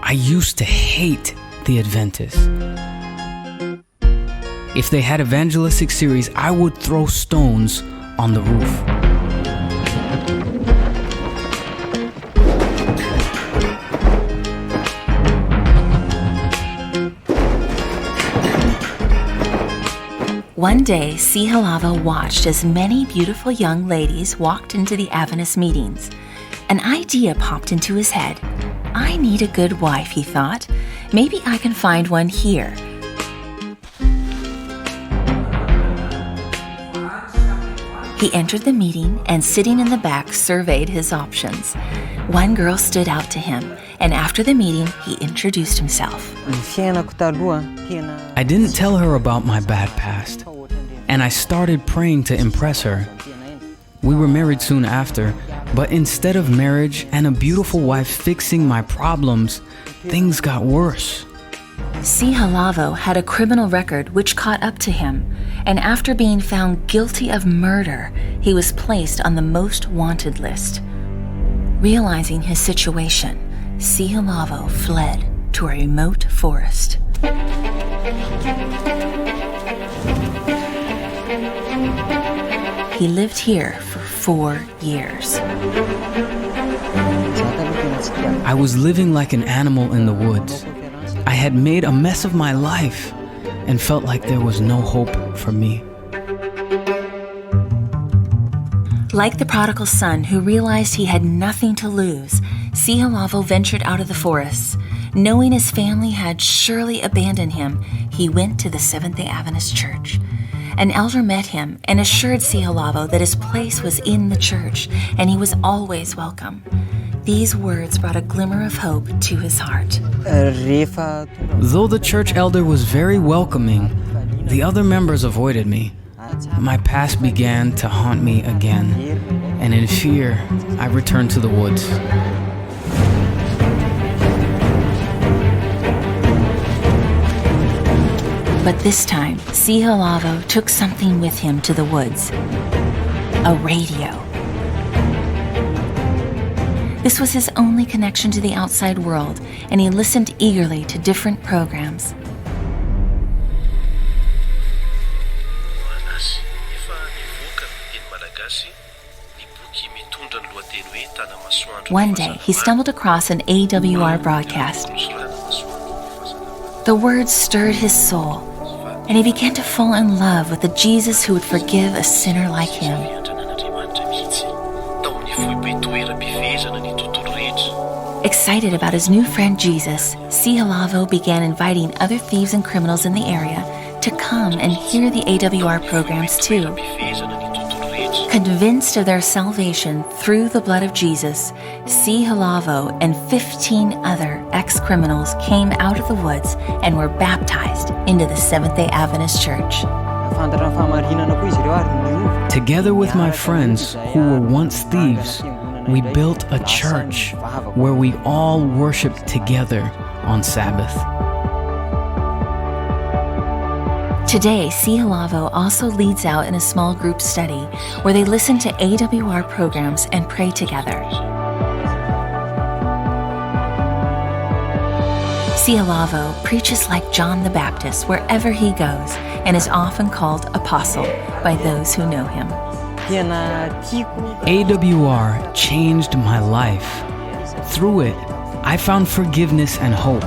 I used to hate the Adventists. If they had evangelistic series, I would throw stones on the roof. One day, Sihalava watched as many beautiful young ladies walked into the Adventist meetings. An idea popped into his head. I need a good wife, he thought. Maybe I can find one here. He entered the meeting and, sitting in the back, surveyed his options. One girl stood out to him, and after the meeting, he introduced himself. I didn't tell her about my bad past, and I started praying to impress her. We were married soon after, but instead of marriage and a beautiful wife fixing my problems, things got worse. C. Halavo had a criminal record which caught up to him, and after being found guilty of murder, he was placed on the most wanted list. Realizing his situation, C. Halavo fled to a remote forest. He lived here for 4 years. I was living like an animal in the woods. I had made a mess of my life and felt like there was no hope for me. Like the prodigal son who realized he had nothing to lose, C. Halavo ventured out of the forests. Knowing his family had surely abandoned him, he went to the Seventh-day Adventist Church. An elder met him and assured C. Halavo that his place was in the church and he was always welcome. These words brought a glimmer of hope to his heart. Though the church elder was very welcoming, the other members avoided me. My past began to haunt me again, and in fear, I returned to the woods. But this time, C. Halavo took something with him to the woods: a radio. This was his only connection to the outside world, and he listened eagerly to different programs. One day, he stumbled across an AWR broadcast. The words stirred his soul, and he began to fall in love with the Jesus who would forgive a sinner like him. Excited about his new friend Jesus, C. Halavo began inviting other thieves and criminals in the area to come and hear the AWR programs too. Convinced of their salvation through the blood of Jesus, C. Halavo and 15 other ex-criminals came out of the woods and were baptized into the Seventh-day Adventist Church. Together with my friends who were once thieves, we built a church where we all worshiped together on Sabbath. Today, C. Halavo also leads out in a small group study where they listen to AWR programs and pray together. C. Halavo preaches like John the Baptist wherever he goes and is often called apostle by those who know him. AWR changed my life. Through it, I found forgiveness and hope.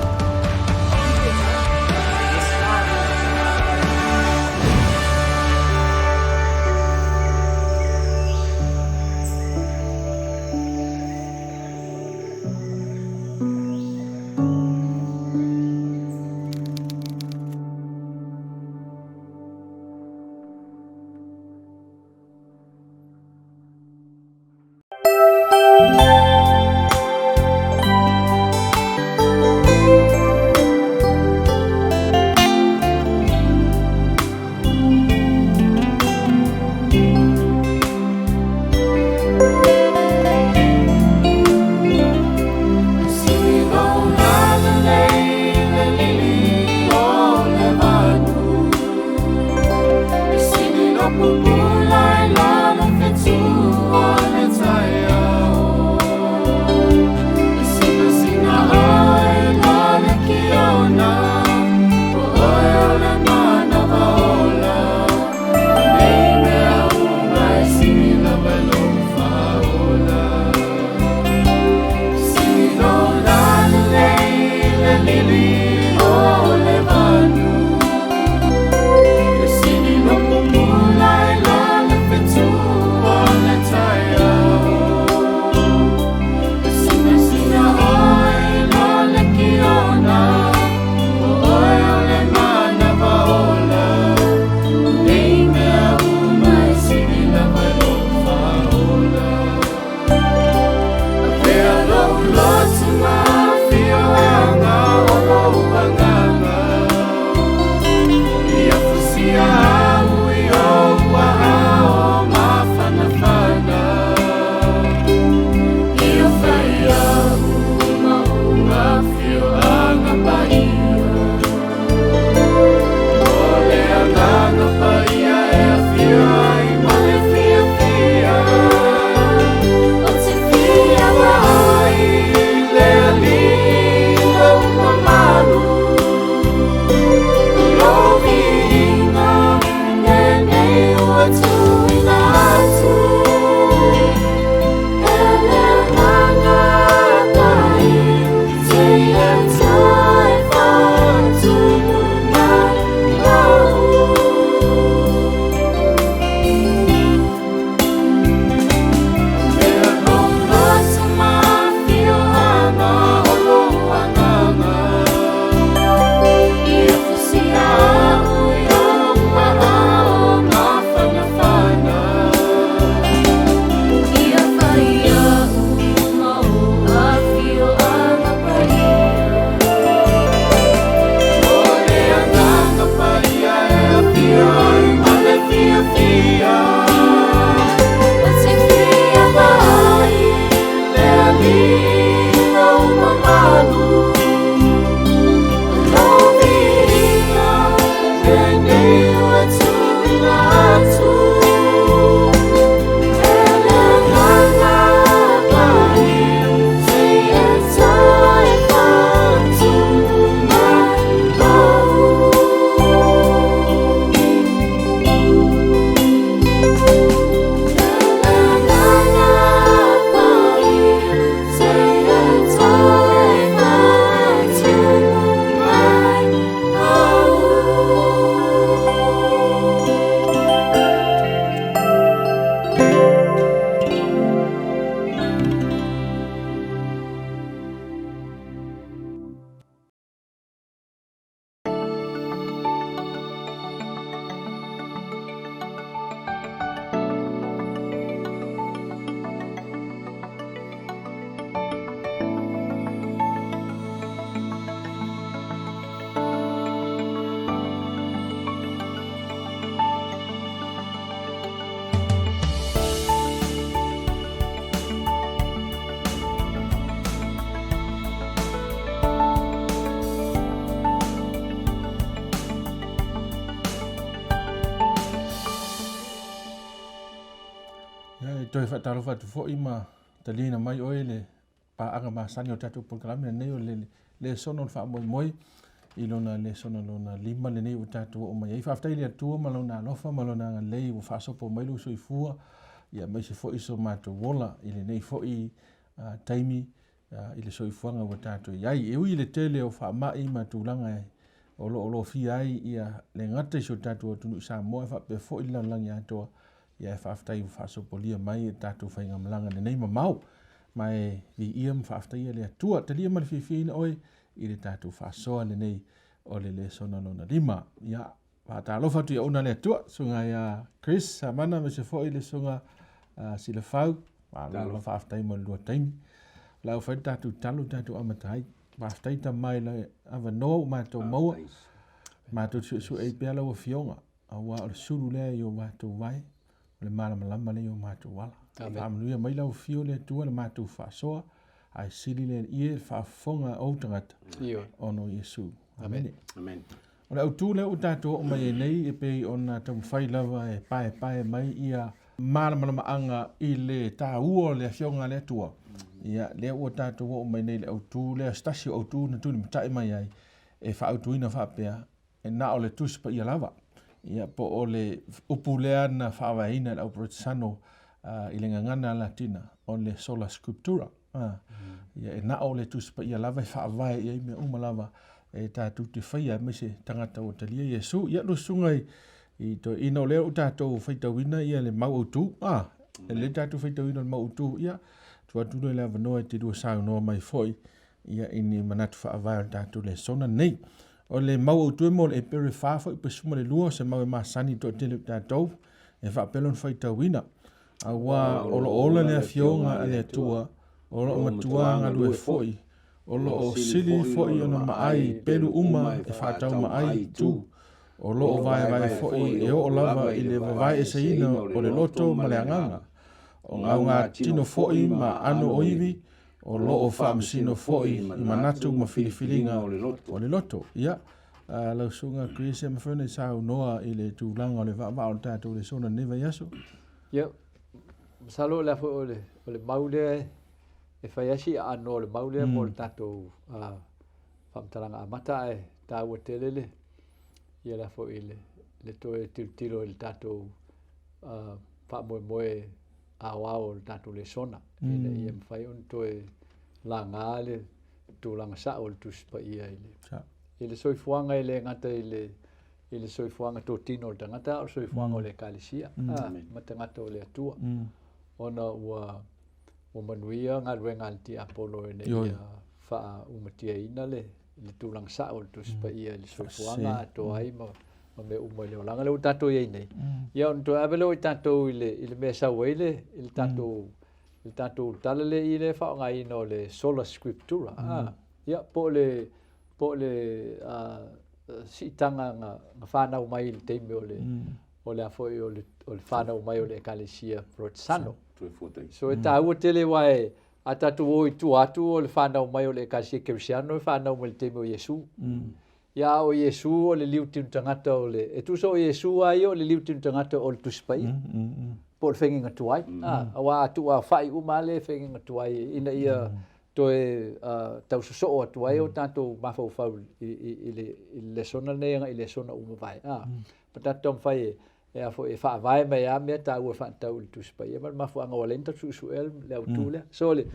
toi fa talo fa fo ima talina mai oile pa anga ma sanyo tatu programa ne le sono fa moi ilona le sono lona lima le nei o tatu o mai fa aftai le tu malona no fa malona le o fa so po mai lu so ifua ia mai se fo iso mato wola ile nei fo i taimi ile so ifuanga o tatu ai e ui le tele o fa mai matulanga o lo fi ai ia le ngata so tatu o tunu sa mo fa pe fo ila langi ato ia fa aftai fa so polia mai tatu fa inga malanga nei mau mai vi iam fa aftai le tua talia mal fi na oi ile tatu fa so le nei o le sona lona lima ia fa ta lo fa tu ona le tua sunga ia Chris mana me se fo ile sunga sila fau ma lo fa aftai mo lo taimi la fa tatu talu tatu amatai fa aftai ta mai le ava no ma to mo ma to su e pela o fionga awa o sulu le yo ma to vai le mala malama le yo ma to wala fa mluia mai la o fio le tua le ma to fa so ai sili le ie fa fonga o tangata ono Yesu amen Amen. Ona o tu le o tato o mai nei e pe ona tam fai lava e pae mai ia malama anga i le ta uo le fionga le tua ia le o tato o mai nei le o tu le stasio o tu na tu ni tai mai ai e fa o tu ina fa pea e na o le tuspa ia lava ia po o le upulea na fa va ina o protsano i le ngana latina o le sola scriptura ia e na o le tuspa ia lava fa va ia me uma lava e tatu te whaia me se tangata o talia Yesu ia lo sungai i to ino leo tato whaita wina ia le mau tu e le tatu whaita wina le mau tu ia tua tu le lava noa te dua sao noa mai foi ia ini manatu whaavai o tatu le sona nei o le mau tu e mo le pere whawha i pesuma le lua se mau e masani to te le tato e whaapelon whaita wina a wa ola le fionga le tua ola o matuanga lue foi Olo o sili foi ona maai pelu uma e whātau maai tu. Olo o vai foi e o lava i le vai e seina o le loto ma le anganga. O ngā tino foi ma ano o iwi, o lo o whaamsino foi i manatu ma filifilinga o le loto. Ia, lau sunga Chris e mawhene sao noa i le tūlanga o le wha o tātou le sona neva yaso. Ia, masalo la foi o le maule e whaiasi a anō le maulea mo le tātou whamtalanga a mata e tāua telele ia la fo i le toe tilo le tātou whamoe a wao le tātou le sona ia mwhai on toe la ngā le tūlanga sa o le tuspa ia i le soifuanga i le ngata i le soifuanga tō tino le tangata o soifuanga o le kalisia ma tangata o le atua ona ua o manuia ngā ruenga ti Apollo e nei wha umatia ina le tūlang sa o le tuspa ia le soifuanga ato ai ma me umai leo langa leo tatou iei nei. Ia on to avelo i tatou i le mea sau i le tatou tala le i le wha ngai ina o le sola scriptura. Ia po le sitanga ngā whanau mai le teime o le afoi o le whanau mai o le ekalesia Protestanto. So e tāua tele wae a tatu o i tu atu o le whanau mai o le ekalesia Kerisiano e whanau mai le teime o Yesu. Ia o Yesu o le liu tinu tangata o le e tuso o Yesu ai o le liu tinu tangata o le tuspai. Po le whengi ngatuai. Awa atu a whai umale whengi ngatuai ina ia toe tau so o atuai o tātou mawhau whau i le sona neanga i le sona umawai. Patatom whai e a fo e fa vai mai a me ta u fa tau tu spa e ma fu anga lenta su el le autole so le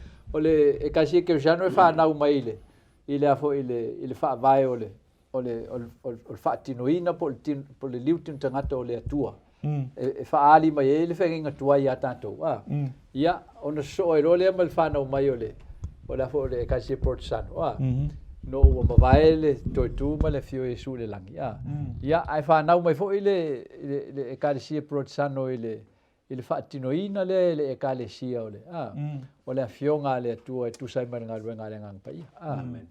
e kasi ke jano fa na u mai le ile a fo ile fa vai ole fa tinoina po le liutin tangata ole atua e fa ali mai ele fa nginga tua ya tanto ia ona so e role mal fa na u mai ole a fo le kasi portsano no o mavaele to tu ma le fio e su le langi ia ai fa na mai fo ile e kalisia protsano ile fa tinoina le e kalisia ole ole a fionga le tu sai ma nga luenga le ngang pai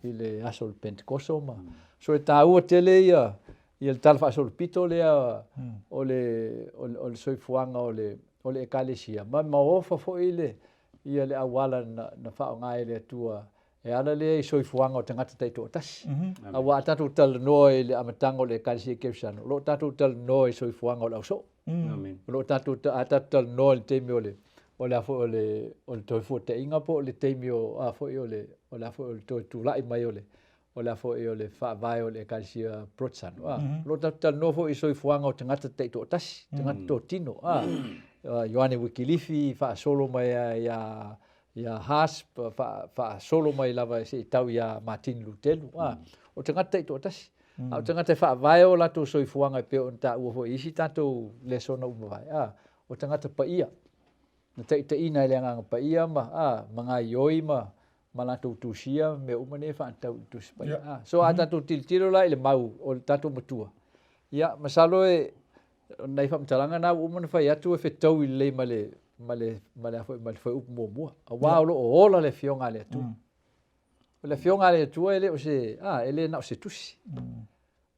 ile asol pentecoso ma so e ta u tele ia il tal fa sol pito le ole soi fuanga ole e kalisia ma ofa fo ile ia le awala na fa nga ile tua e ana le soifuanga o tangata taito tasi awa tatu tal noi le amatango le kalisi Kerisiano lo tatu tal noi soifuanga o lauso amen lo tatu tal noi te miole o le fo o le toi fo te inga po le teimio a fo o le fo o le toi tu lai mai o le fo o le fa vai o le kalsia protsan lo ta no fo i soi fuanga o tangata te to tas tangata to tino Ioane Wikilifi fa solo mai ya has fa solo mai lava se tau ya Martin Lutelu o tangata te to tas o tangata fa vai o la to soi fuanga pe on ta u fo isi tato le sona u vai o tangata pa ia na te ina le anga pa ia manga ioi ma la tu tusia me o mane fa tau tu spa so ata tu tilo la le mau o tatu matua ia masalo nai fa mtalanga na o mane fa ia tu fe tau i le male fa u mo a wa lo o la le fionga le tu le fionga le tu ele o se ele na o se tusi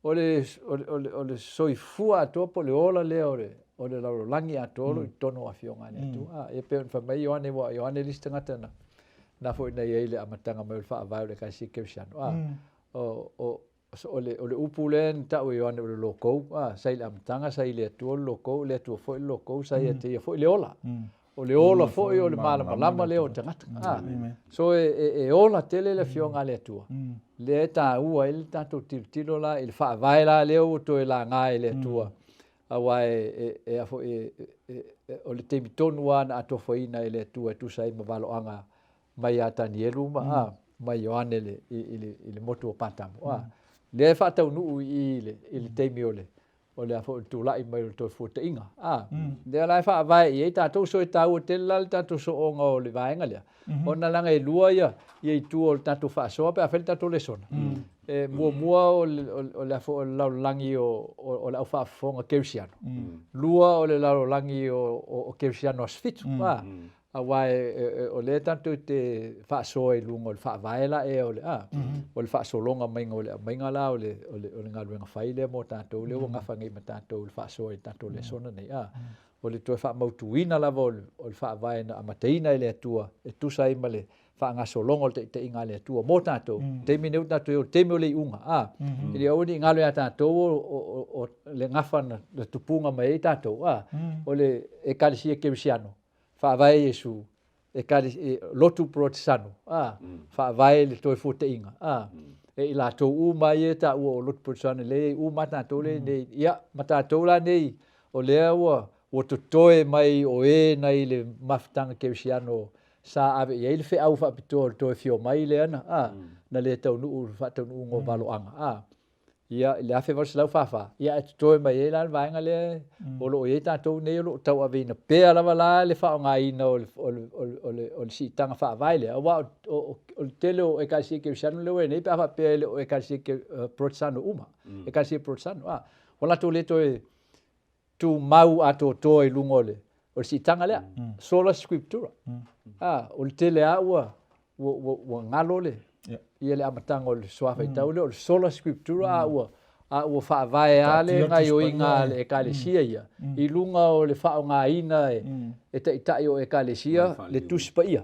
o le soifua to po le ola le o le langi a tolo i tono a fionga le tu e pe fa mai Ioane lista ngata na fo na ile amatanga mai fa vai le kasi kepsian o le upulen ta o Ioane o le loko sai le amatanga sai le tu loko le tu fo loko sai te fo le ola o le ola fo o le malama le o tangata so e ola tele le fionga le tu le ta ua il tanto tilo la il fa vai la le o to la ngai le tu awa afo o le temi tonu ana ato foina ele tu sai mavalo anga mai ata ni eluma mai Ioane le moto patamo le fa tau nu ile temi ole afo tu lai mai to fo te inga le la fa vai e ta to so ta o te la ta to so onga o le vai nga le ona langa e lua ia e tu o ta to fa so pe a felta to le sona mua o le afo la langi o la fa fonga keusiano lua o le la langi o keusiano asfitu a wai o le tanto te fa so e lungo le fa vai la o le fa so longa mai nga la o le ngalu nga faile mo tanto le nga fangi ma tanto le fa so e tanto le sona nei o le to fa mautuina la vol o le fa vai na amateina le tua e tu sai male fa nga so longo te inga le tua mo tanto te mineu tanto te me le unga ile o ni ngalo ya tanto o le ngafana le tupunga mai tanto o le e kalisi ke siano fa vai Yesu e kali lotu protsano fa vai le to fote inga e la to u mai e ta o lotu protsano le u mata to le nei ia mata to la nei o le o to toe mai o e nei le maftanga ke siano sa ave ye le fe au fa pitol to fio mai le ana na le to nu fa to nu ngo valo anga ia le afe vas lau fafa ia to mai la vanga le o lo e ta to ne lo tau ave na pe ala la le fa nga ina o si tanga fa vai le wa o telo e ka si ke siano le ne pa fa pe le e ka si ke protsano uma e ka si protsano wala to le to tu mau ato to e lungole o si tanga le sola scriptura o tele awa wo ngalo le ia le amatanga o le soafa i tau le o le sola scriptura ua fa vai ale ngai o inga le ekalesia ia i lunga o le fa nga ina e tai o ekalesia le tuspa ia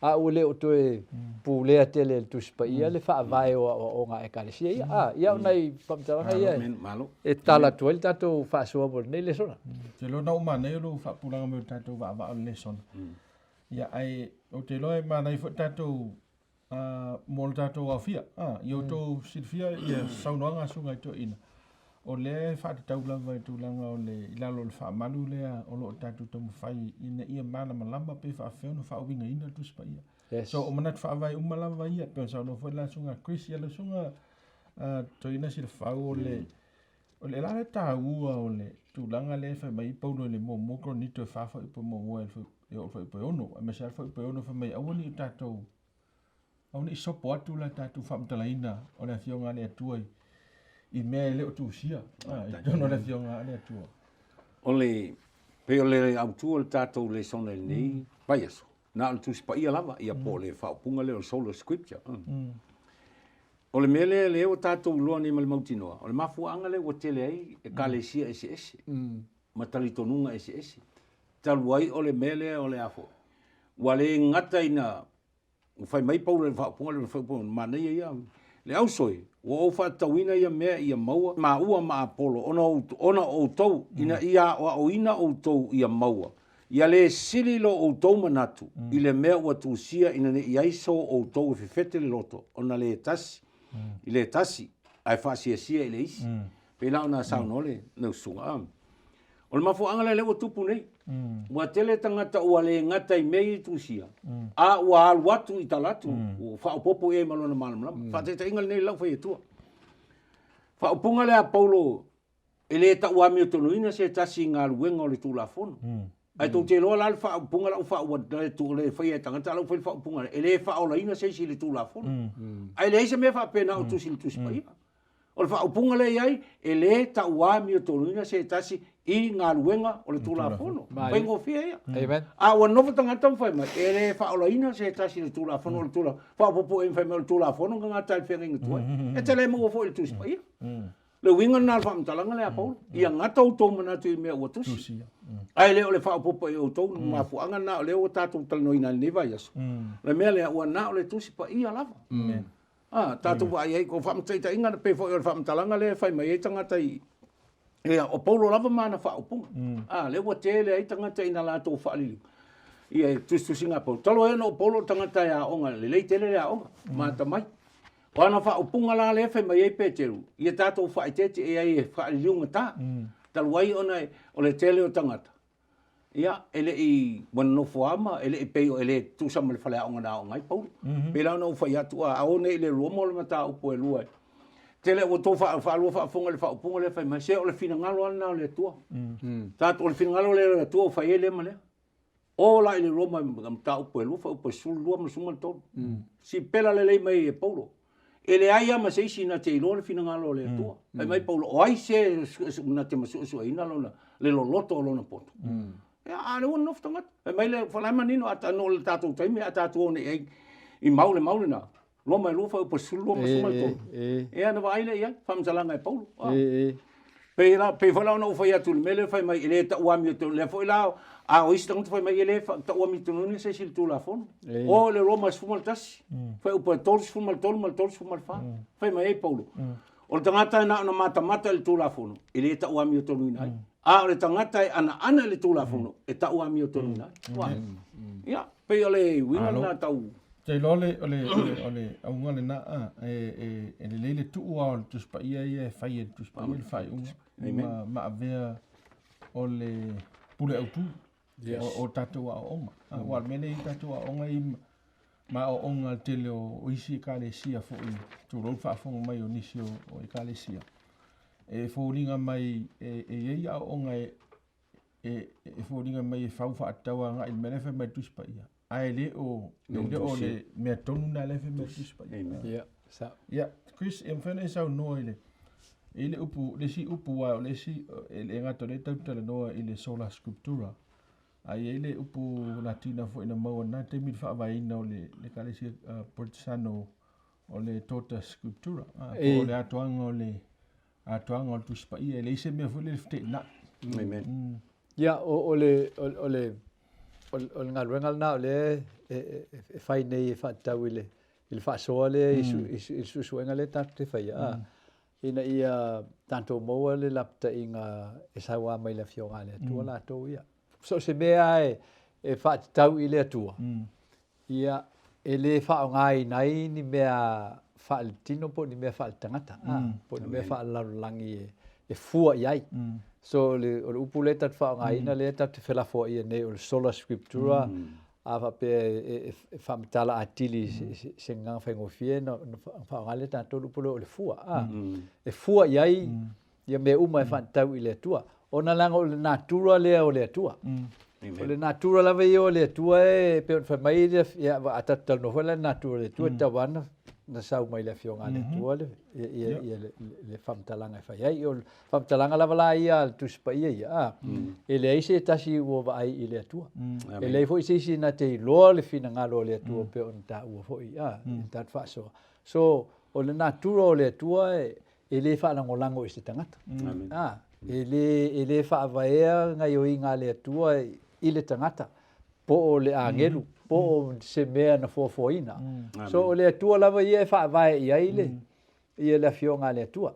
o le o to e pulea tele le tuspa ia le fa vai o nga ekalesia ia nei pamtanga ia e tala tuel tato fa so bo nei le sona te lo na uma nei lo fa pulanga me tato va le sona ia ai o te loe mana i fo tato mo tato wa fia yo to silfia ia saunoanga sunga to ina o le fa tau lava tu langa o le ilalo le fa malu le o lo tato to fai ina ia mana malamba pe fa fe no fa winga ina tu spa ia so o manat fa vai malamba ia pe sa no fo la sunga Chris ia le sunga to ina sil fa o le la ta o le tu langa le fa mai paulo le mo ko ni to fa po mo fo yo fo po ono me sa fo po ono fa mai awoni tato awoni sopo atu la tato fa mtalaina o le fionga le tuai i me le o tu sia no le fionga le tua ole pe ole au tu o tato le sona ni vai eso na tu spa ia lava ia po le fa punga le solo scripture ole mele le o tato lo ni mal mautino ole mafu anga le o tele ai e kalesia ese matalito nunga ese taluai ole mele ole afo wale ngata ina fai mai pau le fa punga le fa mana ia le au soi o fa tawina ia me ia maua ma ua ma apolo ona o tau ina ia o ina o tau ia maua ia le sili lo outou manatu i le mea ua tusia ina ne iai so outou e fefete le loto ona le tasi i le tasi ae faasiasia i le isi pe la ona saunole na usuga a o le mafuaaga le ua tupu nei ua tele tagata ua le gata i mei i tusia a ua alu atu i talatu ua faaopopo ia i malona malamalama faataʻitaʻiga lenei lau fai atua faaupuga le a paulo e lē taʻuami o tonuina se tasi i galuega o le tulafono ai tou te loa la le whaapunga lau whaua le whaia e tangata lau whaia whaapunga e le whaolaina se si le tūlafona ai le isa mea whaapena o tusi le tusi paia o le whaapunga le iai e le tauami o tōluina se tasi i ngā luenga o le tūlafono pai ngofia ia a ua nofa tangata mwhai mai e le whaolaina se tasi le tūlafono o le tūlafono whaapopo e mwhai mai o le tūlafono ngā tai whenga inga tuai e te le mua fo le tusi paia le winga na alfa mtalanga le apau ia ngata o tau manatu i mea ua tusi ai le o le whaapopo e o tau mafuanga na o le o tātou talanoina le vai aso le mea le ua na o le tusi pa ia lava tātou wa ai ko whaamtaita inga pe fo o le whaamtalanga le whai mai e tangata i o paulo lava mana whaapunga le ua te le ai tangata ina lātou whaalili ia tusi ngā paulo talo e no paulo tangata ia onga le leitele le onga mata mai wana whaapunga la le whai mai e peteru ia tātou whaitete e ai e whaaliliunga tā taluai ona o le tele o tangata ia ele i wana no fuama ele i peo ele tu sama le whalea onga na o ngai paulo pela ona uwhai atua a one ile ruomo le mata upo e lua tele o tō whaalua whaapunga le whaapunga le whai mai se o le whina ngalo ana o le tua tātou o le whina ngalo le tua o whai e le malea o la ile ruoma mata upo e lua wha upo e sulu lua masunga le tonu si pela le lei mai e paulo ele ai ama se isi na te ilo le whina ngalo le tua ai mai paulo o ai se na te masu ina lona le loloto o lona poto a le wana noftongat ai mai le whalai manino ata no le tātou taimi a tātou one ai i maule na loma e lufa upa sulu loma suma le tonu e ana wa aile ia whamsalanga e paulo pe whala ona uwhai atu le mele whai mai ele ta uami o tonu le fo ila a o isi tangutu whai mai ele ta uami tonu ni se sili tūla fono o le loma sfuma le tasi whai upa tolu sfuma le tolu mal tolu sfuma le wha whai mai e paulo o le tangata na ona mata le tūla fono ele ta uami o tonu ina ai a o le tangata e ana le tūlafono e ta uami o tonu ina ai ia pe o le winga na tau te lole ole aunga le na e le leile tuua o le tuspa ia e whai e tuspa ia le whai unga ma avea o le pule autu o tatua o onga wal mene i tatua o onga i ma o onga te leo o isi ka le sia fo i tu rol whaafonga mai o nisi o i ka le sia e fōringa mai e ia o onga e fōringa mai e whau whaataua nga i merefe mai tuspa ia ai le o le mea tonu na lefe mai tuspa ia ia Chris e mwhene sau noa ile upu le si upu wa le si e ngato le tautala noa ile sola sculptura ai ile upu latina fo ina maua na te mi whaavaina o le kalesi Portisano o le tota sculptura o le atoanga o le atoanga o tuspa ia le ise mea fo le fte na ia o le ngā ruenga na o le e whai nei e whaatau i le whaasoa le i susuenga le tātu te whai ina ia tātou maua le lapta i ngā e saua mai la fionga le atua la tau ia so se mea e whaatau i le atua ia e le whaongai nei ni mea whaalitino po ni mea whaalitangata po ni mea whaalarulangi e fua iai so le upu le tat whaongai na le tat te whelafo ia nei o le sola scriptura ava pe e whamitala atili se ngā whaingofie na whaongai le tātou upu le fua e fua iai ia mea uma e whaatau i le atua ona langa o le natura lea o le atua o le natura lava i o le atua e pe on whamai ia atatal no whala natura le atua tawana na sau mai le fionga le atua le whamtalanga e whai ai o whamtalanga lava la ia le tuspa ia e le aise tasi ua vai i le atua e le fo isi na te loa le fina ngalo le atua pe on ta ua fo ia tat whasoa so o le natura o le atua e le whalangolango i se tangata e le whaavaea ngai o inga le atua i le tangata po o le angeru po o se mea na fofoina so o le atua lava ia e whaavae i aile ia le fionga le tua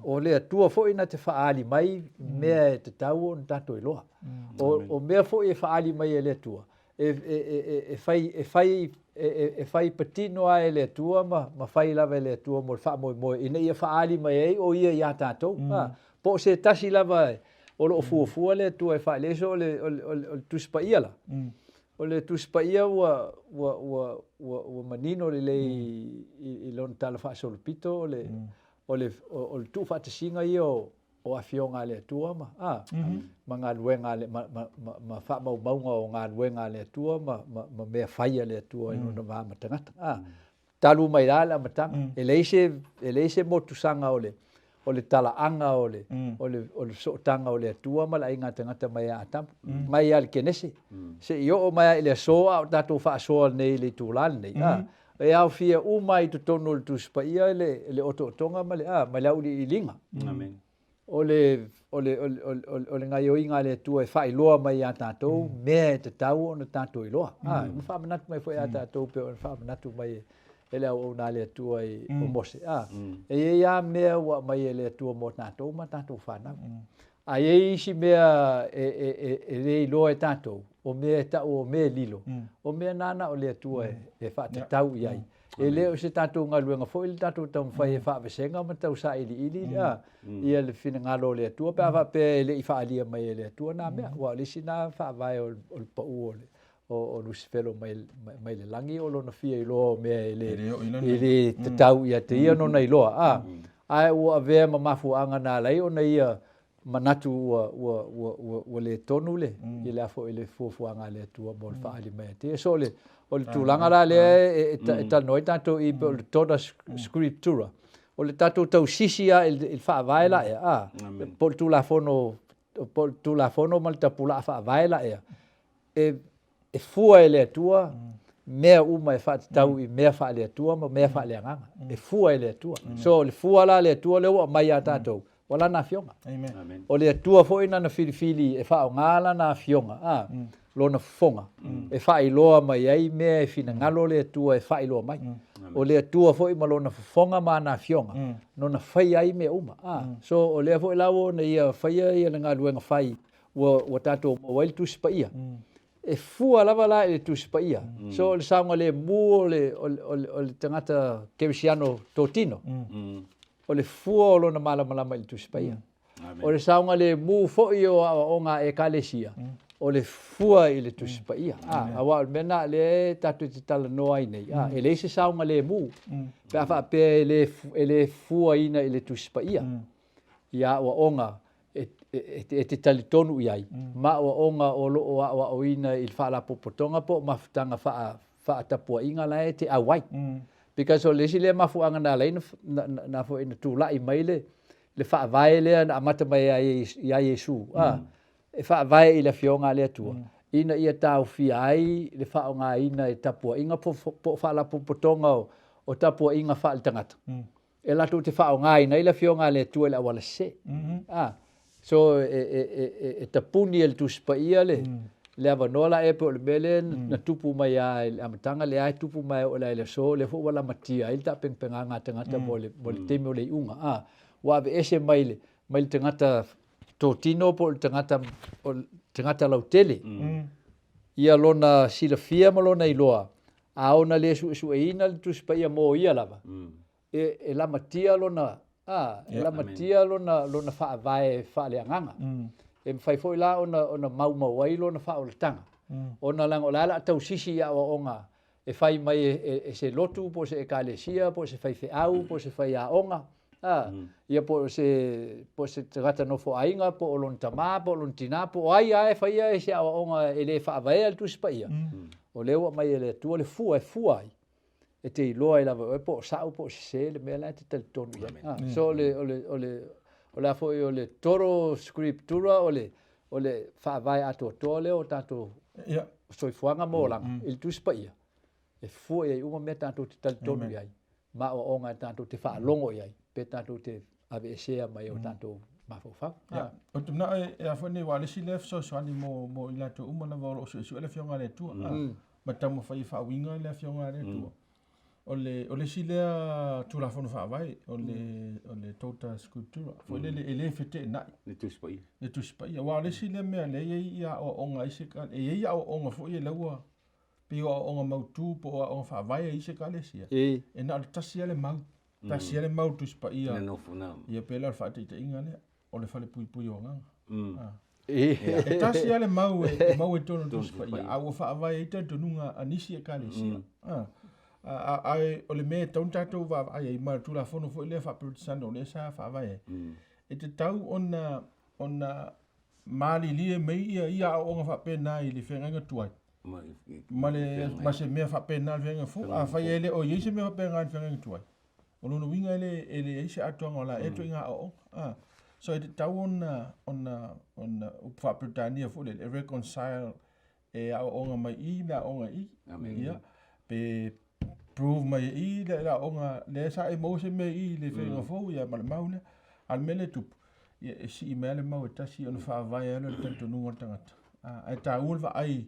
o le tua fo ina te faali mai me te tau on tato i loa o me fo e faali mai le tua e fai patino ai le tua ma fai lava le tua mo fa mo ina ia faali mai o ia tato po se tasi lava o lo fu le tua e fa le so le tu spa ia la o le tu spa ia wa manino le i lon tala fa so pito o le tu fa te singa ia o afionga le tua ma nga luenga le ma fa maunga o nga luenga le tua ma me faia le tua no ma tangata talu mai la matanga e leise mo tu sanga o le tala anga o le so tanga o le tua ma la inga tangata mai atam mai al kenesi se io o mai le so o tatu fa so nei le tulan nei e au fia mai tu tonu tu spa ia le oto tonga ma le ma la uli linga amen o le ngai o inga le tua e fai loa mai a tatu me te tau o na tatu i loa ma fa manatu mai foi a tatu pe o fa manatu mai ele o na le tua i o mose e ia mea wa mai le tua mo tatu ma tatu fa na a e si mea e le loa e tatu o me ta o me lilo o me nana o le tua e fa te tau i ai e le o se tatu nga luenga foi le tatu tam fai e fa vesenga ma tau sa ili ia le fina ngalo le tua pe fa pe le i fa alia mai le tua na mea wa le sina fa vai o pa u o Lucifelo mai le langi o lona fia i loa mea ele te tau ia te ia nona i loa ai ua vea ma mafuanga na lai o na ia manatu ua le tonu le i le afo i le fuafuanga le tua mo le faali mai te so le o le tūlanga la le e tanoi tatou i o le tona scriptura o le tatou tau sisia il whaavaela po tūlafono ma le tapula whaavaela e fua e le atua mea uma e whaatau i mea wha le atua ma mea wha le anganga e fua e le atua so le fua la le atua leo mai a tatou wala na fionga o le atua fo ina na filifili e wha o ngala na fionga lona fonga e wha i loa mai ai mea e fina ngalo le atua e wha i loa mai o le atua fo i ma lona fonga ma na fionga no na whai ai mea uma so o lea fo i lawo na ia whai ia na ngā luenga whai wa tatou ma wail tu spa ia e fua lava la e tu spa ia so le saunga le mu o le tangata Kevisiano Totino o le fua o lona malama i tu spa ia o le saunga le mu fo i o ngā ekalesia o le fua i le tu spa ia awa mena le tatu te tala noa i nei e le se saunga le mu pe afa pe le fua ina i le tu spa ia ia o onga e te tali tonu i ai ma o onga o lo o ina il fala popotonga po mafutanga fa tapua inga la te awai because o lesi le mafuanga na lai na fo ina tu lai mai le fa vai le na mata mai ia Yesu e fa vai i le fionga le tua ina ia tau fi ai le fa nga ina e tapua inga po fala popotonga o tapua inga fa le tangata e la tu te fa nga ina i le fionga le tua le wala se so e tapuni el tu spa ia le avanola e po le bele na tupu mai ai amatanga le ai tupu mai o le so le fo wala matia il ta penga nga tangata mo le teme o le unga wa be ese mai le tangata Totino po le tangata lautele ia lona silafia mo lona iloa a ona le su ina le tu spa ia mo ia lava e la matia lona la matia lona fa vai fa le nganga e fai foi la ona mau wai lona fa o le tanga ona lang o la tau sisi ya o onga e fai mai e se lotu po se ekalesia po se fai fe au po se fai a onga ia po se trata no fo ainga po lon tama po lon tina po ai fai e se a onga ele fa vai al tu spaia o lewa mai ele tu le fu ai e te loa la po sau po se le mela te tel tonu so le fo le toro scriptura o le fa vai ato tole o tato soi fuanga mola il tu spaia e fu e uma meta to te tel tonu ai ma o onga tato te fa longo ai pe tato te ave sea mai o tato mafofa o tuna e a fo ni wale si lef so ani mo ila to uma na volo so le fionga le tu ma tamo fai fa winga le fionga le tu o le silea tulafono whaawai, o le tota sculptura. Fo le fete nai. Le tuspai. Le tuspai. Wa le silea mea le ia o onga iseka, ia o onga fo ia laua. Pe o onga mautu po o onga whaawai iseka le sia. E na le tasi ale mau. Tasi ale mau tuspai ia. Le nofu na. Ia pela le whaate ita inga lea. O le whale pui o nganga. E tasi ale mau e tono tuspai ia. Au o whaawai ita tonunga anisi e ka le sia. Ai o le mea taun tātou wa ai ma tula fono fo ile fa protisano le sa fa vai e te tau ona mali lie mei ia o nga fa pena i le fenga tuai ma le ma se mea fa pena le fenga fo a fa ele o yese mea fa pena le fenga tuai o no winga ele ise atonga la e to inga o so e te tau ona fa protania fo le reconcile e o nga mai i na o nga i ia pe prove mai i le onga le sa emotion me i le fenga fo ia mal maule al mele tup e si mele mau tasi on fa vai ele tanto nunga tangata a ta ulva ai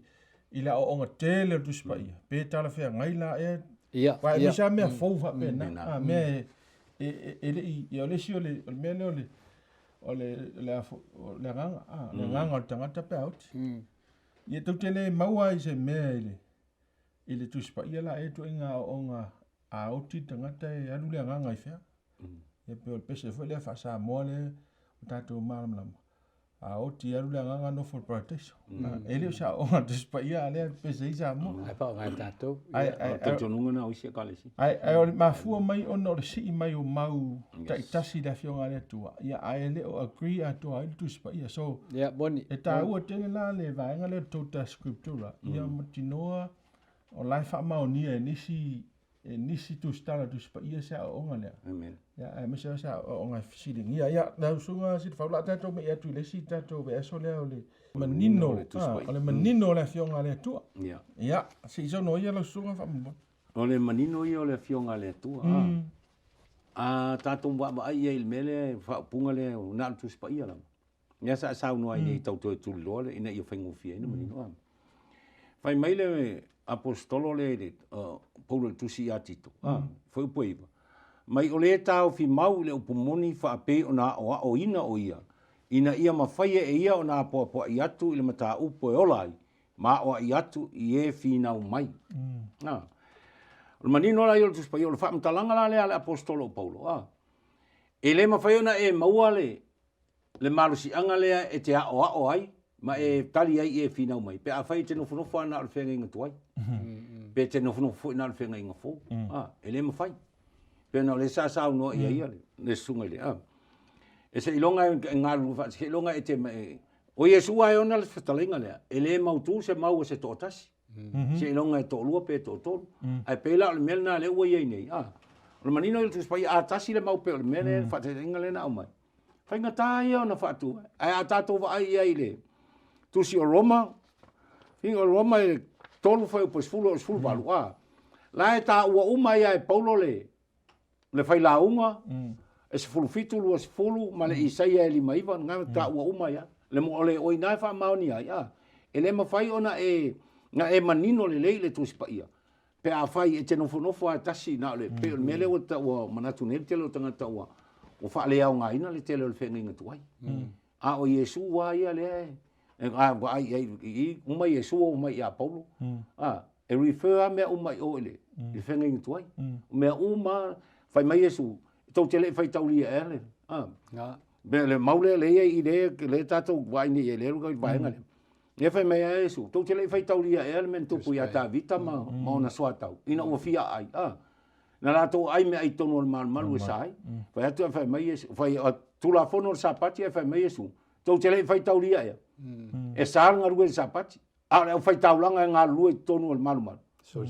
i la onga tele tu spai pe tala fe ngai la e ia wa mi sa me fo fa pena me ele i ole si ole mele ole le nganga tangata pe out ia tu tele mau ai se mele ile tu spa ia la e to inga onga a oti tangata e alu le nganga i fea e pe o pese fo le fa sa mole tato malam a oti alu le nganga no for protection ele sa onga tu spa ia le pese isa mo ai pa ngai tato ai tato nunga na o sia kalesi ai o ma fu mai ono le si mai o mau ta itasi da fionga le tua ia ai le o agree a to ai tu spa ia so ia boni e ta o tele la le va nga le tota scriptura ia motinoa o lai fa maonia nisi tu stala tu spa ia sa onga lea. Amen. Ya me sa onga feeling ia na sunga sit fa la tato me ia tu le sit tato be so lea ole manino ole manino le fionga le tu. Ya si so no ia lo sunga fa mo. Ole manino ia le fionga le tu a tato ba ia il mele fa punga le na tu spa ia la. Ya sa no ai tau tu lo ina ia fengu fie ina manino. Fai mai le apostolo le Paulo tusi atito foi poiva mai ole tau fi mau le upumoni fa pe ona o ina o ia mafai e ia ona po i atu ile mata upo e olai ma o i atu i e fi na mai o manino la yo tu spaiolo fa mtalanga la le apostolo Paulo ele mafai ona e mauale le malusi anga le e te o ai ma e tali ai e fina mai pe a fai te no fo ana al fenga inga tuai pe te no fo na al fenga inga fo ele ma fai pe no le sa no ia le sunga le e se ilonga nga lu fa se ilonga e te o Yesu ai ona le fatalinga le ele mautu se mau se totas se ilonga e to lu pe to ai pe la le melna le o ye nei o manino tu spai a tasi le mau pe le mele fa te inga le na mai fai ngata ia ona fa tu ai a tato va ai le tu si o Roma, fingo Roma e tolu foi pois fulo balu la e ta ua uma ia e Paulo le fai la unga e se fulu fitu lu se fulu ma le Isaia e lima iwa nga ta ua uma ia le mo ole oi nai fa maoni ia e le ma fai ona nga e manino le tu spa ia pe a fai e te nofo a tasi na le pe mele o ta ua manatu ne te lo tanga ta ua o fa le au nga ina le te le fenga tuai a o Yesu wa ia le ai uma Yesu o uma ia Paulo e refer me uma o ele e fenga in tuai me uma fai mai Yesu to tele fai taulia ele be le maule le i le tato vai ni ele lo vai ngale e fai mai Yesu to tele fai taulia ele men to pu ia ta vita ma ona swatau ina o fia ai na la to ai me ai tono mal sai fai atu fai mai Yesu fai tu la fono sapati fai mai Yesu to tele fai taulia ia e sanga rua sapati a fai taulanga nga lua tonu mal so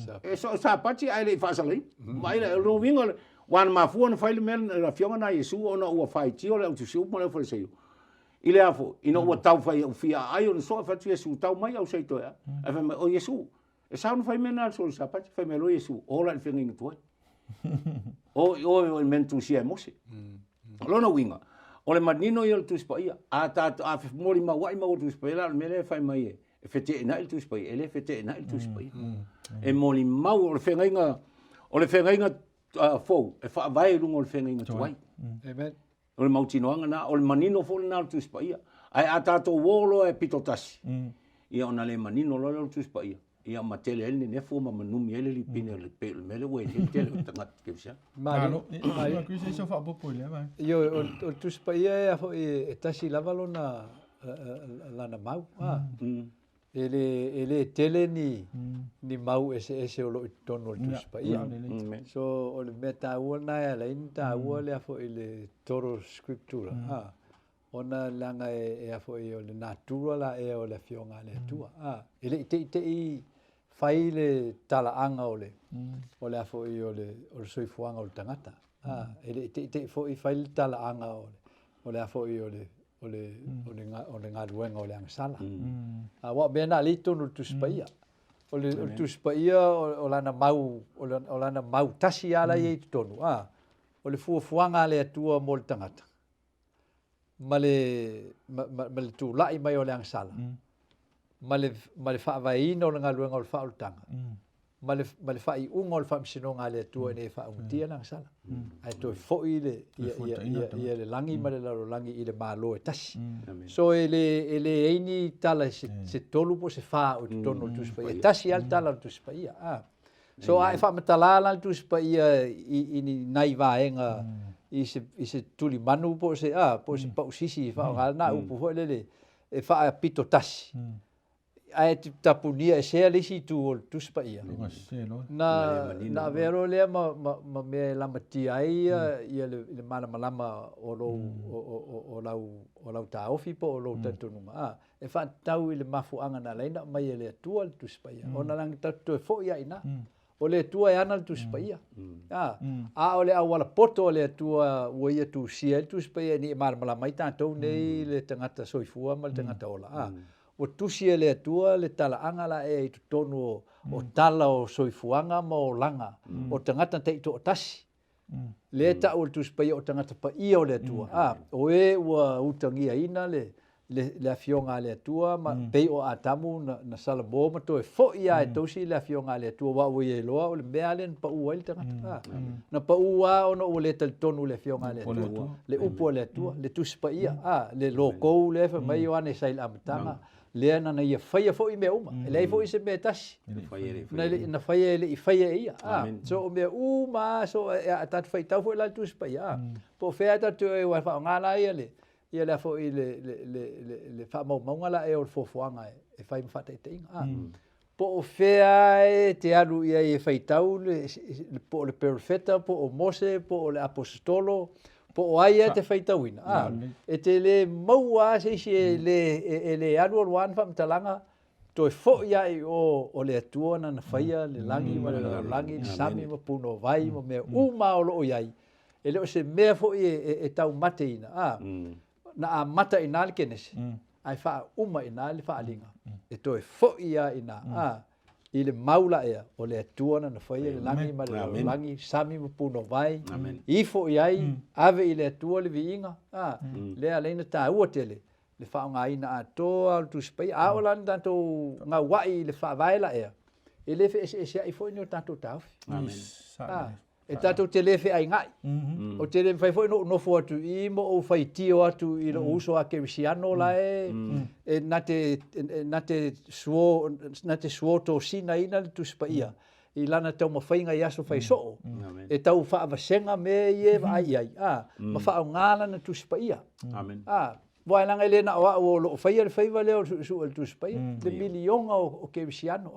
sapati ai le fasalei mai le no vinga wan ma fuan fai le men la fiona na Yesu ona ua fai tio le tu siu mo le fai sei ile afo ina ua tau fai fia ai on so fa Yesu tau mai au sei to e fa o Yesu e sa no fai men na so sapati fai me lo Yesu ora le fenga tu o men tu sia mose lo no winga o le manino i tu spa ia a mori ma wai ma tu spa la mele fai mai e fete na tu spa ele fete na tu spa e moli ma o fenga O le whengainga fou, e wha vai rungo le whengainga tuai. Amen. O le mautinoanga na, o le manino fo le nā tu spaia. Ai a tātou wolo e pito tasi. Ia ona le manino lo le tu spaia. Ia matele ele ne fo ma manumi ele li pine le pe le mele we le tele o tanga ke fia. Malo, ma ku se so fa bo pole ba. Yo o tu spaia fo e tasi lava lona lana mau. Ele tele ni mau ese o lo tono tu spaia. So o le meta ona ya la inta o le fo ele toro scriptura. Ona langa e fo e o le natura la e o le fionga le tua. Ele te fai le talaanga o le afo i o le soifuanga o le tangata. Ele te fo i fai le talaanga o le afo i o le ngaruenga o le angsala. Wa bena li tonu tu spaia. O le tu spaia o lana mau tasi ala i tonu. O le fuafuanga le tua mo le tangata. Ma le tu lai mai o le angsala. Ma le whaavaina o le ngaluenga o le whaolutanga. Ma le whai unga o le whamsinonga le tua ne whauntia na angsala. Ai toi fōi ia le langi ma le laro langi i le mālo e tasi. So e le eini tala se tolu po se wha o te tono tu spa ia. Tasi al tala tu spa ia. So ai whamatalala tu spa ia i ni nai vaenga i se tuli manu po se pausisi wha na upu fo le e wha pito tasi. Ai tapunia e sea lisi tu o tu spa ia. Na vero lea ma me lamati ai ia le malama o lau ta ofi po o lau tatununga. E wha tau i le mafuanga na leina mai e le tua le tu spa ia. O na lang tatu e fo ia ina. O le tua e ana le tu spa ia. O le awala poto o le tua ua ia tu sia le tu spa ia ni e malama i tātou nei le tangata soifua ma le tangata ola. O tusia le tua le talaanga la e i tonu o tala o soifuanga ma o langa. O tangata te ito o tasi. Le ta o tu spa ia o tangata pa ia o le tua. O e ua utangia ina le afionga le tua ma pei o atamu na salamo ma to e fo ia e tosi le afionga le tua wa o e loa o le mea le pa ua il tangata. Na pa ua o no o le tal tonu le afionga le tua. Le upo le tua, le tu spa ia. Le loko le fa mai o ane sail amatanga. Le ana na ia faia fo i me uma. Le fo i se me tasi. Na faia le i faia ia. So o me uma so atat fai tau fo i la tu spa ia. Po fea tatu e wa fa ngala ia le. Ia le fo i le fa maunga la e o fofoanga e fai mfata te inga. Po o fea e te alu ia e fai tau po le perfeta, po o Mose, po o le apostolo, po o aia te fai tau ina. E te le maua se le alu o luan fa mtalanga to e fo ia o le atua na faia le langi ma le langi sami ma puno vai ma me uma o lo iai. E le se me fo e tau mate ina. Na a mata ina le kenese. Ai fa uma ina le fa alinga. E to e fo ia ina. I le maula ea o le atua na faia le langi ma le langi sami ma puno vai. I fo iai ave i le atua le viinga. Le aleina ta ua tele. Le fa nga ina atoa al tu spai a ola tanto nga wai le fa vai la ea. E le fe e ai fo no tanto tau. E tato te lefe ai ngai. O te le fai foi no fo atu i mo o fai tio atu i lo uso a kerisiano la e nate suo to sina ina tu spaia. I lana tau mawhainga i aso fai so. E tau wha avasenga me i e ai. Ma wha ngala na tu spaia. Wai langa ele na o lo fai va leo su el tu spaia. Le milionga o kerisiano.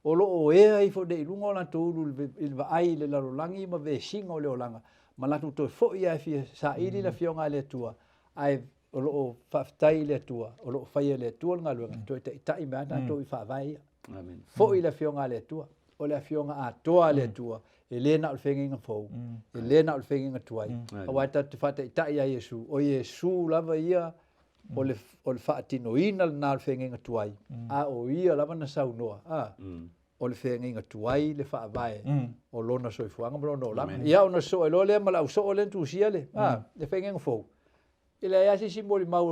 O lo o ea i fo de ilunga o la tōru il va ai le larolangi ma ve singa o leo langa. Ma latu to fo ia e fia sa ili la fionga le tua. Ai o lo o whaftai le tua. O lo o whai le tua ngā luenga. To i tai mea na to i whaavai. Fo i la fionga le tua. O le fionga a toa le tua. E le na o whenginga fau. E le na o whenginga tuai. A wai tatu whata i tai a Yesu. O Yesu lava ia. O le whaatino ina na o whenginga tuai. A o ia lava na saunoa. O le whenginga tuai le whaavae. O lona soifuanga mlo no lama. Ia o na so e lo le mala o so o le tu sia le. Le whenginga fau. Ila ya si moli mau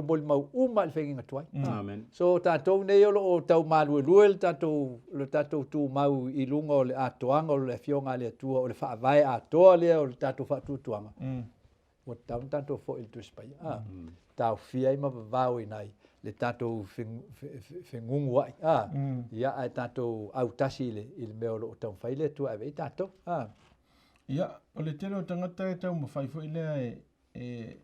uma le fenga tuai. Amen. So tatou nei o tau malu luel tatou tu mau i lunga o le atoanga o le fionga le tua o le whaavai atoa le o le tatou whaatutuanga. O tatou fo il tu spai. Tau fia i mawawau i nai le tatou whengungu ai. Ia ai tatou au tasi i le meo o tau whai le tua ave i tatou. Ia, o le telo tangata e tau mawhai fo i lea e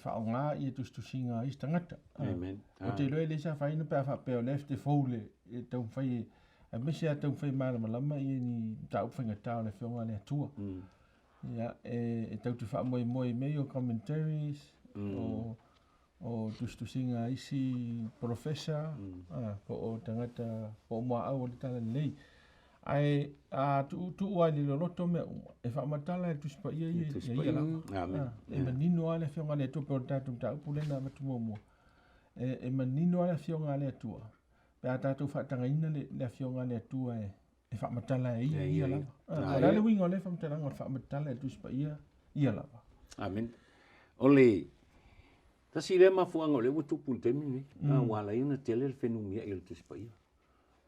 whaonga i e tustusinga i tangata. Amen. O te loe le sa whaina pe a whapeo lefte foule e tau whai a mese a tau whai marama lama i ni tau whainga tau le whionga le atua. Ia, e tau tu wha moe mei o commentaries o tustusinga isi professor po o tangata po mua au o le tala lei. Ai tu ua ni loto me e fa matala e tu spa ia Amen. E manino ale fionga le tu pe tatu tau pulena ma tu mo. E manino ale fionga le tua. Pe tatu fa tanga ina le fionga le tua e fa matala ia la. Ala le winga le fa matala fa matala e tu spa ia la. Amen. Ole tasi le mafuanga le wutu puntemi ni. Na wala ina tele le fenumia il tu spa ia.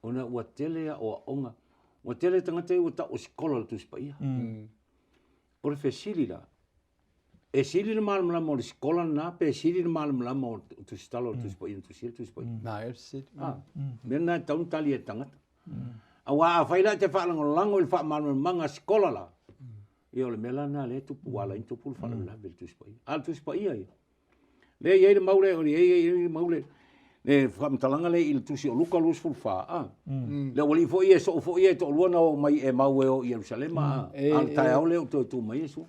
Ona ua tele o onga. Wa tele tangata i wata o sikola tu spaia. O le fesili la. E sili le malamala mo le sikola na, pe sili le malamala mo tu stalo tu spaia, tu sili tu spaia. Na e sit. Mena taun tali e tangata. A wa a whaila te whaalango il wha malamanga sikola la. I o le mela na le tupu wala in tupu le whaalango tu spaia. Al tu spaia i. Le iei le maule, o le iei maule. Ne whamtalanga le il tusi o luka lus fulfa. Le wali fo ie so fo ie to luana o mai e mau e o Jerusalem al tai au le o tu mai Yesu.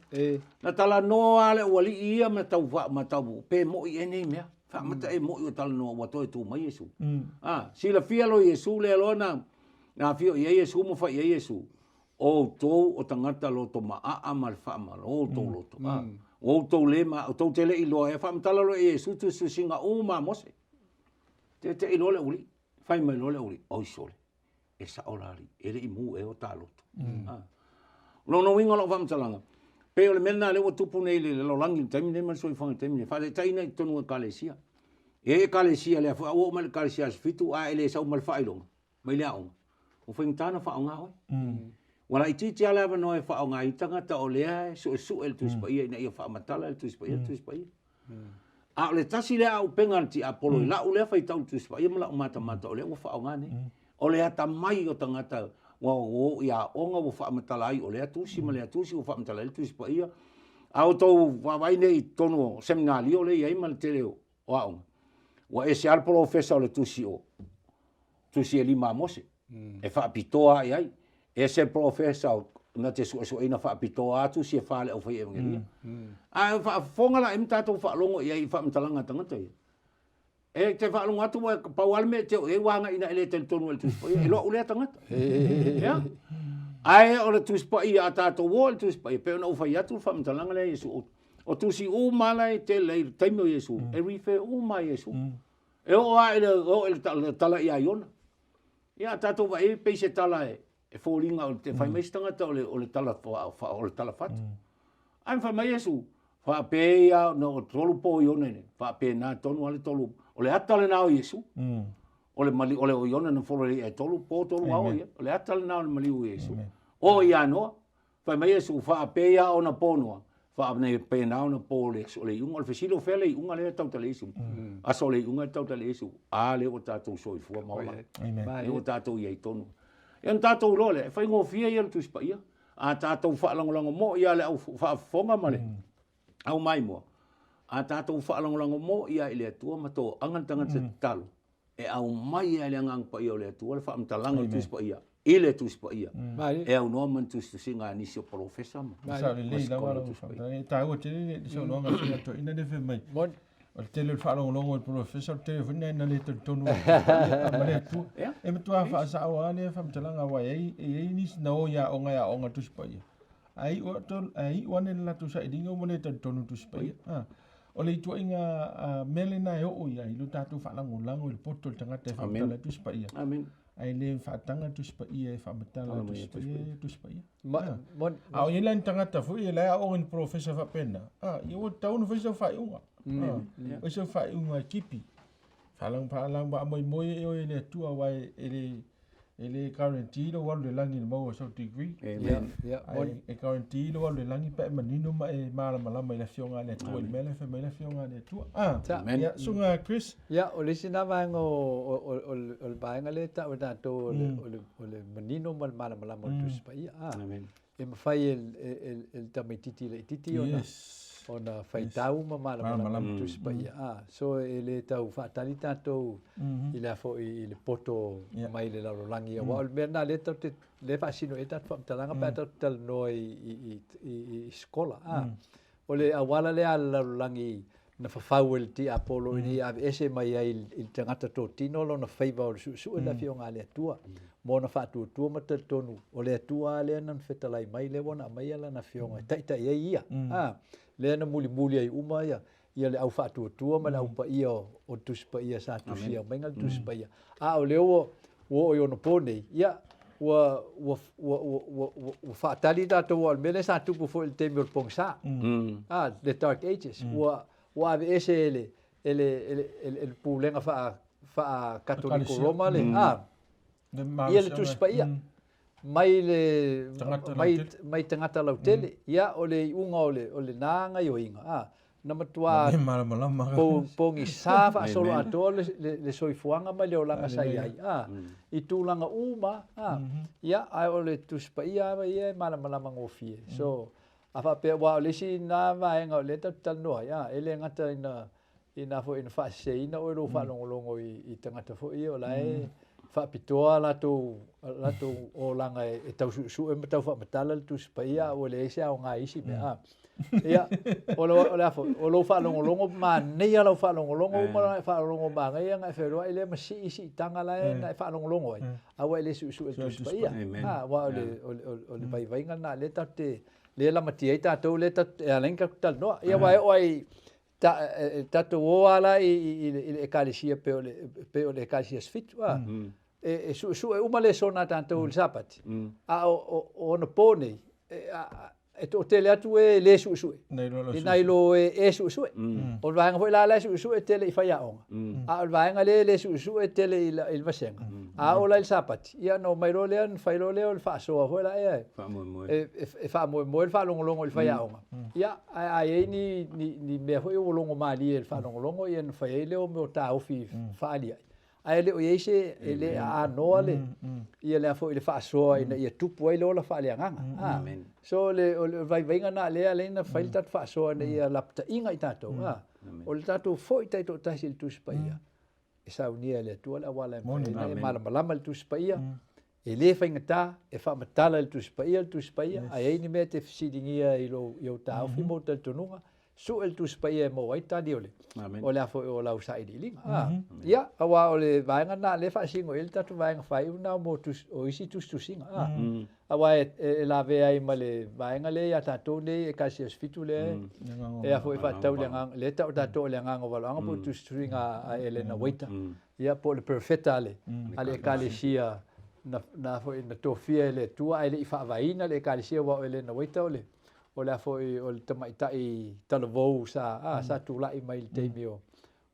Na tala no ale wali ia ma tau pe mo i ene mea. Fa mata e mo i tala no wa to tu mai Yesu. Si la fia lo Yesu le lona na fio ie Yesu mo fa ie Yesu. O to o tangata lo to ma a mal fa mal o to lo to. O to le ma o to tele i lo e fa mtala lo Yesu tu singa o ma mose. Te ilo le uli, fai mai lo le uli, oi sole, e sa orari, e le imu e o taloto. No winga lo whamtalanga. Pe o le mena le o tupu nei le lo langi, taimi nei marisoi whanga taimi nei, whare taina i tonu e kalesia. E kalesia le a o mal kalesia fitu a ele sa o mal whailonga, mai lea onga. O whaingtana whaonga hoi. Wala i titi ala ava no e whaonga i tangata o lea so e su el tuspa ia, ina ia whaamatala el tuspa ia. A le tasi le au pengalti a polo la u le fai tau tu spa ia mala mata o le fa o ngani o le ata mai o tangata wa o ia onga wo fa matalai o le tu si male tu si o fa matalai tu spa ia au to wa vai nei tono seminari o le ia mal tele o onga wa ese al professor le tu si eli mose e fa pitoa ai ese professor na te so ina fa pitoa tu si fa le o fa ia ngeria a fa fonga la imta to fa longo ia fa mtalanga tangata e te fa longo atu pa wal me te e wanga ina ele te tonu el tu spa e lo ule tangata ya ai o le tu spa ia ta to wol tu spa pe no fa ia tu fa mtalanga le Yesu o tu si u mala te le taimo Yesu e rife u ma Yesu e o ai le tala ia yona ia ta to va e pe se tala e fōringa o te whai meistanga o le tala fatu. Ai wha mai Yesu, wha pēia no tolu pō ione, wha pē nā tonu ale tolu, o le atale nā o Yesu, o le o ione na whore e tolu au ia, o le atale nā o le mali o Yesu. O ia noa, wha mai Yesu, wha pēia o na pōnoa, wha nei pē nā o na pō le o le iunga, o le whesilo whele i unga le tau tale Yesu. Aso le iunga tau tale Yesu, a le o tātou soifua maula, le o tātou iei tonu. E an tātou role, e whai ngō fia ia le tuspa ia. A tātou whaalangolango mo ia le au whaafonga male. Au mai mua. A tātou whaalangolango mo ia i le atua mato angantanga te talo. E au mai ia le angangpa ia o le atua le whaamtalanga le tuspa ia. I le tuspa ia. E au noa man tustusinga anisio profesa ma. Sa le lei lawa la tuspa. Ta ua te le so noa nga whina to ina nefe mai. O te le whaalongolongo o professor te whina ina le tonu. E me tua wha sa awa ane whamtalanga wa e nis na o ya onga tuspa ia. Ai wane la tu sa idinga mo le tonu tuspa ia. O le itua inga mele na e o ia i lo tatu whaalangolango i le poto le tangata e whamtala tuspa ia. Amen. ai le whaatanga tu sipa ia e whaamatala tu sipa ia. Au i lan tangata fu i lea o in professor whapena. I o taunu whaisa whaiunga. Whaisa whaiunga kipi. Whalang ba moi moi e o e le tua wai ele guarantee lo walu le langi mo so degree. E guarantee lo walu le langi pa manino ma e mala malama i le fionga le tua i mele fe mele fionga le tua. Ya sunga Chris. Ya o le sina vango o bainga le ta o to o le manino mal mala malama tu spa ia. E mafai el tamititi le titi ona. Ona faitau mala malama tu spa ia. So ele tau fatali tato i le fo i le poto mai le larolangi wa o mena le ta le fasino e ta talanga pa ta tal no i skola o le awala le larolangi na fafau el ti apolo ni a ese mai il tangata to tino lo na favor su la fionga le tua mo na fatu tua mata tonu o le tua le na fetalai mai le wona mai la na fionga ta ia le na muli ai uma ia le au fatu tua ma la upa ia o tuspa ia sa tusia mengal tuspa ia o le o yo no pone ia wa fatali da to wal mele sa tu fo el temor pongsa the dark ages wa ese el pulenga fa católico roma le ia le tuspa ia mai le mai tangata lautele ia o le unga o le nanga yo inga na matua pongi safa solo ato le soifuanga mai le olanga sai ai i tulanga uma ia ai o le tuspa ia mala ngofie so afa pe wa le si na vaenga le tal no ia ele ngata ina fo ina fa se ina o lo fa longo i tangata fo ia o lai fa pitoa la to o langa e tau su e tau fa matala tu spaia o le se o nga isi me ia o lo fa longo ma nei lo fa longo ma fa longo ma ngai nga fe ro ile ma si tanga la na fa longo ai a wa le su tu spaia wa le vai nga le tate le la matia ta to le ta lenka tal no ia wa oi ta to ala i ekalisia pe o le ekalisia fit su uma le sona tanto il sapati o no pone e to tele atu e le su nei lo e su o vanga foi la su e tele i faia on o vanga le su e tele il vasenga o la il sapati ia no mai le an fai le o fa so foi la fa mo il fa longo il faia on ia ai ni me foi o longo mali il fa longo ia no fai le o meu ta o fi fa ali ai le o ese ele a no le ia le foi le fa so ina ia tupu ai lo la fa le nganga so le vai venga na le na fai tat fa so ia lapta inga itato o le tato foi tato tasil tu spaia e sa unia le tu la wala malama le tu spaia e le faingata e fa matala le tu spaia ai ni me te fsidingia i lo yo ta o fi mo tel tununga su el tu spaia mo ai ta diole o la fo o la usai di linga ia awa o le vainga na le fa singo el tatu vainga fai una mo tu o isi tu singa awa e la ve ai male vainga le ya tatu le e kasi fitu le e a fo fa tau le ngang le tatu le ngang o valanga po tu singa a Elena Waita ia po le perfetta le ale kalesia na fo na tofia le tua ele fa vaina le kalesia wa Elena Waita ole o le foi o le tamaitai talovou sa tu la i mai te mio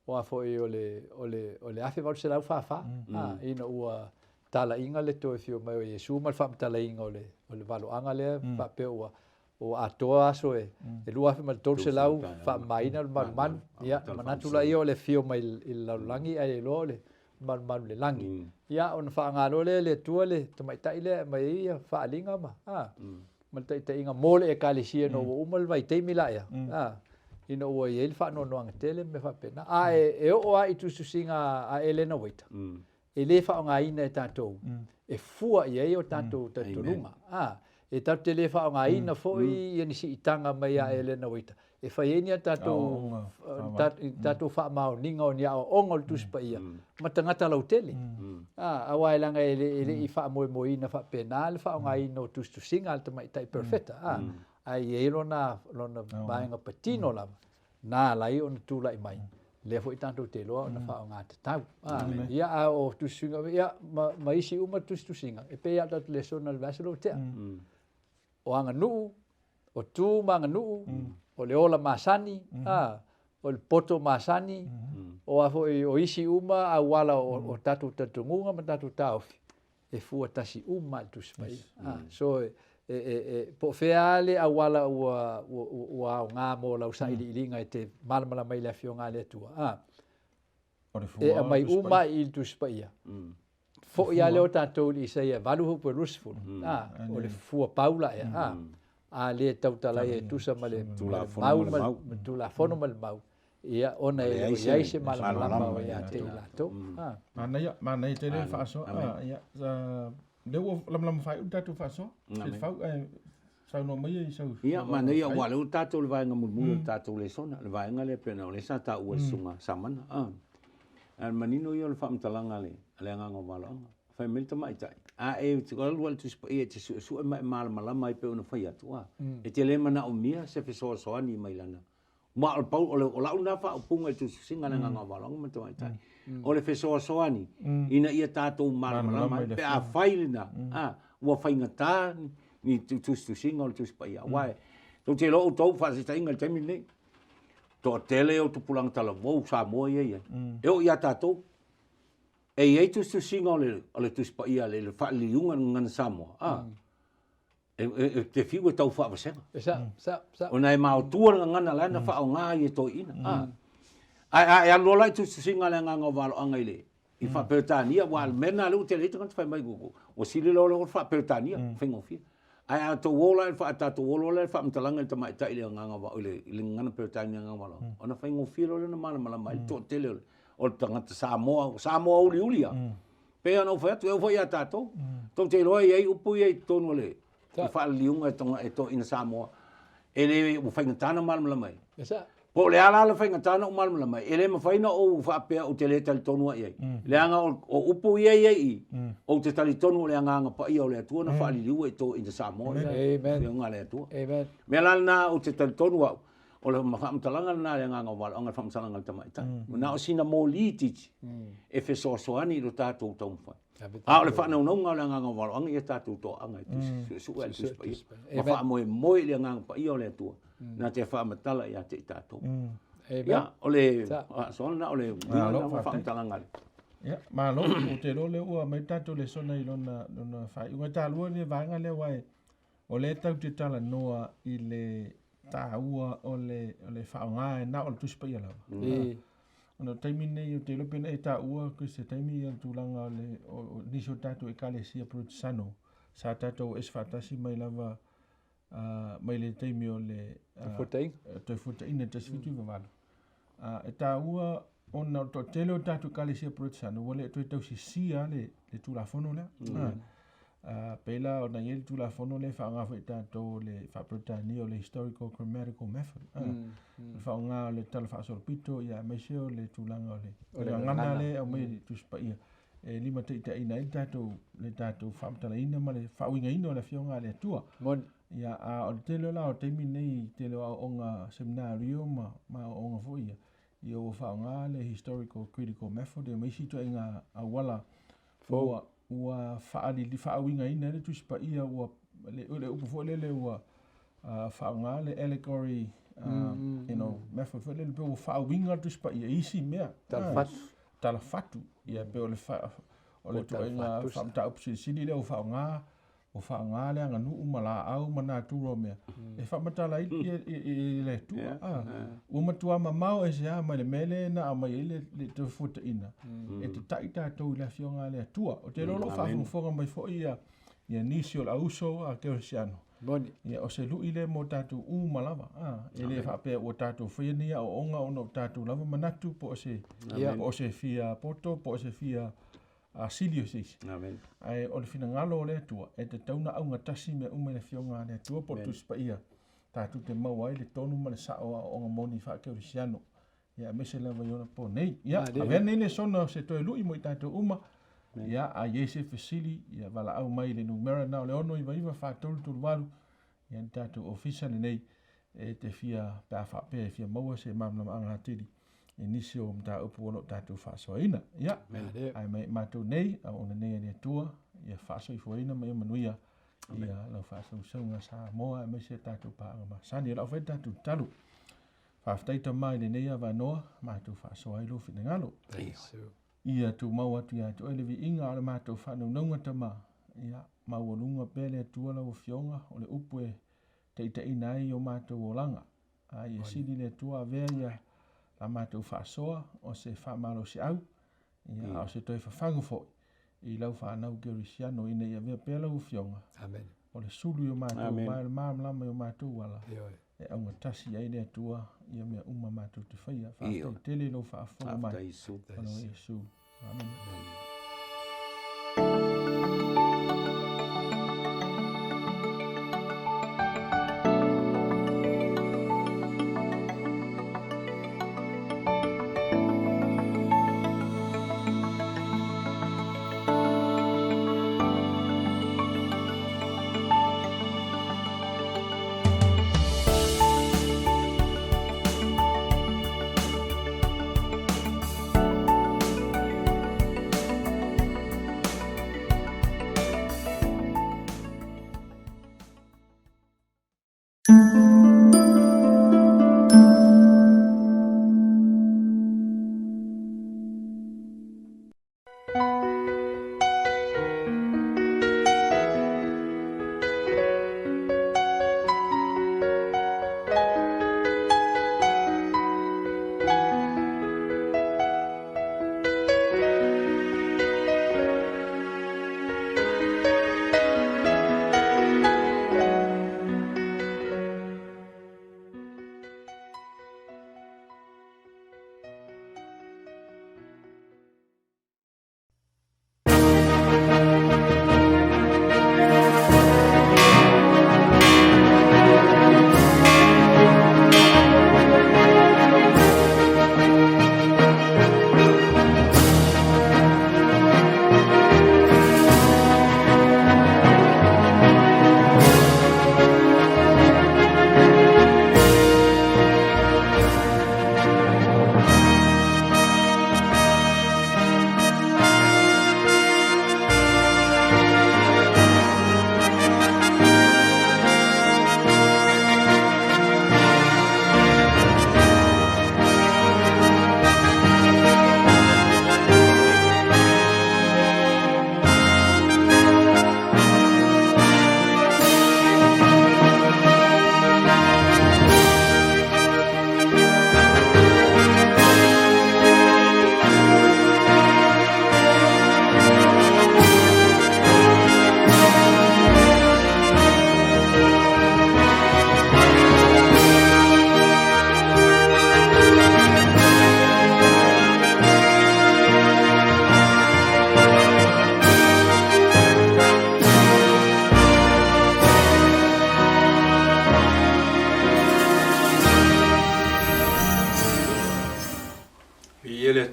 o foi o le afe va se la fa ina ua tala inga le to fio mai o Yesu mal fa tala inga o le valo anga le fa pe o atoa so e lu afe mal tol se la fa mai na man ia manatu la io le fio mai il langi ai lo le man le langi ia on fa ngalo le tu le tamaitai le mai ia fa linga ma malta ita inga mole e kalisia no umal vai te mila ya ino o ele fa no no tele me fa pena e o ai tu singa a Elena Waita ele fa nga ina tato e fua ye o tato tatulunga e tato tele fa nga ina foi ye ni si itanga mai a Elena Waita e fa ye ni tato fa mau ninga o ni a ongol tu spaia matangata la tele awai langa ele i fa mo ina fa penal fa nga ino tu singa alta mai tai perfetta ai e lona bainga patino la na lai on tu lai mai le foi tanto te loa na fa nga te tau ia a o tu singa ia ma isi uma tu singa e pe ia le sona le vaselo te o anga nu o tu manga nu o le ola masani o le poto masani o a foi o isi uma a wala o tatu tatunga ma tatu tau e fu tasi uma tu spai so po feale a wala ua nga mo la usa ili nga te malmala mai la fionga le tua e a mai uma il tu spaia fo ia le o tatou li sei valu ho per usful o le fu paula a le tau tala e tu sa male tu la fono mal mau ia ona e ia se malmala ia te la to mana te le fa so ia le o lam fai u tatu fa so se fa sa no mai sa ia mana ia wa le tatu le vai nga mu tatu le sona le vai nga le pena le sa ta u sunga samana an manino yo le fa mtalanga le nga ngo malo fa mil ta mai tai e tu gol wal tu spa e su mal mai pe una fa ya tu e te le mana o mia se fe so ani mai lana ma al pau o la una fa punga tu singa nga ngo malo ma tu mai tai o le fe so ani ina ia tatu mal mai pe a failina wa faingata ni tu singa o tu spa ya wai tu te lo to fa se tai ngal temi ne to tele o tu pulang tala vo sa mo ye e o ia tatu e tu singa o le tu spa ya le fa liunga ngan samo te fiu tau fa va senga sa o nai mau tu ngana la na fa o nga ye to ina ai lo lai tu singa le nga valo angaile i fa pertania wal mena lu te le tu fa mai gugu o sile lo fa pertania fengo fi ai to wola fa ta to wola fa mtalanga te mai ta ile nga va ile ngana pertania nga valo ona fengo fi lo na mala mai to tele o tanga Samoa ulia pe ana fa tu fa ya ta to te lo ye upu ye to no le fa liunga e to in Samoa ele u fa ngana mala mai po le ala le fa ngana mala mai ele ma fa ina o fa pe o tele tal to no ye le anga o upu ye o te tali to no le anga pa ia o le tu na fa liu e to in Samoa amen le nga le tu amen me la na o te tali to no o le mafamtalanga na le nga wala anga famtalanga tama ita na o sina mo liti e fe so ani lo tatou tau fa o le fa no nga le nga wala anga e tatou to anga su el tu pa fa mo le nga pa io le tu na te fa matala ya te tatou ya o le so na o le famtalanga ya ma lo o te lo le o mai tatou le sona i lona fa i wa ta lo le vanga le wai o le tau te tala noa i le ta ua o le whaonga e na o le tuspa ia lawa. Ono taimi nei o te lope nei ta ua ko se taimi ia tūlanga o niso tātou e kale sia Protestano. Sa tātou es whatasi mai lava mai le taimi o le toi futain e tasfitu i wawalo. E ta ua ona o tele o tātou kale sia Protestano wale toi tau si sia le tūlafono lea. Pela o na yel tu la fono le fa nga fa tanto le fa protani o le historical grammatical method fa nga le tal fa sorpito ya mesio le tu la nga le nga le o me tu spa ia e lima te ina le tato fa mtala ina ma le fa winga ina le fionga le tua ya o te lo la o te mi nei te lo o nga seminario ma o nga fo ia yo fa nga le historical critical method e me si to inga a wala fo ua faali li faawinga ina le tuspa ia ua le upu fo le ua faanga le allegory method fo le pe faawinga tuspa ia isi mea tala fatu ia pe o le fa o le toenga famta opsi sili le o faanga le anga nu umala au mana turo mea e fa matala i le tu o matua mamau e se ama le mele na ama le te futa ina e te taita to la fionga le tua o te lolo fa fonga mai fo ia nisi o la uso a ke osiano boni ia o se lu ile mo tatu malava ele fa pe o tatu fia o onga ono tatu lava manatu po se fia poto po se fia Silio sis. Amen. Ai o le fina ngalo le tua e te tauna au ngatasi me le fionga le tua po tu spa ia. Tatu te mau ai le tonu ma le sao o nga moni fa ke orisiano. Ia mese lava yona po nei. Ia ave nei le sona se toi lui mo tatu uma. Ia a yese fesili ia vala au mai le numera na le ono iva fa tolu tu walu. Ia tatu official nei e te fia pa fa pe fia mau se mamna anga tili. nisi o mta upu ono tatu whaasoaina. Ia, ai mai mātou nei, au ona nei ane tua, ia whaasoi fuaina mai manuia, ia lau whaasoi saunga sa moa, mai se tatu paanga ma sani, e lau whai tatu talu. Whaaftaita mai le nei awa noa, mātou whaasoa ilo whina ngalo. Ia tu mau atu ia tu elevi inga ala mātou whanau naunga tama, ia mau alunga pele atua lau fionga, o le upu e teita ina ai o mātou o langa. Ai e sidi le atua avea ia la mātou whaasoa, o se whaamalo se au, ia o se toi whawhangu fo, i lau whanau gerisiano ina ia vea pele lau fionga. Amen. O le sulu o mātou, mai le māmlama o mātou wala. E au ngatasi ai le atua, ia mea uma mātou te whaia, whaaftai tele lau whaafonga mai. Ano Yesu. Amen.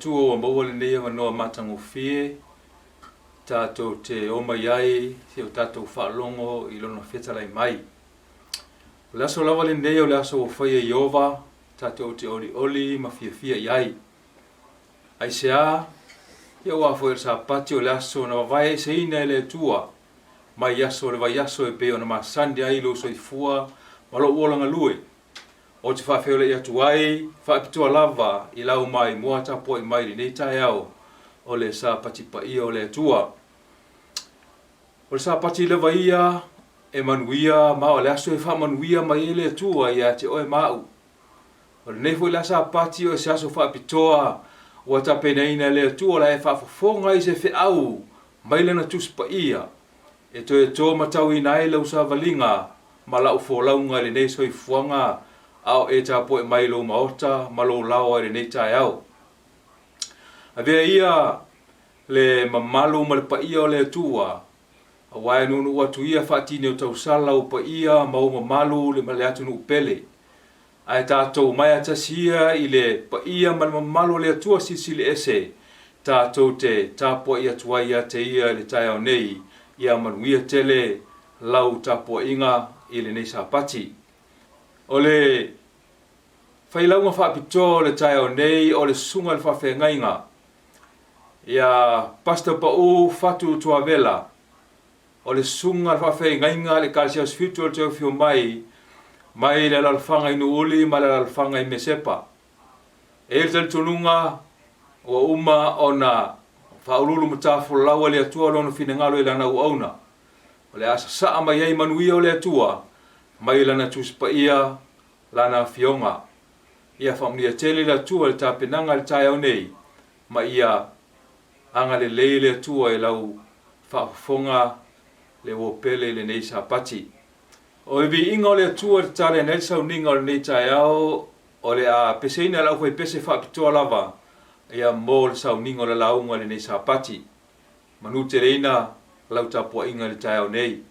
tuo maua le nei no matango fie tato te oma yai te tato whaalongo I lona whetalai mai. O le aso lawa le nei o le aso o whaia Iova tato te oli ma fia yai. Ai se a ia ua fo sa pati o le aso na vai se ina le tua mai yaso le vai yaso e pe ona ma sandi ai lo soifua ma lo wolanga lui. O te whawheo le atu ai, whapitua lava I lau mai mua tapo I mai nei tai au o le sa pati pa ia o le atua. O le sa pati lewa ia e manuia ma o le aso e wha manuia mai e le atua ia te oe mau. O le nefo I la sa pati o se aso whapitua o ta peneina le atua la e whafofonga I se whi au mai le na tuspa ia. E to matau I nai lau sa valinga ma lau fōlaunga le nei soi fuanga au e tapo e mai lo maota ma lo lao e nei tai au. A vea ia le mamalo ma le paia o le atua. A wae nunu watu ia whaatine o tau sala o paia ma o mamalo le male atu nu pele. A e tātou mai atasia I le paia ma le mamalo le atua sisili ese. Tātou te tapo ia tua ia te ia le tai au nei. Ia manuia tele lau tapo inga I le nei sa pati. O le Whailaunga whapito le tai o nei o le sunga le whawhengainga. Ia Pastor Pau Fatu Tuavela. O le sunga le whawhengainga le Kalsia Spiritual Teo Fio Mai. Mai le lalwhanga inu uli, mai le lalwhanga i Mesepa. E le tununga o uma o na whaurulu matafu lawa le atua lono finangalo i lana uauna. O le asa saa mai ei manuia o le atua. Mai lana tuspa ia lana fionga. Ia whamnia tele le atua le tāpenanga le tai au nei. Ma ia anga le leile atua e lau whafonga le wopele le nei sa pati. O vi inga o le atua le tare nei sau ninga o le nei tai au. O le a peseina lau koe pese whapitoa lava. Ia mō le sau ninga o le launga le nei sa pati. Manu te reina lau tapua inga le tai au nei.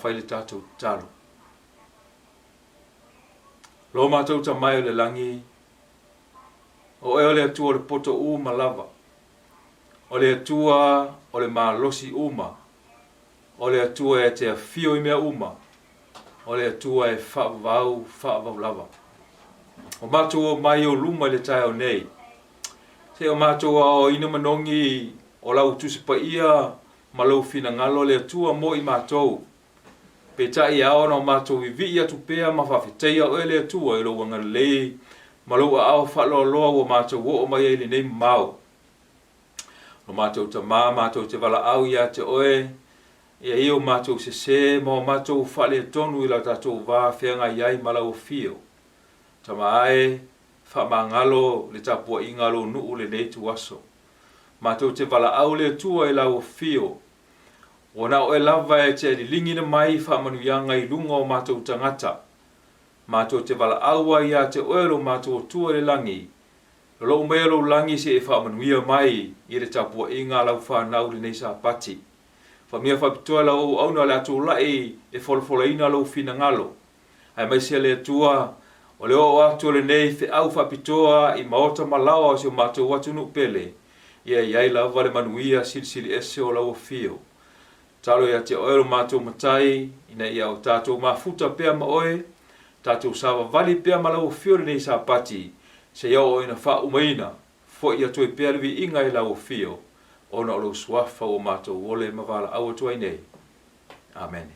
whai le tātou talo. Lo mātou ta mai o le langi, o e o le atua o le poto uma lava, o le atua o le malosi uma, o le atua e te awhio i mea uma, o le atua e whaavau lava. O mātou o mai o luma le tai o nei, se o mātou o ina manongi o lau tusipa ia, malau fina ngalo le atua mo i mātou. Pe tai ao na o mātou i vi atu pea ma whawheteia o le atua i lo wanga lei, malau a ao whaloloa o mātou o mai e le nei mau. O mātou ta mā, mātou te wala au ia te oe, ia i o mātou se ma o mātou whale tonu i la tātou wā whianga iai malau fio. Tamae, whamangalo le tapua ingalo nuu le nei tuaso. Mātou te wala au le tua e lau fio. Wana o e lava e te lingi na mai whamanuianga i lunga o mātou tangata. Mātou te wala aua ia te oelo mātou tua le langi. Lo melo langi se e whamanuia mai i le tapua inga lau whanau le nei sa pati. Whamia whapitoa lau au na le atu lai e wholwholaina lau fina ngalo. Ai mai se le tua o leo o atu le nei fe au whapitoa i maota malawa o se o mātou watu nuk pele. Ia iai la vale manuia silisili ese o lau fio. Talo ia te oero mātou matai, ina ia o tātou mafuta pea ma oe, tātou sawa vali pea ma lau fio le nei sa pati, se iau o ina wha umaina, fo ia toi pea lewi inga i lau fio, ona o lau suafa o mātou ole mavala au atua nei. Amen.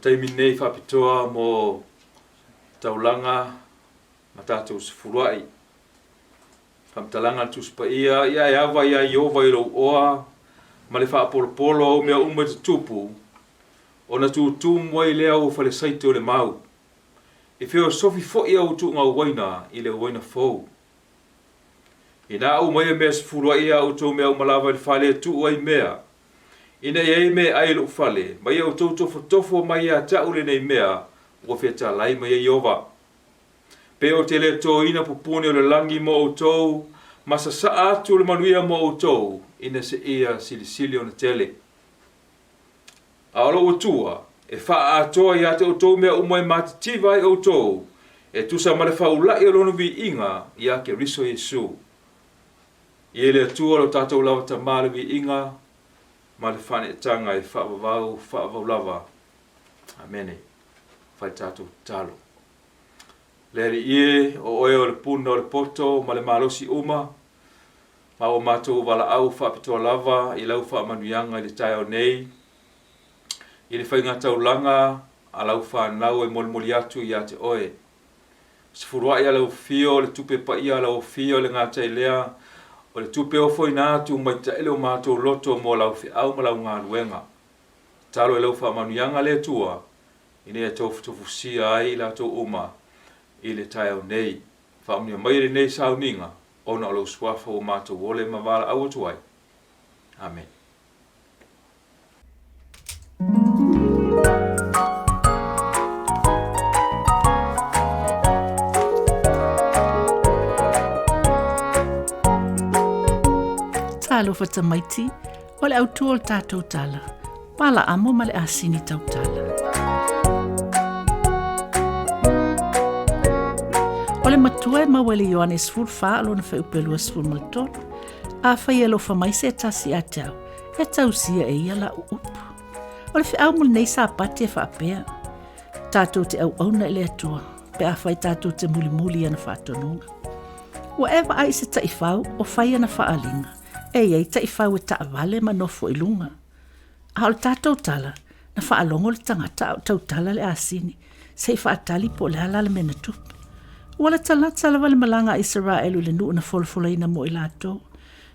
taimi nei whapitoa mo taulanga ma tātou sifuruai. Whamtalanga tuspa ia awa ia Iova i rau oa, ma le whaapolopolo au mea uma te tupu, o na tūtū mwai lea o whale saite o le mau. E whio sofi fo ia o tū ngā waina i le waina fau. I nā au mai mea sifuruai ia o tō mea umalawa i whale tū ai mea. Ina ia me ai lo fale, mai o tō tofo mai a tau le nei mea, o wheta lai mai Iova. Pe o te le tō ina pupuni o le langi mo o tō, masa sa atu le manuia mo o tō, ina se ia silisili o na tele. Aolo o tua, e wha atoa i ate o tō mea umai matitivai o tō, e tusa male whaulai o lono vi inga, i ake riso Yesu. I ele atua lo tātou lawa ta male vi inga, male whane tanga e whaavau lava. Amene. Whai tātou talo. Leri ie o oe o le puna o le poto ma le malosi uma, ma o mātou wala au whaapitoa lava i lau whaamanuianga i le tai o nei, i le whainga taulanga a lau whanau e molimoli atu i ate oe. Sifurua i a lau fio le tupe pa ia lau fio le ngātai lea, o le tupe o foi nātu mai ta ele o mātou loto mo lau fi au ma lau ngā ruenga. Talo e lau whaamanuianga le tua, i nea tofu sia ai la tō uma, i le tai au nei, whaamnia mai le nei sau ninga, ona o lau swafa o mātou wole ma wala au atuai. Amen. Talo fatamaiti, o le autua o le tātou tala, pala amo ma le asini tau tala. O le matua e mawele Ioanes fulfa alo na whaupelua sful malton, a whai alo whamaise e tasi a tau, e tau sia e ia la uupu. O le whiau mul nei sa pati e whaapea, tātou te au auna e le atua, pe a whai tātou te muli muli ana whaatonunga. Whatever ai se taifau o whai ana whaalinga, e iei taifau e taavale ma nofo ilunga. A o le tātou tala, na whaalongo le tangata o tau tala le asini, se i whaatali po le halala mena tupu. Wala talata lava le malanga Israelu le nuu na folofolaina mo i lato.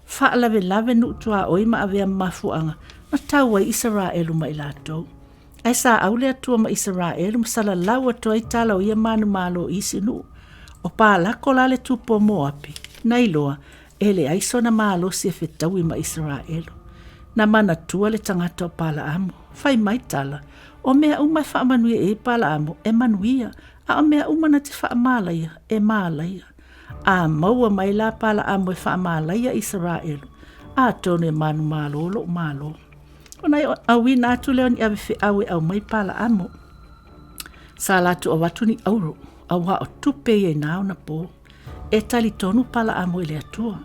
Faa lave nuu tua oi ma avea mafuanga na taua Israelu ma i lato. Ai sa au le atua ma Israelu masala lau atua i tala o ia manu malo isi nuu. O paa lako la le tupo mo api. Na iloa, ele aiso na malo si e fetaui ma Israelu. Na mana tua le tangata o pala amo. Fai mai tala. O mea umai faa manuia e pala amo e manuia. A mea umana te whaamalaia e maalaia. A maua mai la pala amo e whaamalaia Israelu. A tone manu malolo malo. O nai awi nātu leo ni awe whi awe au mai pala amo. Sa latu o watu ni auro. Au ha o tupe e nao na po. E tali tonu pala amo ele atua.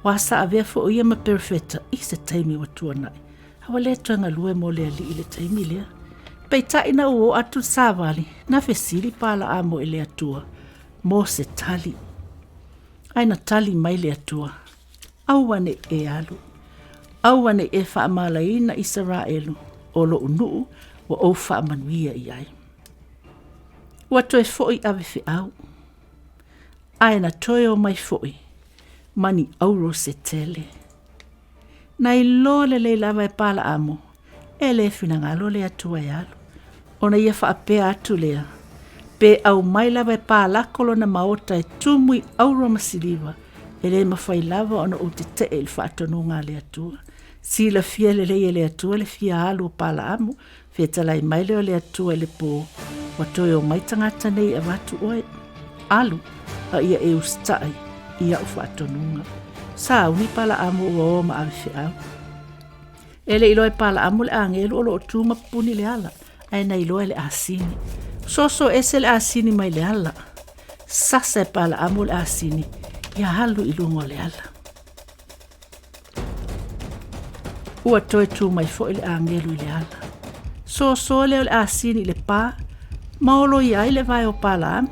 Wasa avea fo o ia ma perfeta i se taimi watua nai. Hawa le tuanga lue mo lea li ile taimi lea. Pei taina o atu savali na fesili pala amo ele atua. Mo se tali. Aina tali mai le atua. Auwane e alu. Auwane e whaamalaina Israelu. O lo unuu wa o whaamanuia i ai. Ua toe foi ave fi au. Aina toe o mai foi. Mani auro se tele. Na i lole le lava e pala amo. Ele finangalo le atua e alu. Ona ia whaapea atu lea. Pe au mai lava e pā lakolo na maota e tumui auro masiliva. Ele mawhai lava ona o te te il whaatonunga le atua. Sila fia le le atua le fia alu o pala amu. Fia talai mai leo le atua le po. Watoi o mai tangata nei a watu oe. Alu a ia e ustai ia o whaatonunga. Sa uni pala amu o ma awhi au. Ele ilo e pala amu le angelu o lo o tuma puni le ala. Aina ilo e le asini. Soso ese le asini mai le ala. Sasa e pala amu le asini. Ia halu ilungo le ala. Ua toe tu mai fo le angelu le ala. Soso le asini le pa. Maolo ia ile vai o pala amu.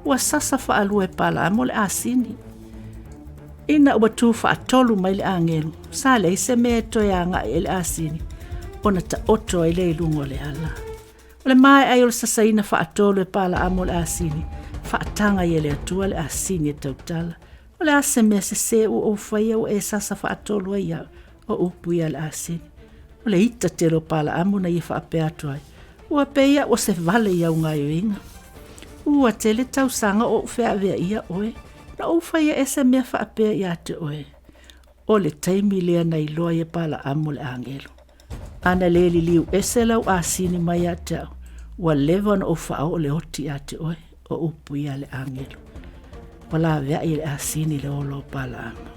Ua sasa fa alu e pala amu le asini. Ina ua tu fa atolu mai le angelu. Sa le ise me to ya nga ele asini. Ona ta oto ele ilungo le ala. O le mai ai o le sasaina whaatolo e pala amo le asini. Whaatanga i le atua le asini e tautala. O le ase mea se o whaia o e sasa whaatolo ai au o upu ia le asini. O le ita tero pala amo na i whaapea tuai. Ua peia o se vale iau ngai o inga. Ua tele tau sanga o whea vea ia oe. Na o whaia ese mea whaapea ia te oe. O le taimi lea nei loa i pala amo le angelo. Ana le li liu ese lau asini mai a te au. Ua levan o whao o le oti a te oe o upu ia le angelo. Wala vea i le asini le olo pala amo.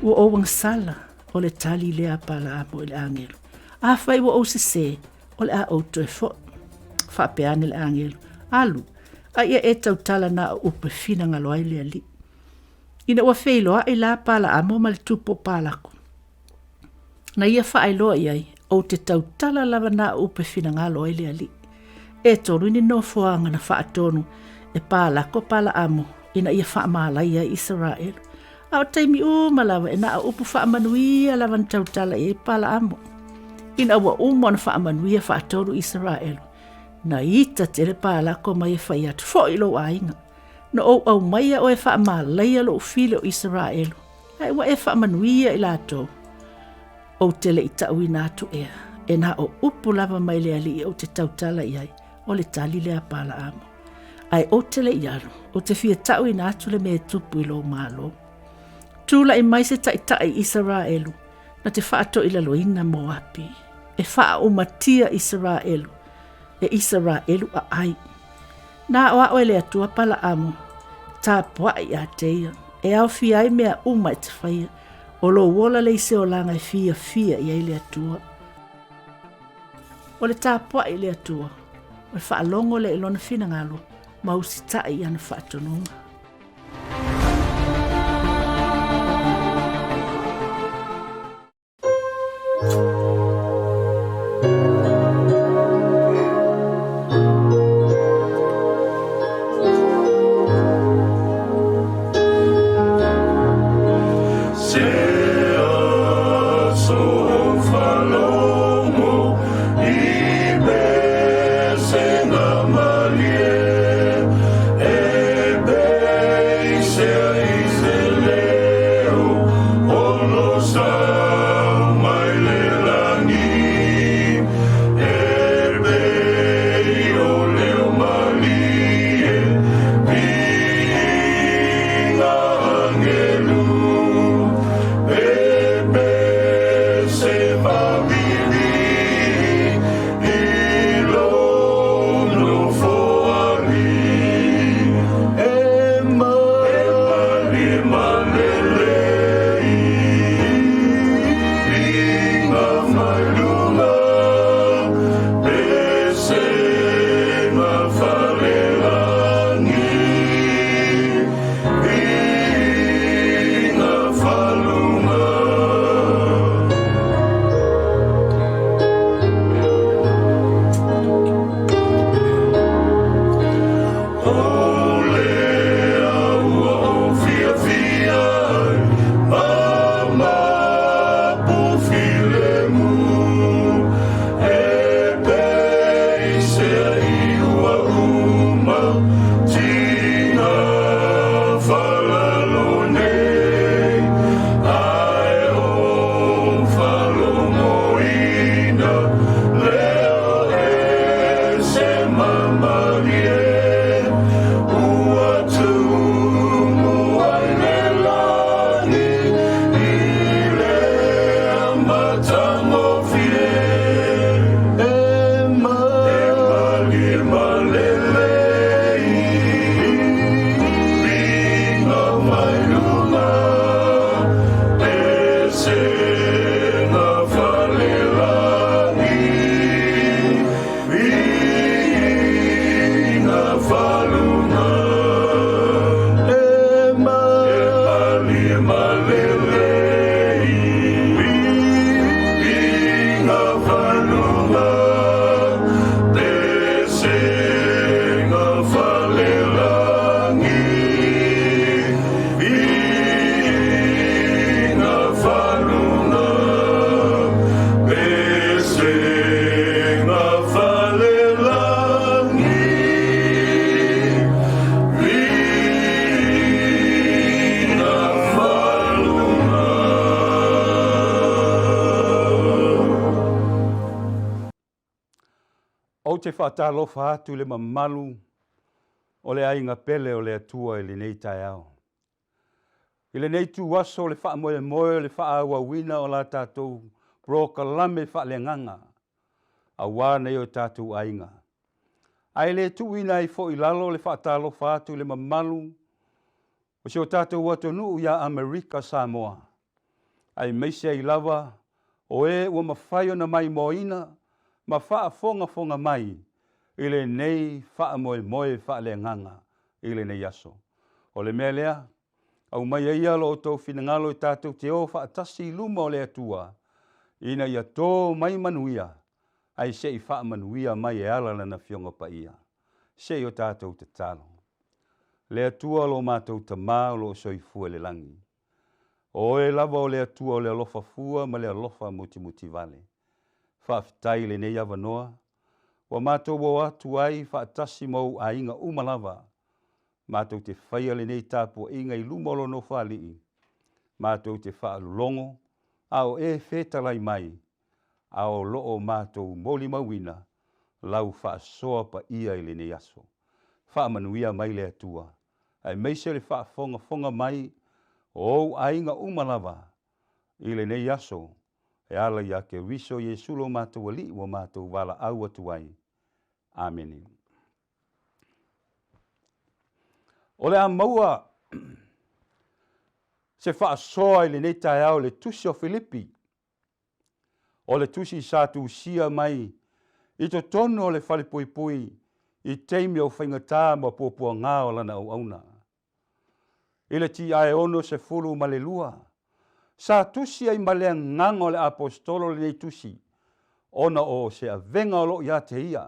Ua o wang sala o le tali lea pala amo i le angelo. A whai ua o se o le a auto e fo. Whapeane le angelo. Alu, a ia e tau tala na o upe fina ngalo ai lea li. Ina ua whailoa i la pala amo ma le tupo palako. Na ia whaailoa iai o te tau tala lava na o upe fina ngalo ai lea li. E tonu ni no fuanga na whaatonu e palako pala amo ina ia whaamala ia Israel. Au taimi malawa e na a upu whaamanuia lava na tau tala e pala amo. Ina ua umon whaamanuia whaatonu Israel. Na ita tere palako mai e whai atu fo ilo ainga. Na au maia o e whaamala ia lo ufile o Israel. Ai ua e whaamanuia i lato. O tele i tau ina atu ea. E na o upu lava mai lea li o te tautala iai. O le tali lea pala amo. Ai o tele i aru. O te fia tau ina atu le me tupu ilo malo. Tula i mai se tai Israelu. Na te whaato ila loina Moapi. E whaa umatia Israelu. E Israelu a ai. Na oa oe le atua pala amo. Tā pua i a teia. E au fia ai mea uma te whaia. O lo wola le se o langa i fia i ai le atua. O le tā pua i le atua. O le wha longo le ilona fina ngalo. Mausi tai ana wha atonunga. Ebe O te whaatalofa atu le mamalu o le ainga pele o le atua i le nei tai au. I le nei tu waso le wha moe moe le wha awa wina o la tātou broka lame wha le nganga. A wānei o tātou ainga. Ai le tu wina i fo i lalo le whaatalofa atu le mamalu o se o tātou watonu ia Amerika Samoa. Ai meise i lava o ua mawhai ona mai moina ma wha fonga mai i le nei wha moe wha le nganga i le nei aso. O le mea lea, au mai ia lo tau finangalo i tātou te o wha atasi luma o le atua, ina ia tō mai manuia, ai se i wha manuia mai e ala lana fionga pa ia. Se o tātou te talo. Le atua lo mātou ta mā lo soifua le langi. O e lava o le atua o le alofa fua ma le alofa muti vale. Whaafitai le nei awa noa, wa mātou o atu ai whaatasi mau a inga umalava. Mātou te whaia le nei tāpua inga i lumolo no whaalii. Mātou te whaalulongo, ao e whetalai mai, ao loo mātou moli mawina, lau whaasoa pa ia i le nei aso. Whaamanuia mai le atua, ai meise le whaafonga mai, o a inga umalava, i le nei aso, e ala ia ke riso Yesu lo mātou ali wa mātou wala au atu ai. Amen. O le a maua, se whaasoa i le nei tai au le tusi o Filipi. O le tusi sātu sia mai, i to tono o le whale pui, i teimi au whaingatā ma pōpua ngā o lana au auna. I le ti ae ono se fulu ma le lua, sa tusi ai malea ngango le apostolo le nei tusi, ona o se avenga o lo ia te ia.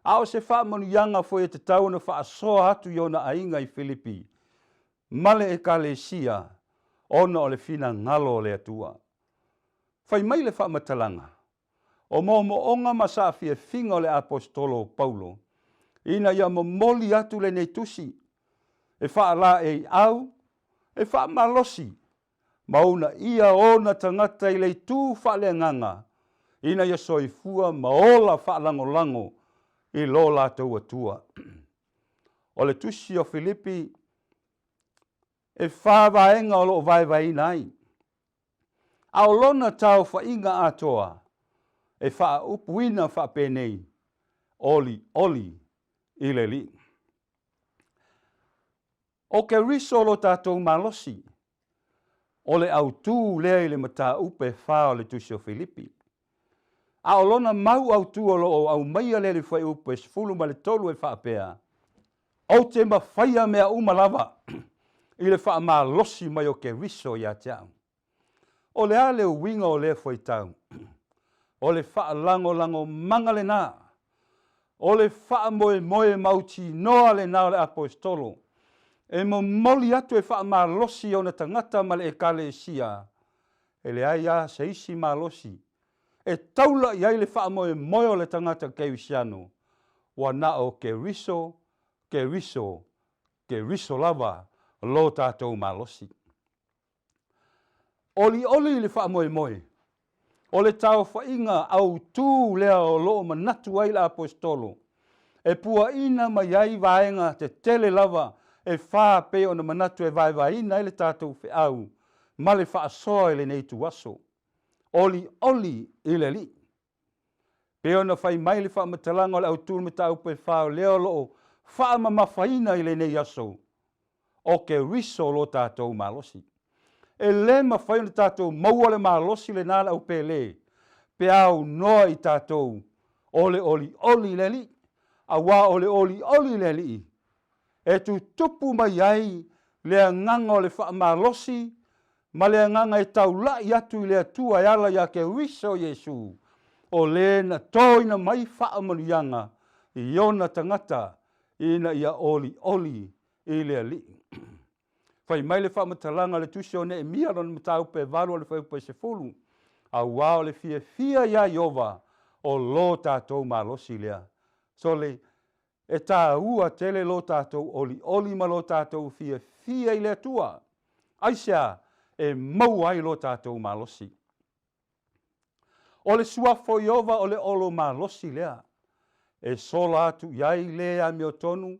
Ao se wha manu yanga fo e te tau na wha asoa atu iona ainga i Filipi, male e kalesia, ona o le fina ngalo le atua. Fai mai le wha matalanga, o mo onga masa fia finga o le apostolo Paulo, ina ia moli atu le nei tusi, e wha la e au, e wha malosi, mauna ia ona tangata i le tū wha le nganga, ina ia soifua maola wha lango i lo lātou atua. O le tusi o Filipi, e whāwaenga o lo vai nai. Ao lona tau wha inga atoa, e wha upuina wha penei, oli i le li. O ke riso lo tātou malosi, o le au tū lea i le mata upe wha o le tusi o Filipi. Ao lona mau au tū o lo au maia le le whai upe sfulu ma le tolu e wha pea. O te ma whaia mea umalava, i le wha ma losi mai o ke riso ia teau. O le ale winga o le whai tau. O le wha lango manga le nā. O le wha moe mauti noa le nā o le apostolo. E mo moli atu e wha ma losi o na tangata ma le e kale sia. E le aia se isi ma losi. E taula iai le wha moe o le tangata kei usiano. Wa na o ke riso lava lo tātou ma losi. Oli le wha moe. O le tau whainga au tū lea o loo manatu ai la apostolo. E pua ina mai ai vaenga te tele lava e wha pe o na manatu e vai ina ele tātou whi au. Ma le wha asoa ele nei tu aso. Oli i le li. Pe o na whai mai le wha matalanga o le au tū me tau pe wha o leo loo wha mawhaina i le nei aso. O ke riso lo tātou malosi. E le mawhai na tātou maua le malosi le nāla au pe le. Pe au noa i tātou. Oli le li. A wā oli le li. E tu tupu mai ai le nganga o le wha malosi. Ma le nganga e tau lai atu i le atua e ala ia ke riso Yesu. O le na toina mai wha manuianga. I ona tangata. Ina ia oli i le li. Fai mai le wha matalanga le tusi o ne e mia lona matau pe valu le whai pe se fulu. A wao le fia ia Iova o lo tātou malosi lea. So le e tā ua tele lo tātou oli ma lo tātou fia i le atua. Aisea e mau ai lo tātou malosi. O le suafo Iova o le olo malosi lea. e sola atu iai lea me o tonu,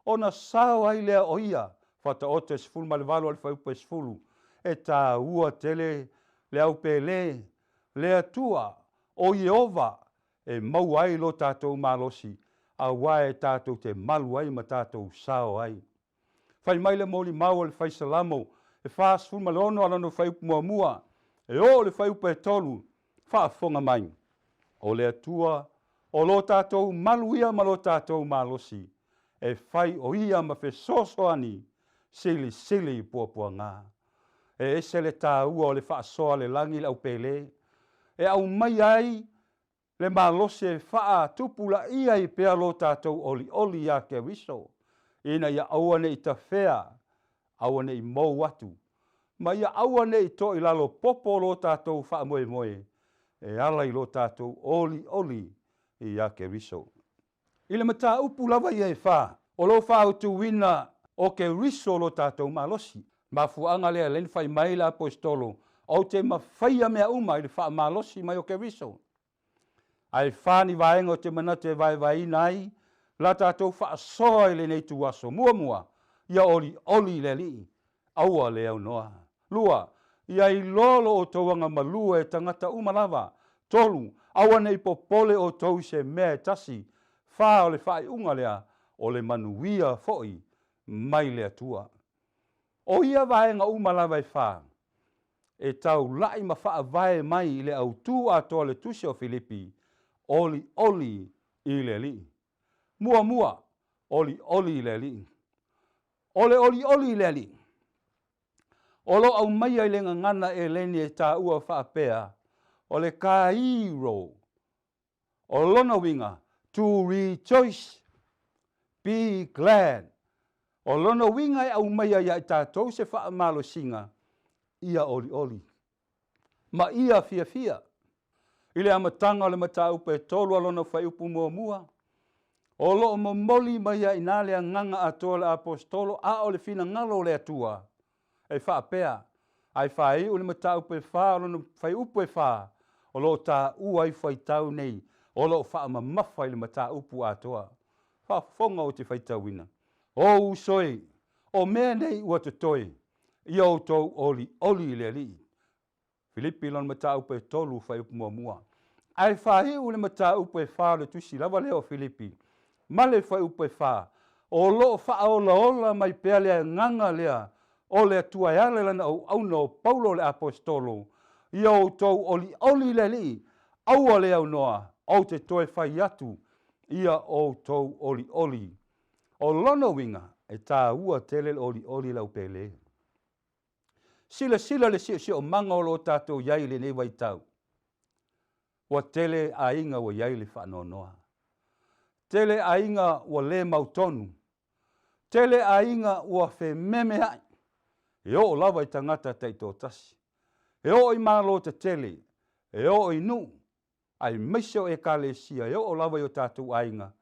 ona sao ai lea o ia, fata o te sifulu ma le valu ale whaupa sifulu, e tā ua tele le au pele, lea tua o Jehova, e mau ai lo tātou malosi, a wae tātou te malu ai ma tātou sao ai. Whai mai le moli mau le whai salamo, e wha sifulu ma le ono alano whaupa mua mua, e o le whaupa e tolu, wha fonga mai, o lea tua, o lo tātou malu ia ma lo tātou malosi, e whai o ia ma whe soso ani, sili sili puapua ngā. E ese le tā ua o le wha soa le langi le au pele, e au mai ai, le malosi e wha tupula ia i pea lo tātou oli oli ia ke wiso, ina ia awane i ta whea, awane i mou atu, ma ia awane i to i lalo popo lo tātou wha moe moe, e ala i lo tātou oli oli i ia ke wiso. I le mata upu lava ia e wha, o lo wha utu wina o ke riso lo tātou malosi, ma fuanga lea len whai mai la apostolo, au te mawhaia mea uma i le wha malosi mai o ke riso. Ai whani vaenga o te manate vai nai, la tātou wha soa i le nei tu aso, mua mua, ia oli oli le li, aua le au noa. Lua, ia i lolo o tauanga malua e tangata umalava, tolu, awa nei popole o tau se mea tasi, wha o le whai unga lea, o le manuia foi, mai lea tua. O ia vaenga umalava e wha, e tau lai ma wha vae mai le au tu a toa le tusi o Filipi, oli oli i le li. Mua mua, oli oli le li. Ole oli oli le li. Olo au mai ai le ngana e leni e tā ua wha pea, o le kairo, o lona winga, to rejoice, be glad. O lona winga e au mai ai tātou se wha malo singa, ia oli oli. Ma ia fia fia. Ile amatanga o le mata upe e tolu alona whai upu mua mua. O lo o mamoli mai ai nale a nganga atoa le apostolo, a o le fina ngalo le atua. E wha pea, ai whai o le mata upe wha, o lona whai upe wha, o lo tā ua i whai tau nei, o lo wha ma mawhai le mata upu atoa. Wha fonga o te whai tauina. O usoi, o mea nei ua te toi, i au tau oli oli le li. Filipi lon mata upe tolu whai upu mua mua. Ai whahi u le mata upe wha le tusi lava leo Filipi. Male whai upe wha. O lo wha ola ola mai pea lea nganga lea. O lea tuaiale lana au no Paulo le apostolo. I au tau oli oli le li. Aua lea unoa. Au te toe whai atu. Ia o tau oli oli. O lono winga e tā ua tele oli oli lau pele. Sila sila le si o manga o lo tātou iai le nei wai tau. Wa tele a inga wa iai le whanonoa. Tele a inga wa le mautonu. Tele a inga wa whe meme hai. E o lava i tangata teito tasi. E o i malo te tele. E o i nu. Ai meiseo e kale sia. E o lava i o tātou a inga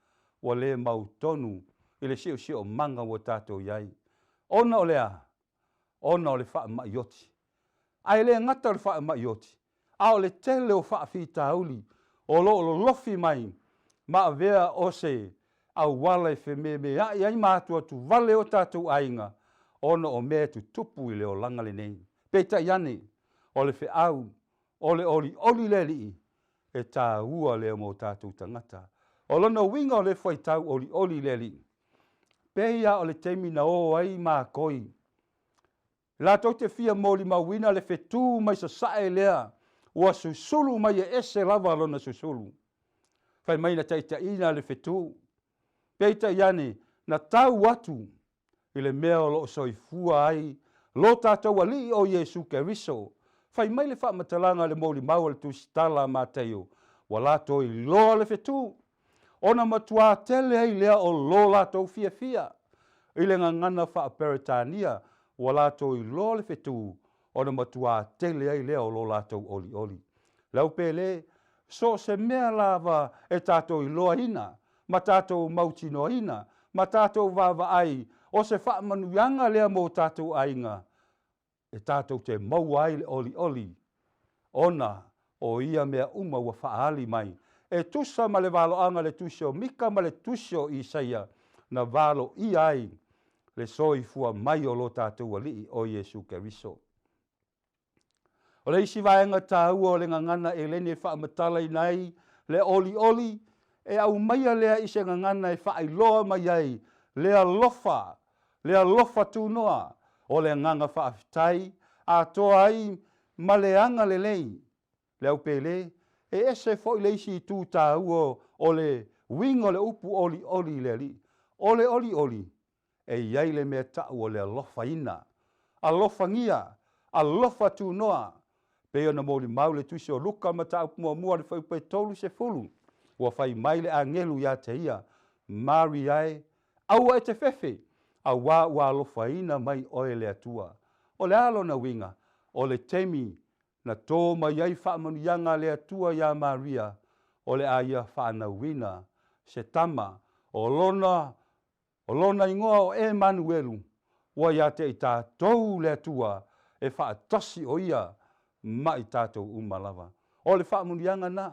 wa le mautonu. I le si o manga wa tātou iai. Ona o lea. Ona o le wha maioti. Ai le ngata o le wha maioti. A o le tele o wha whita auli. O lo lofi mai. Ma vea o se. Au wala e whememe. Ai mātua tu vale o tātou ainga. Ona o mea tu tupu i le o langa le nei. Peta iane. O le whe au. O le oli le li. E tā ua le mo tātou tangata. O lona winga o le whaitau oli le li. Peia o le teimi na o ai mā koi. La tau te fia mōli mawina le whetū mai sa sae lea. Ua susulu mai e ese lava lona susulu. Whai mai na taita ina le whetū. Peita iane na tau atu. I le mea o lo soifua ai. Lo tātou ali o Jesu Keriso. Whai mai le whamatalanga le mōli maua le tūstala māteo. Wa lato i loa le whetū. Ona matua tele ai lea o lo lato fia fia. I le ngangana whaaperitania. Wa lato i loa le whetū. Ona matua tele ai lea o lo lato oli oli. Lau pele, so se mea lava e tātou i loa ina. Ma tātou mautino ina. Ma tātou vava ai. O se whaamanuianga lea mo tātou ainga. E tātou te mau ai le oli oli. Ona o ia mea uma wa whaali mai. e tusa ma le valoanga le tusio Mika ma le tusio Isaia na valo I ai le soifua mai o lo tātou alii o Iesu Keriso. O le isi vaenga tāua o le ngangana e lene e whaamatala I nei le oli e au maia lea ise ngangana e whaailoa mai ai lea lofa tūnoa o le nganga whaafitai a toa ai ma le anga le lei le au pele e ese fo I le isi tū tāua o le wingo le upu oli le li. O le oli e iai le mea tau o le alofa ina, alofa ngia, alofa tūnoa. Pea na mōli mau le tusi o luka ma tau mua le whaupai tolu se fulu. Ua whai mai le angelu ia te ia, mari ai, aua e te fefe, a wā ua alofa ina mai oe le atua. O le alo na winga, o le temi, na tō mai ai whaamanu yanga le atua ia Maria, o le aia whaana wina, se tama, o lona ingoa o Emanuelu, ua ia te I tātou le atua, e whaatasi o ia, mai tātou umalawa. O le whaamunianga na,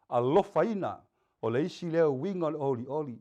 alofa ina, o le isi leo winga le oli.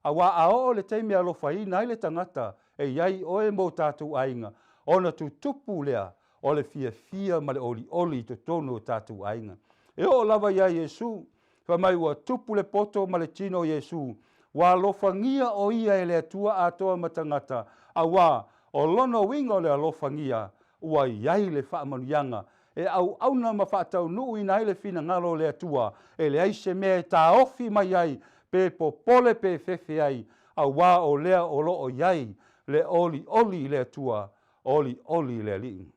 A wā ao le teime alofa ina, ai le tangata, e iai oe mo tātou ainga, ona tu tupu lea, o le fia ma le oli to tono tātou ainga. E o lava ia Iesu, fa mai ua tupu le poto ma le tino Iesu, wa alofa ngia o ia e le atua atoa matangata, a wā o lono winga o le alofa ngia, ua iai le whaamanuianga, e au na ma whaatau nuu ina ele fina ngalo le atua, e le aise mea e tā ofi mai ai, pe popole pe fefe ai, a wā o lea o loo iai, le oli le atua, oli le li.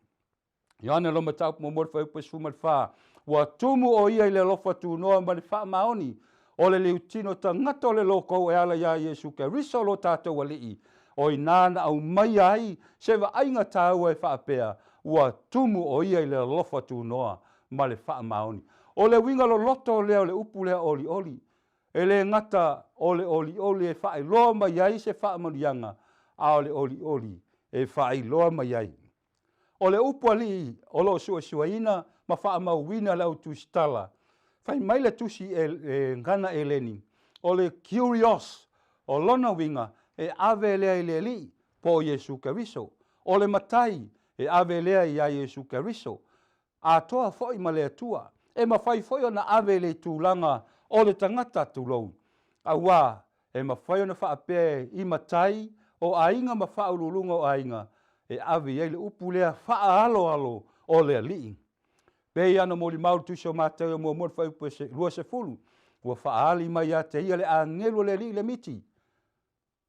Iana lo matau mo mor fa upa sumal fa, wa tumu o ia le lofa tu noa ma le wha maoni, o le liutino ta ngata o le loko e ala ia Iesu ke riso lo tātou alii, o I nāna au mai ai, se wa ainga tāua e whaapea, ua tumu o ia I le lofa tu noa ma le wha maoni. O le winga lo loto leo le upu lea oli, e le ngata o le oli e wha loa mai ai se wha manianga, a o le oli e wha loa mai ai. O le upu ali, o lo suaina, ma wha mauina lau tu stala, fai mai le tusi e ngana e leni, o le curious, o lona winga, e ave lea I le li, po Iesu Keriso, o le matai, e ave lea ia Iesu Keriso, a toa foi ma le atua, e ma fai foi ona ave le tūlanga, o le tangata tūlou, a wā, e ma fai ona whaapea I matai, o ainga ma whaululunga o ainga, e ave ia le upu lea wha alo o le li. Pei ana mōli mauru tusi o mātau o mua whai upu lua se fulu, ua whaali mai a te ia le angelu le li le miti,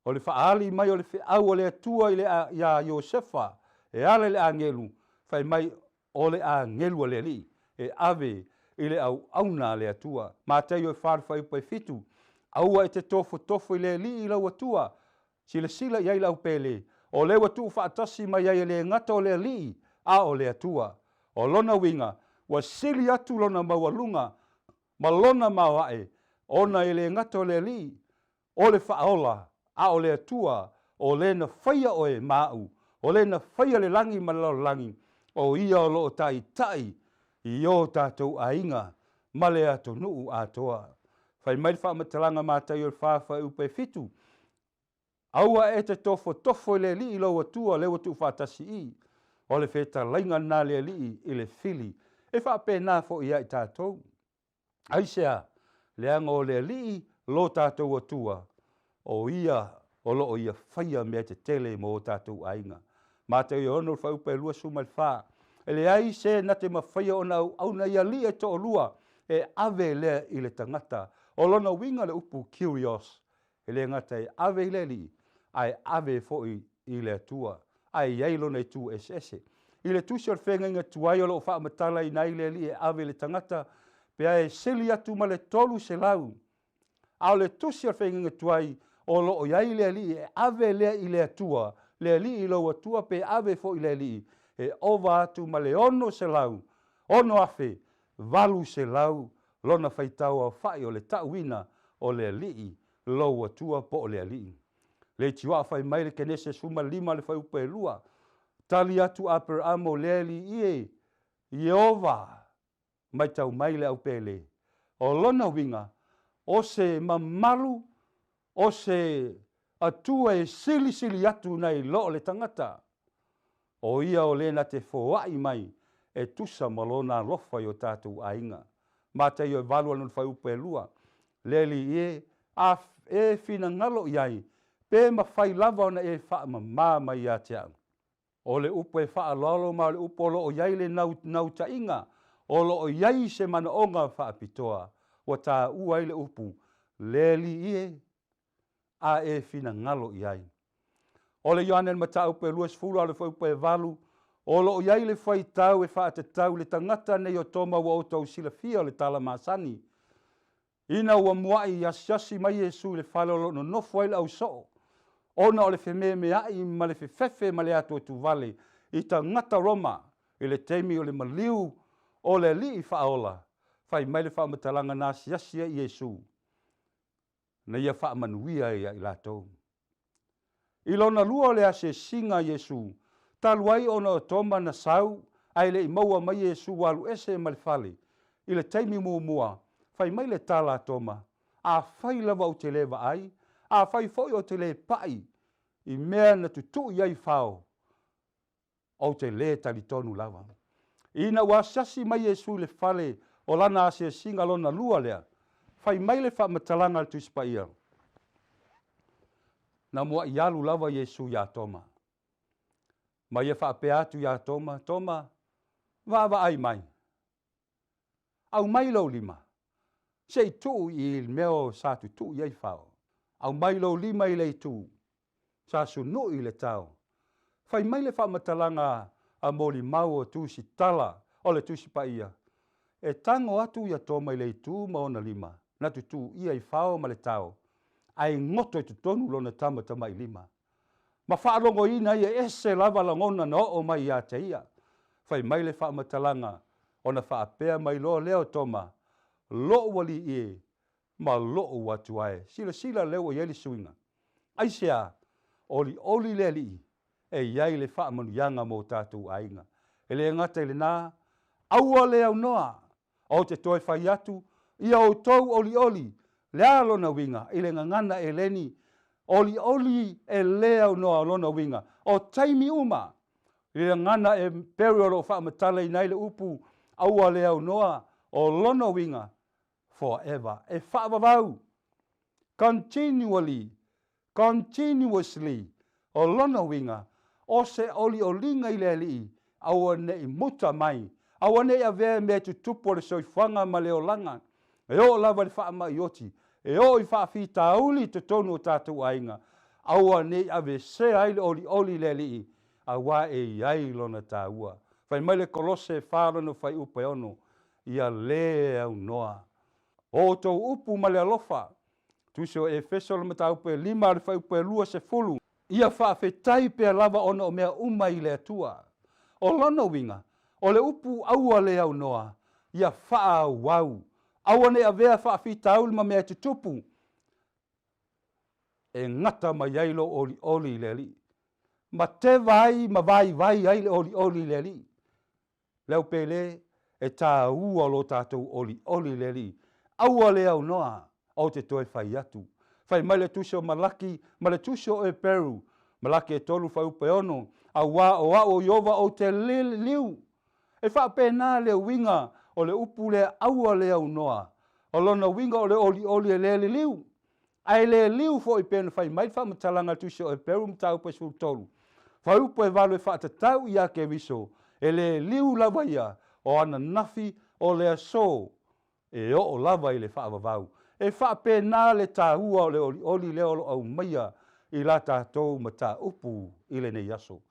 o le whaali mai o le whiau o le atua I le ia Iosefa, e ale le angelu, whai mai o le angelu le li, e ave I le au auna le atua, mātau o whai upu fitu, aua e te tofo I le li I lau atua, sila iai lau pele, o le watu whaatasi mai ai le ngata o le li, a o le atua, o lona winga, wa sili atu lona mawalunga, ma lona mawae, ona e le ngata o le li, o le whaola, a o le atua, o le na whaia oe mau, o le na whaia le langi ma lau langi, o ia o loo tai, I o tātou ainga, ma le ato nuu atoa. Whai mai whaamatalanga mātai o le whawhai upe fitu, aua e te tofo I le li I lau atua, le watu whaatasi I, o le wheta lainga nā le li I le fili, e whape nā fo ia I tātou. Aisea, le anga o le li lo tātou atua, o ia, o lo ia whaia mea te tele mo tātou ainga. Mātou I ono whaupe lua sumal wha, e le aise na te mawhaia o nau, au na ia li e to lua, e ave lea I le tangata, o lona winga le upu curious, e le ngata e ave le li, ai ave fo I le atua, ai iei lona I tu esese. I le tusi or whenga inga tuai o lo wha matala I nai le li e ave le tangata, pea e seli atu ma le tolu se lau. Ao le tusi or whenga inga tuai o lo o iei le li e ave lea I le atua, le li I lo atua pe ave fo I le li, e ova atu ma le ono se lau, ono afe, valu se lau, lona whaitau au whai o le tauina o le li, lo atua po o le li. Le tiwa whai mai le kenese suma lima le whai upe lua, tali atu aper amo le li Iova, mai tau mai le au pele. O lona winga, o se mamalu, o se atua e sili atu nei lo le tangata. O ia o lena te foai mai e tusa malona lofa i o tātou ainga. Mata i o valua nun whai upe lua. Leli e fina ngalo iai, pe ma whai lava ona e wha ma mai ia te au. O le upe wha lolo ma le upo lo o iai le nau ta inga, o lo o iai se mana onga wha pitoa, o tā ua i le upu, leli a e fina ngalo iai. O le Ioanen mata upe luas fulu ale whai upe valu, o lo o iai le whai tau e wha te tau le tangata nei o toma wa o tau sila fia o le tala masani. Ina ua muai yasi mai Yesu le whalolo no nofo ai le au soo. Ona o le wheme ai ma le whewhewe ma le ato tu vale i ta ngata Roma i le teimi o le maliu o le li i whaola. Whai mai le wha matalanga nā siasia i Yesu. Na ia wha manuia ia i latou. I lona lua le ase singa Yesu. Taluai ona o toma na sau ai le i maua mai Yesu walu ese ma le whale. I le teimi mua. Whai mai le tala toma. A whai lava o te lewa ai. A whai foi o te le pai. I mea na tutu iai whao. O te le tali tonu lava. Ina wa sasi mai Yesu le whale o lana ase singa lona lua lea. Whai mai le wha matalanga le tuspa ia. Na mua i alu lava Yesu ya toma. Ma ia wha pe atu ya toma. Toma, wa ai mai. Au mai lau lima. Sei tu i meo sa tu iai whao. Au mai lau lima i lei tu. Sa sunu i le tau. Whai mai le wha matalanga a moli mau o tu si tala o le tu si pa ia. E tango atu ia toma i lei tu ma ona lima. Na tu iai whao ma le tau. Ai ngoto i tu tonu lona tama i lima. Ma whaalongo ina ia ese lava langona na o mai ia te ia. Whai mai le wha matalanga ona wha apea mai lo leo toma. Lo wali e ma lo watu ai. Sila leo i eli suinga. Aisea oli le li e iai le wha manu yanga mo tātou ainga. E le ngata le nā aua le au noa. O te toi whai atu ia o tau oli. Le alona winga i le ngangana e leni. Oli e leo noa lona winga. O taimi uma. I le ngana e periolo wha matala i nei le upu. Aua leo noa o lona winga. Forever. E whaavavau. Continuously. O lona winga. O se linga i le li. Aua ne i muta mai. Aua ne a vea me tu tupo le soifanga ma leo langa. E o lava le wha mai oti. E o i wha fi tauli te tonu o tātou ainga. Aua ne a ve se ai le oli le li. Awa e iai lona tāua. Whai mai le kolose whārono whai upe ono. Ia le au noa. O tau upu ma le alofa. Tuso e feso le mata upe 5 le whai upe 2 se fulu. Ia wha whetai pia lava ono o mea uma i le atua. O lona winga. O le upu aua le au noa. Ia wha wau. Aua ne a vea wha fita auli ma mea tutupu. E ngata ma yailo oli le li. Ma te vai ma vai ai le oli le li. Leo pele e tā ua lo tātou oli le li. Aua le au noa o te toi whai atu. Whai mai le tuso malaki, ma le tuso e peru. Malaki e tolu whai upe ono. Awa o iova o te liu. E wha pēnā le winga o le upu le aua le au noa. O lona winga o le oli e le liu. Ai le liu fo i pēna whai mai wha matalanga tuso e peru mta upe sul tolu. Whai upu e valo e wha tatau ia ke viso. E le liu lava ia o ana nafi o le aso. E o lava i le wha avavau. E wha pēnā le tāhua o le oli leo au maia i la tātou ma tā upu i le nei aso.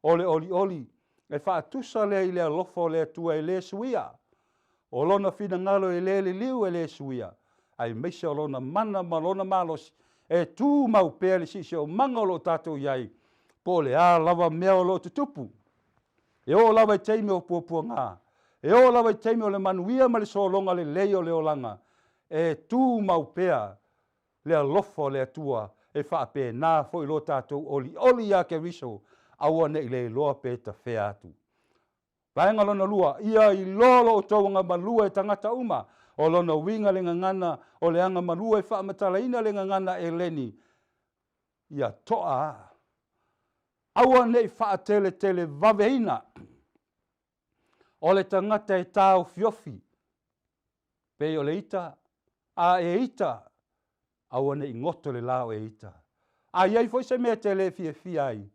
O le oli e wha tusa le i le alofo le atua e le suia. O lona fina ngalo e le liu e le suia. Ai meisa o lona mana ma lona malos e tū mau pēle si o mangolo tātou iai. Po le a lava mea o lo tutupu. E o lava i teime o puapua ngā. E o lava i teime o le manuia ma le solonga le leo le olanga. E tū mau pēa le alofo le atua e wha pē nā fo i lo tātou oli a ke riso. Aua ne i le loa pē ta whea atu. Vaenga lona lua, ia i lolo o tauanga malua e tangata uma. O lona winga le ngangana o le anga malua e whaamatalaina le ngangana e leni. Ia toa. Aua nei whaatele tele vaveina. O le tangata e tāo fiofi. Pei o le ita. A e ita. Aua nei ngoto le lao e ita. A iai foi se mea tele fia ai.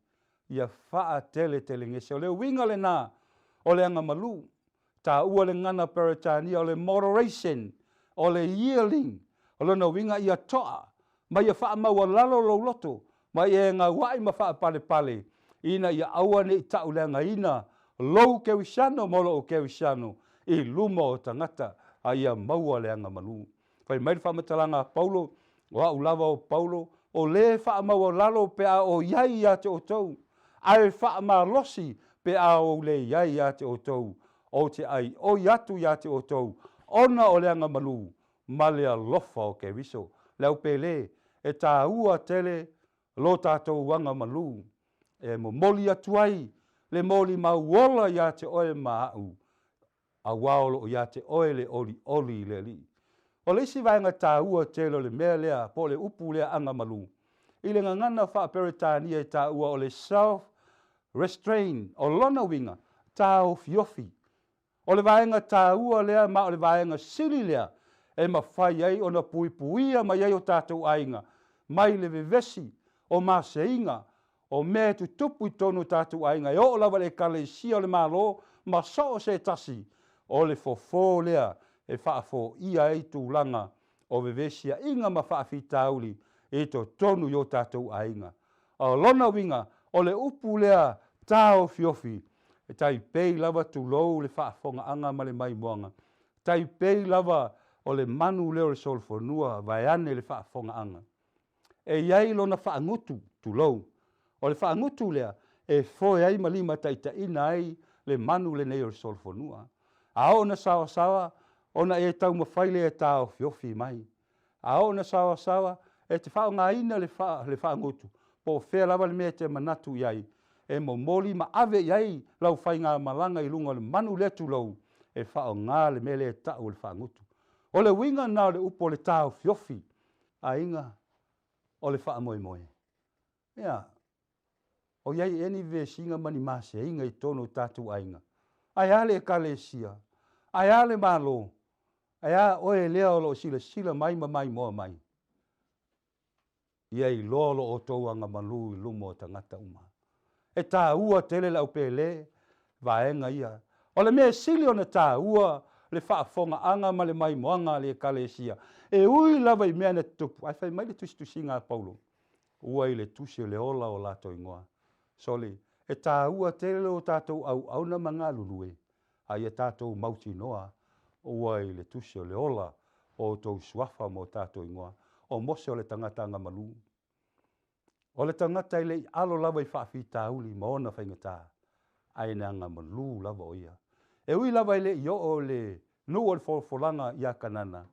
Ia whaatele tele ngese. O le winga le nā. O le anga malu. Ta ua le ngana peretania. O le moderation. O le yielding. O le na winga ia toa. Ma ia wha maua lalo lo loto. Ma ia ngā wai ma wha pale pale. Ina ia aua nei tau le anga ina. Lou kewisano molo o kewisano. I luma o tangata. A ia maua le anga malu. Whai mai wha matalanga Paulo. Wa ulava o Paulo. O le wha maua lalo pe a o iai ia te o tau. Ai wha ma losi pe a o le iai ia te o tau. O te ai o iatu ia te o tau. Ona o le anga malu. Ma lea lofa o kewiso. Leo pe le. E tā ua tele. Lo tātou wanga malu. E mo moli atu ai. Le moli mauola ia te oe maau. A waolo o ia te oe le oli le li. O le isi vaenga tā ua tele le mea lea. Po le upu lea anga malu. I le ngangana wha peretania e tā ua o le self-restrain. O lona winga. Tā o fiofi. O le vaenga tā ua lea ma o le vaenga sili lea. E ma whai ai o na pui puia ma iai o tātou ainga. Mai le vevesi. O maseinga. O mea tu tupu i tonu tātou ainga. E o lawa le kale sia o le malo. Ma so se tasi. O le fofo lea. E whaafo ia e tūlanga. O vevesia inga ma whaafi tauli. E to tonu i o tātou ainga. O lona winga. O le upu lea. Tāo fiofi. E tai pei lava tu lou le whaafonga anga ma le mai moanga. Tai pei lava o le manu leo le solfonua. Vaiane le whaafonga anga. E iai lona whaangutu tu lou. O le whaangutu lea, e foe ai malima taita ina ai le manu le nei o le solfonua. A o na sawa sawa, o na e tau mawhaile e tau fiofi mai. A o na sawa sawa, e te whao ngā ina le whaangutu. Po whea lava le mea te manatu iai. E mo moli ma ave iai lau whai ngā malanga i lunga le manu le tu lou. E whao ngā le mele e tau le whaangutu. O le winga nao le upo le tau fiofi. A inga, o le wha moe moe. Ia, o iai eni ve singa mani mase inga i tono tatu ainga. Ai ale e kale sia. Ai ale malo. Ai a oe lea o lo sila mai ma mai moa mai. Iai lolo o tau anga malu i lumo o tangata uma. E tā ua tele lau pele, vaenga ia. O le mea sili o na tā ua, le whaafonga anga ma le mai moanga le kale sia. E ui lava i mea na tupu. Ai whai mai le tusi ngā Paulo. Ua i le tusi le ola o lato ingoa. Soli, e tā ua tele o tātou au na manga lulue. Ai e tātou mauti noa. Ua i le tusi le ola o tau suafa mo tātou ingoa. O mose o le tangata anga malu. O le tangata i le alo lava i whaafi tāuli ma ona whaingatā. Ai na anga malu lava o ia. E ui lava i le i o le nua le folanga i a kanana.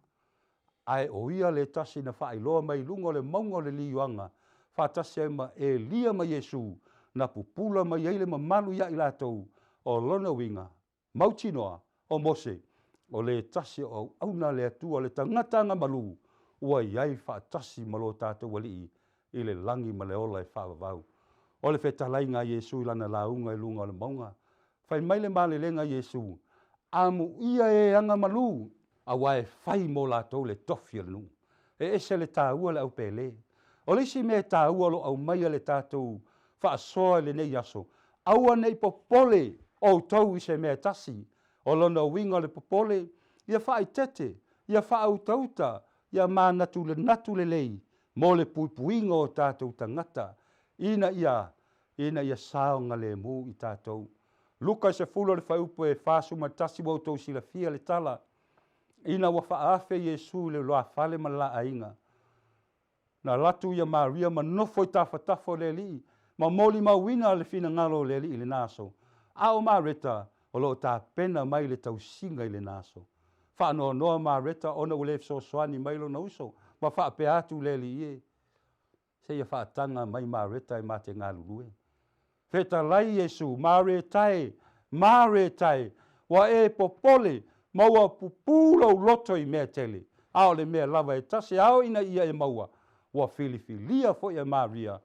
Ai o ia le tasi na whaailoa mai lunga le maunga le liuanga. Whaatasi ai ma e lia ma Yesu. Na pupula ma iele ma malu ia i latou. O lona winga. Mauti noa o Mose. O le tasi o auna le atua le tangata anga malu. Ua iai whaatasi malo tātou wali i le langi ma le ola e whaavavau. O le whetalai ngā Yesu i lana launga i lunga le maunga. Whai mai le male lenga Yesu. Amu ia e anga malu. Awa e whai mo lātou le tofi anu. E ese le tāua le au pele. O le si me tāua lo au maia le tātou. Whaasoa le nei aso. Aua nei popole o tau i se mea tasi. O lona winga le popole. Ia whai tete. Ia whau tauta. Ia mā natu le lei. Mo le puipuinga o tātou tangata. Ina ia saonga le mu i tātou. Luka se fulo le whaupu e whāsu matasi wau tau sila fia le tala. Ina wa whaafe Yesu le loa whale ma la ainga. Na latu ia Maria ma nofo i tafo le li. Ma moli ma wina le fina ngalo le li i le naso. Ao mareta o lo ta pena mai le tau singa i le naso. Whaanoa noa mareta ona ule so soani mai lo na uso. Ma whaape atu le li ie. Se ia whaatanga mai mareta i mate ngā lulue. Feta lai Yesu, maretai, wa e popole, maua pupulo loto I mea tele. Ao le mea lava e tasi ao ina ia e maua. Wa filifilia fo ia Maria.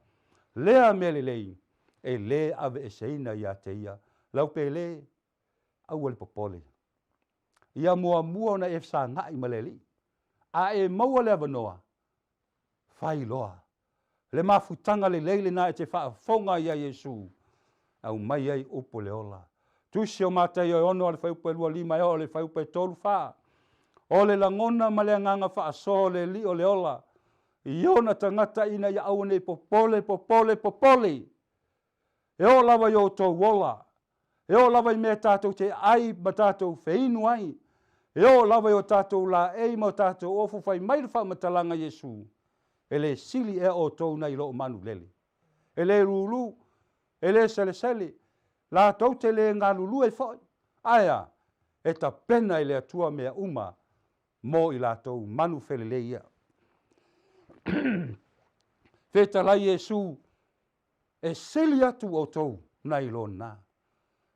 Lea mele lei. E le ave e seina ia te ia. Lau pe le. Au le popole. Ia mua na e fsa ngai maleli. A e maua le avanoa. Fai loa. Le mafutanga le leile na e te whaafonga ia Yesu. Au mai ai upo le ola. Tusi o matai o ono le whaupe lua lima o le whaupe tolu wha. O le langona ma le anganga whaaso le li o le ola. Iona tangata ina ia awane popole. E o lava yo tō wola. E o lava I mea tātou te ai ma tātou wheinu ai. E o lava yo tātou la ei ma tātou ofu whai mai le whamatalanga Yesu. E le sili e o tō nei lo manu lele. E le rulu, e le sele. La tau te le ngā lulu e whai. Aia, e ta pena I le atua mea uma mo I la tau manu whele le ia. Wheta lai Yesu e sili atu o tau nei lo na.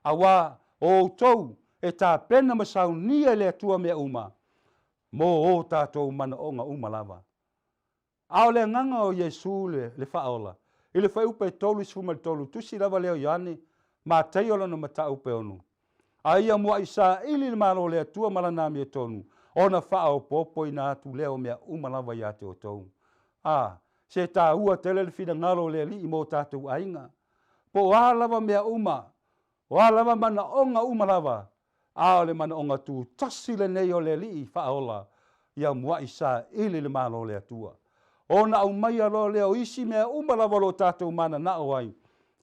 Awa o tau e ta pena masau nia le atua mea uma mo o tātou mana o ngā uma lava. Ao le nganga o Yesu le whaola. I le whaupe tolu suma tolu tusi lava leo iane ma teiola no mata upe onu. A ia mua isa ili le malo le atua malana mea tonu. Ona whao popo I nā tu leo mea uma lava ia te o tau. Se tā ua tele le whina ngalo le li I mo tātou ainga. Po a lava mea uma. O a lava mana onga uma lava. A le mana onga tu tasi le nei o le li whaola. Ia mua isa ili le malo le atua. Ona au mai alo leo isi mea uma lava lo tātou mana na o ai.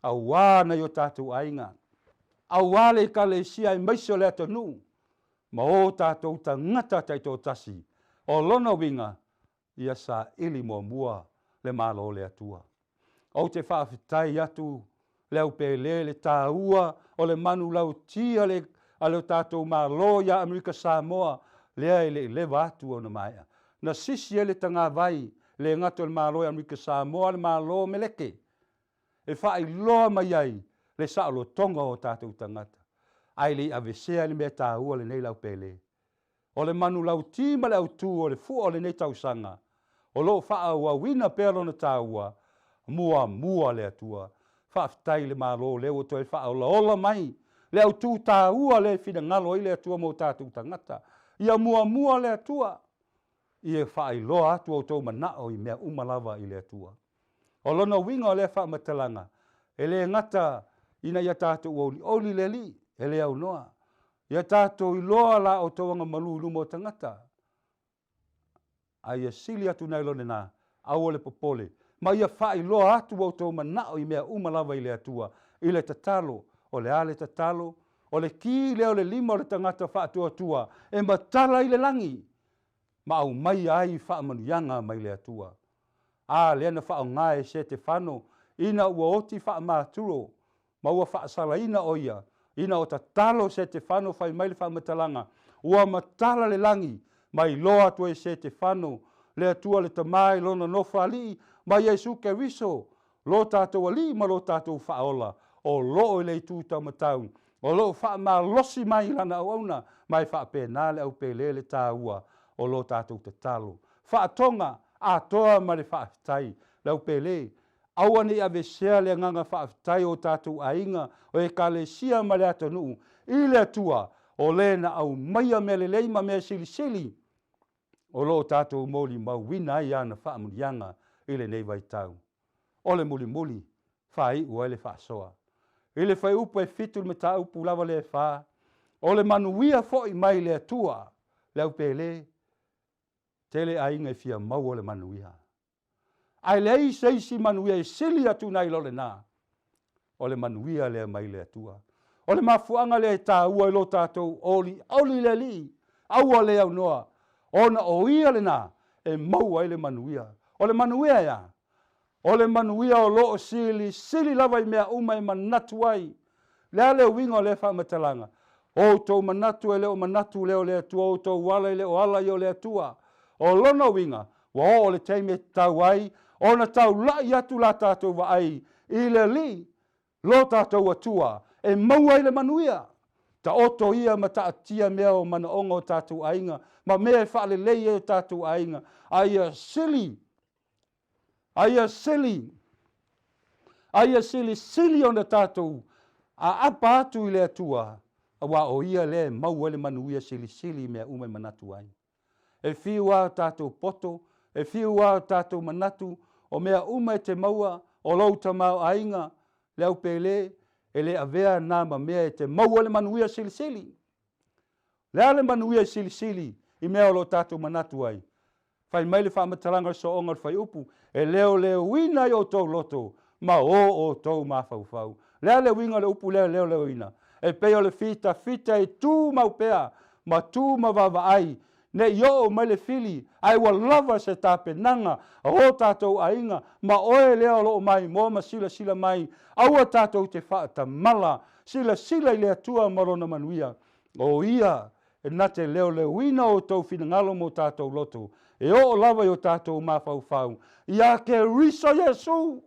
Au wana yo tātou ainga. Au wale ka le sia I maiso le atanu. Ma o tātou ta ngata taito tasi. O lona winga. Ia sa ili mua le malo le atua. O te whaafitai atu. Leo pe le tā ua. O le manu lau tia le alo tātou malo ya Amerika Samoa. Lea le watu o na maia. Na sisi ele tanga vai. Le ngato le malo ya Amerika Samoa le malo meleke. E whai loa mai ai. Le saalo tonga o tātou tangata. Ai le avesea le mea tā ua le nei lau pele. O le manu lau tima le au tū o le fu o le nei tau sanga. O lo wha ua wina pēlo na tā ua. Mua le atua. Whaftai le malo le o toi wha ola mai. Le au tū tā ua le whina ngalo I le atua mo tātou tangata. Ia mua le atua. Ia whai loa atu o tō manao I mea umalava I le atua. O lona winga o le wha matalanga. E le ngata ina ia tātou oli le li. E le au noa. Ia tātou I loa la o tōanga malulu mo tangata. Ai sili atu nei lone nā. Au le popole. Ma ia whai loa atu o tō manao I mea umalava I le atua. I le tatalo. O le ale tatalo. O le ki leo le lima o le tangata wha atua. E matala I le langi. Ma au mai ai wha manuianga mai le atua. Le ana wha o ngae se te whano. Ina ua oti wha māturo. Ma ua wha sala ina o ia. Ina o tatalo se te whano whai mai le wha matalanga. Ua matala le langi. Mai loa tu e se te whano. Le atua le tamai lona nofa ali. Ma Yesu ke riso. Lo tātou ali ma lo tātou whaola. O loo le tūtau matau. O loo wha ma losi mai lana au auna. Mai wha pēnā le au pēlele tā ua. O lo tātou te talo. Whaatonga a toa ma le whaafitai. Lau pēle. Awane ave sea le nganga whaafitai o tātou ainga. O e ka le sia ma le atanu. I le atua. O le na au maia me le leima me sili. O lo tātou moli mau wina I ana whaamunianga. I le nei vai tau. O le muli. Whai ua le whaasoa. I le whai upo e fitu me tā upu lava le wha. O le manuia fo I mai le atua. Lau pēle. Tele ainga fia mau o le manuia. Ai lei seisi manuia sili atu nai lo le nā. O le manuia le mai le atua. O le mafuanga le tā ua I lo tātou oli le li. Aua le au noa. Ona o ia le nā. E mau ai le manuia. O le manuia ya. O le manuia o loo sili lava I mea uma I manatu ai. Lea leo winga o le wha matalanga. O tau manatu e leo manatu leo le atua. O tau wala I leo ala I o le atua. O lona winga, wa o le teime tau ai, o na tau lai atu la tātou wa ai, I le li, lo tātou atua, e maua I le manuia. Ta oto ia ma ta atia mea o mana onga o tātou ainga. Ma mea e whaale lei e o tātou ainga. Aia sili. Aia sili. Aia sili o na tātou. A apa atu i lea tua. A wā o ia lea mau ele manuia sili mea umai manatu ai. E whiu a tātou poto. E whiu a tātou manatu. O mea umai te maua. O lau ta mau ainga. Leo pele. E le avea nā ma mea e te maua le manuia sili. Lea le manuia sili. I mea o lo tātou manatu ai. Whai mai le whaamatalanga so ongar whai upu. E leo wina i o tau loto. Ma o tau mawhau. Lea le winga le upu leo wina. E peo le fita e tū mau pea. Ma tū ma wawa ai. Ne yo mai le fili. Ai wa lava se tape nanga. O tātou ainga. Ma oe leo lo mai. Mo ma sila mai. Aua tātou te whaata mala. Sila i lea tua marona manuia. O ia. E nate leo wina o tau whingalo mo tātou loto. E o lava i o tātou mawhau. Ia ke riso Yesu.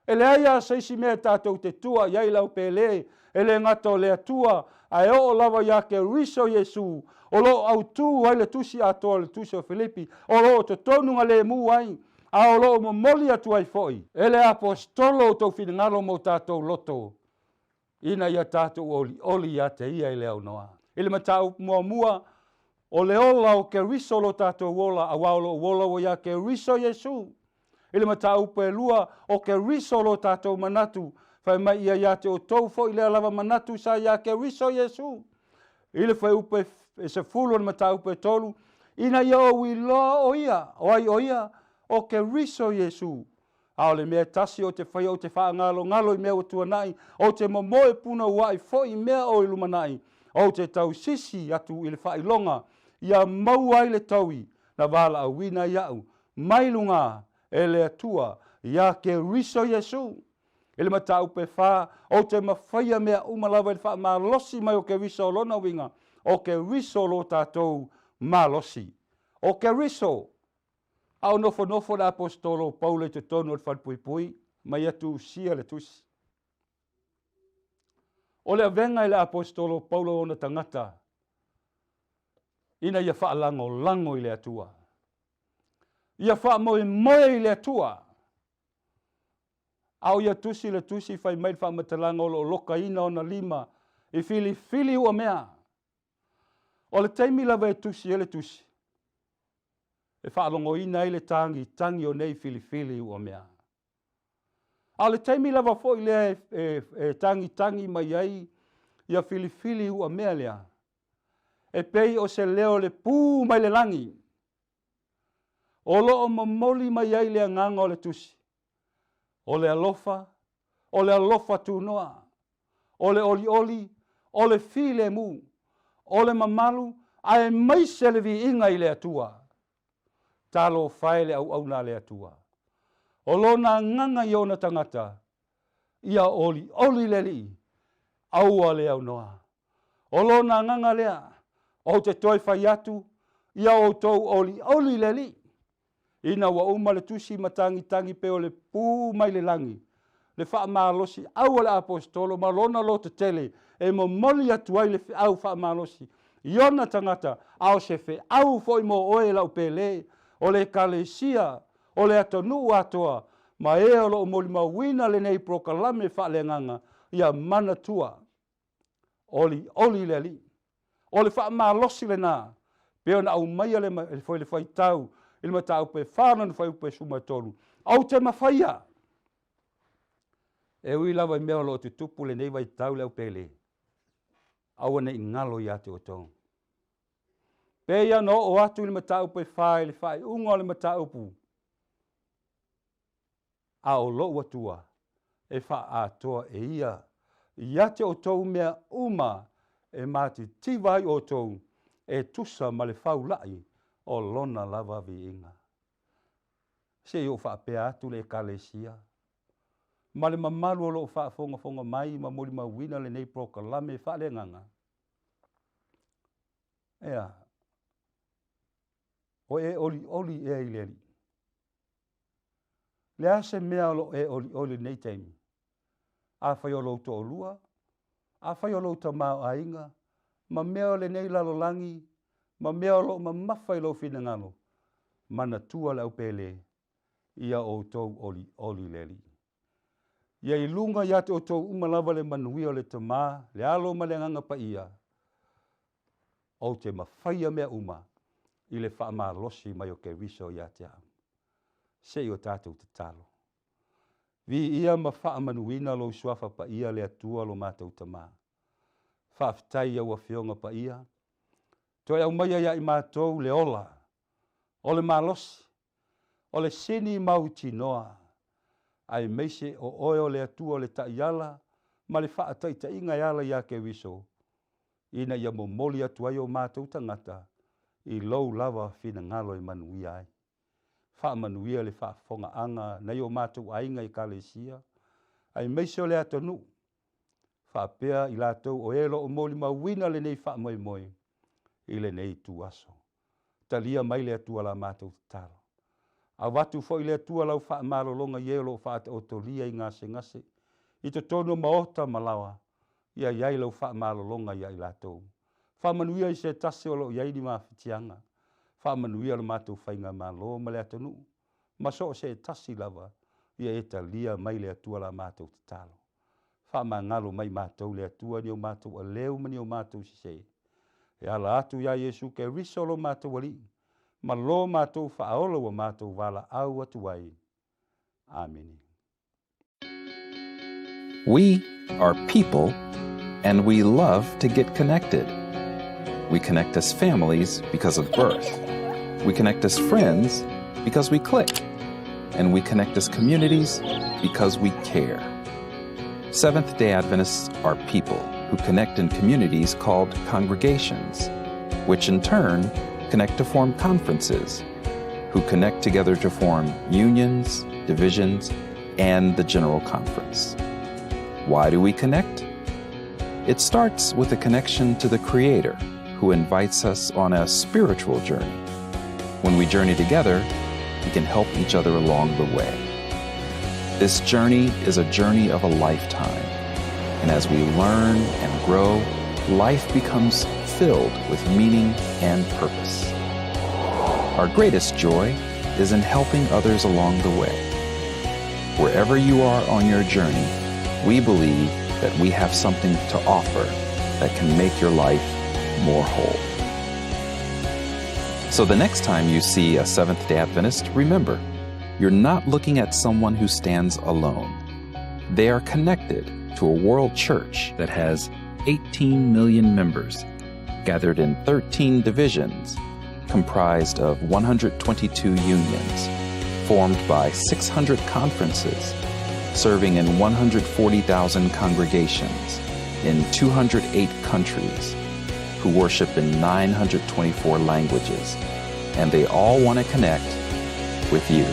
E lea ia seisi mea tātou te tua. Iai lau pele. E le ngato lea tua. Ai o lava ia ke riso Yesu. O lo au tū ai le tusi atoa le tusi o Filipi. O lo te tonunga le mu ai. A o lo momoli atu ai foi. E le apostolo tau whingalo mo tātou loto. Ina ia tātou oli ia te ia i leo noa. Ile matau mua. O le ola o ke riso lo tātou wola. A waulo wola o ia ke riso Yesu. Ile matau pe lua o ke riso lo tātou manatu. Whai mai ia te o tau fo i lea lava manatu sa ia ke riso Yesu. Ile whai upe e se fulu na matau pe tolu. Ina ia o wilo o ia. O ia o ke riso Yesu. Ao le mea tasi o te whai o te whaangalo ngalo i mea o tuanai. O te momoe puna wai fo i mea o ilumanai. O te tau sisi atu i le whai longa. Ia mau ai le taui na wala a wina iau. Mailunga e le atua. Ia ke riso Yesu. Ele matau pe wha. O te mawhaia mea umalawa i wha ma losi mai o ke riso lona winga. O ke riso lo tātou ma losi. O ke riso. Au nofo na apostolo Paule te tonu at whanpuipui. Mai atu sia le tusi. O le avenga i le apostolo Paulo o na tangata. Ina ia wha lango i le atua. Ia wha moe i le atua. Au ia tusi le tusi whai mai wha matalanga o lo loka ina o na lima. I fili ua mea. O le teimi lawa e tusi e le tusi. E whaalongo ina i le tangi o nei fili ua mea. A le teimi lava fo i lea e tangi mai ai. Ia fili ua mea lea. E pei o se leo le pū mai le langi. O lo o mamoli mai ai lea nganga o le tusi. O le alofa tūnoa. O le oli. O le file mu. O le mamalu. Ai mai se le vi inga i lea tua. Talo whae le au na le atua. O lona nganga i ona tangata. Ia oli le li. Aua le au noa. O lona nganga lea. O te toi whai atu. Ia o tau oli le li. Ina wa uma le tusi matangi pe o le pū mai le langi. Le wha maalosi. Aua le apostolo. Ma lona lo te tele. E mo moli atu ai le au wha maalosi. Iona tangata. Ao se fe au foi mo oe lau pele. O le kalesia, o le atonu atoa, ma e o lo moli mawina le nei prokalame wha le nganga, ia mana tua. Oli le li. O le wha maa losi le nā, peo na au maia le whai tau, ili ma tau pe whāna na whai upe sumatolu. Au te mawhaia. E ui lawa i mea lo te tupu le nei wai tau le au pele. Au ane i ngalo i ate o tau. Peia no o atu le matau pe whae le whae unga le matau pu. A o lo atua e wha atoa e ia. Ia te o tau mea uma e mati tivai o tau e tusa ma le whau lai o lona lava vi inga. Se o wha pea atu le kalesia. Ma le mamalu o lo wha fonga mai ma mori ma wina le nei prokalame wha le nganga. Ea. O e oli e ileri. Le ase mea lo e oli nei teimi. A whai o lo to lua, a whai o lo ta mao a inga, ma mea o le nei lalolangi, ma mea o lo ma mawhai lo whina ngalo, mana tua le au pele, ia o tau oli leli. Ia I lunga ia te o tau umalawa le manuia o le tamā, le alo ma le nganga pa ia, o te mawhaia mea uma, I le wha losi mai o ke riso ia te au. Se I o tātou te talo. Vi ia ma wha manuina lo suafa pa ia le atua lo mātou tamā. Wha fitai au a whionga pa ia. Toi au maia ia I mātou le ola, o le malosi, o le sini mau tinoa, ai meise o oe o le atua o le taiala, ma le wha atai ta inga iala ia ke riso. Ina ia mo moli atu ai o mātou tangata, I lou lava whina ngalo I manuia ai. Wha manuia le wha fonga anga, nei o mātou ainga I kalesia, ai meise o le atonu, wha pea I lātou o elo o moli mawina le nei wha moi moi, I le nei tu aso. Talia mai le atua la mātou talo. A watu fo I le atua lau wha malolonga ielo wha te otolia I ngase, I te tono maota malawa, ia iai lau wha malolonga ia I lātou. Wha manuia I se tase o lo iai ni mawhitianga, wha manuia le mātou whainga malo ma le atonu, ma so se tasi lava, ia e talia mai le atua la mātou talo. Wha ngalo mai mātou le atua ni o mātou a leo mani o mātou si se. E ala atu ia Yesu ke risolo mātou ali, ma lo mātou whaolo wa mātou wala au atu ai. Amen. We are people, and we love to get connected. We connect as families because of birth. We connect as friends because we click. And we connect as communities because we care. Seventh-day Adventists are people who connect in communities called congregations, which in turn connect to form conferences, who connect together to form unions, divisions, and the General Conference. Why do we connect? It starts with a connection to the Creator, who invites us on a spiritual journey. When we journey together, we can help each other along the way. This journey is a journey of a lifetime, and as we learn and grow, life becomes filled with meaning and purpose. Our greatest joy is in helping others along the way. Wherever you are on your journey, we believe that we have something to offer that can make your life more whole. So the next time you see a Seventh-day Adventist, remember, you're not looking at someone who stands alone. They are connected to a world church that has 18 million members, gathered in 13 divisions, comprised of 122 unions, formed by 600 conferences, serving in 140,000 congregations in 208 countries, who worship in 924 languages, and they all want to connect with you.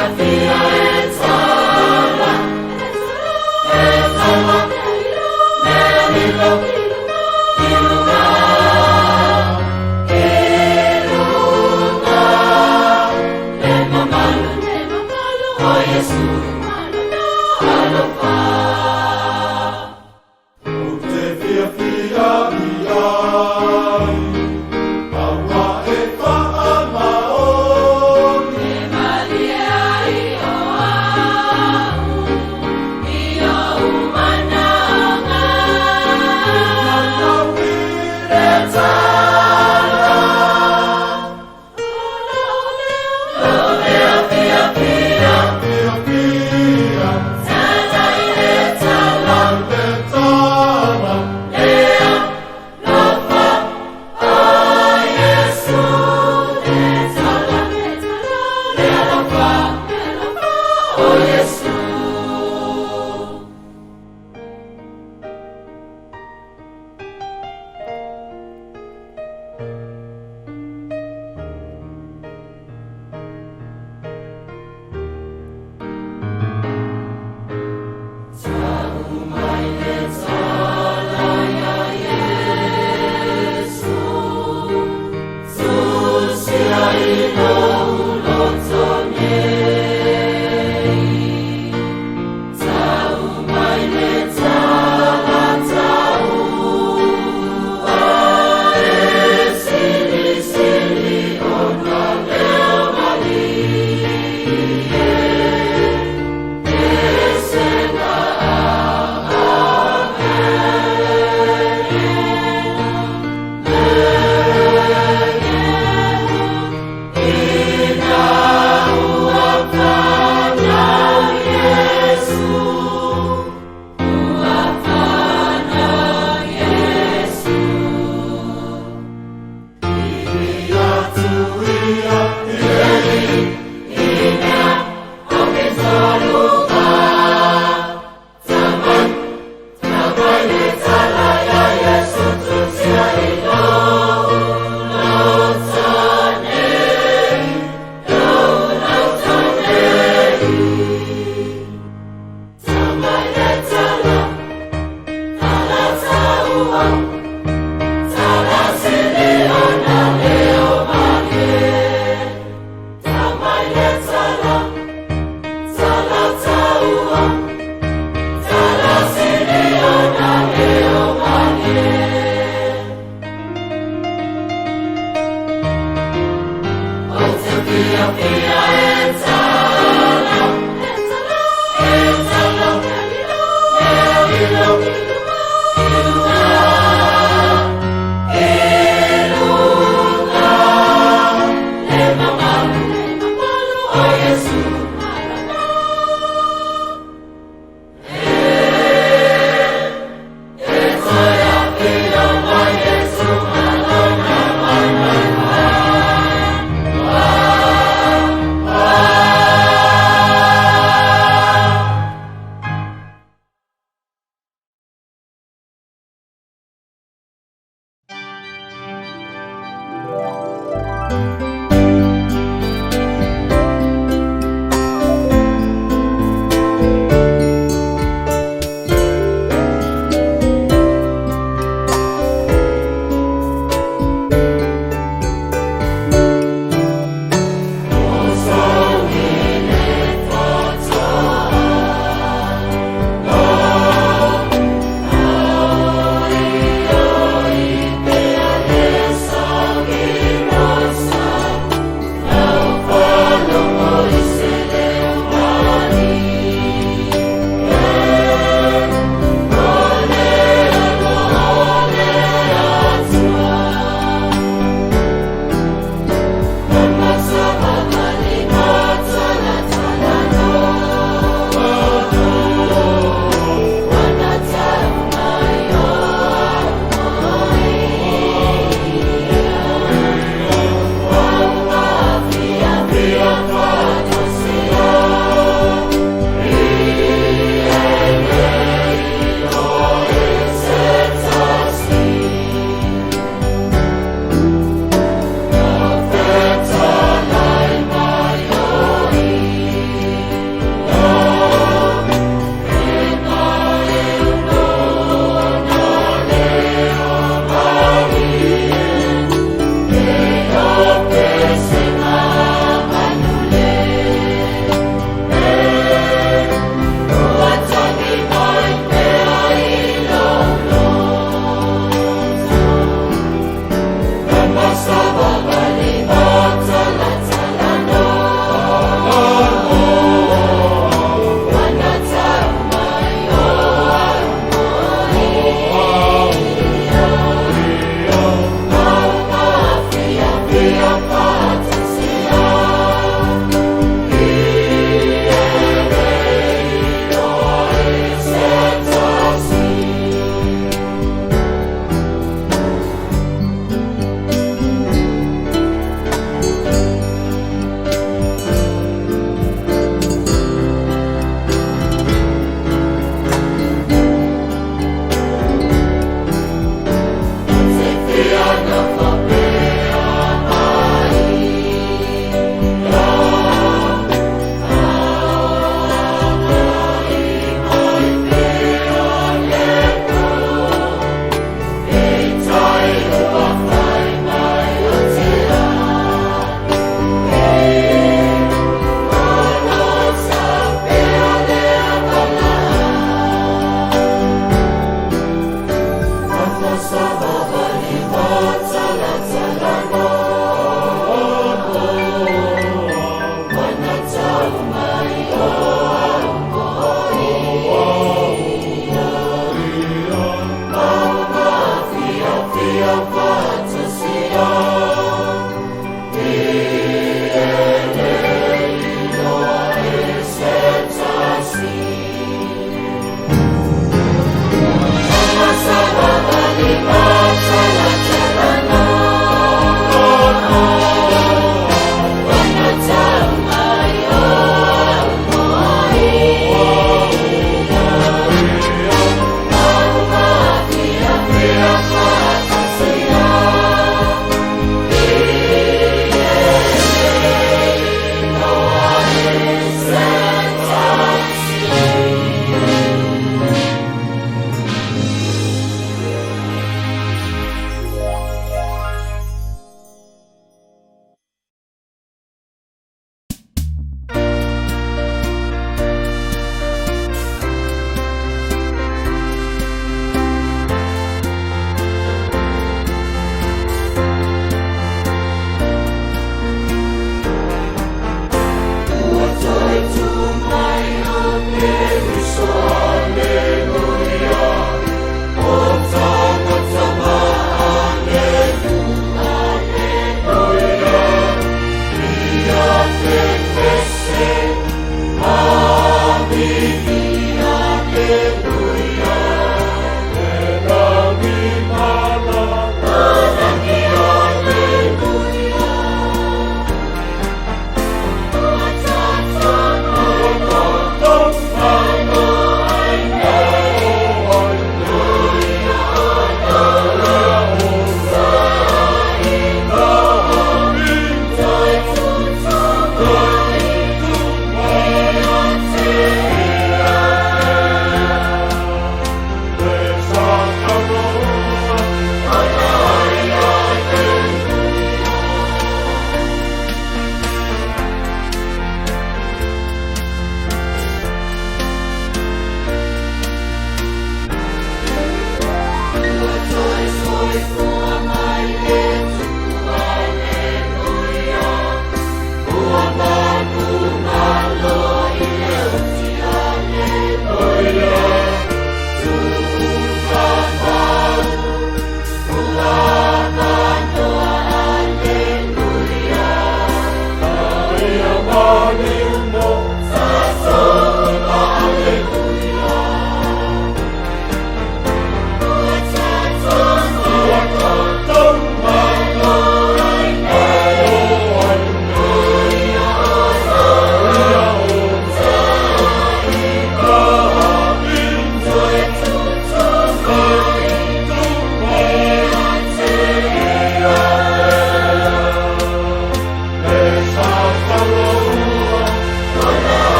Fia,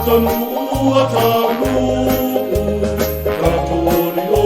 Tamu, tamu, tamu,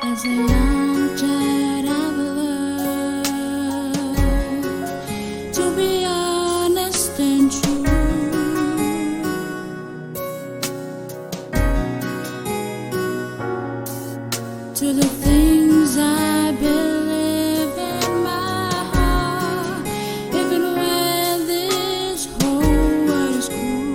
As a young child, I've learned to be honest and true. To the things I believe in my heart, even when this whole world is cruel.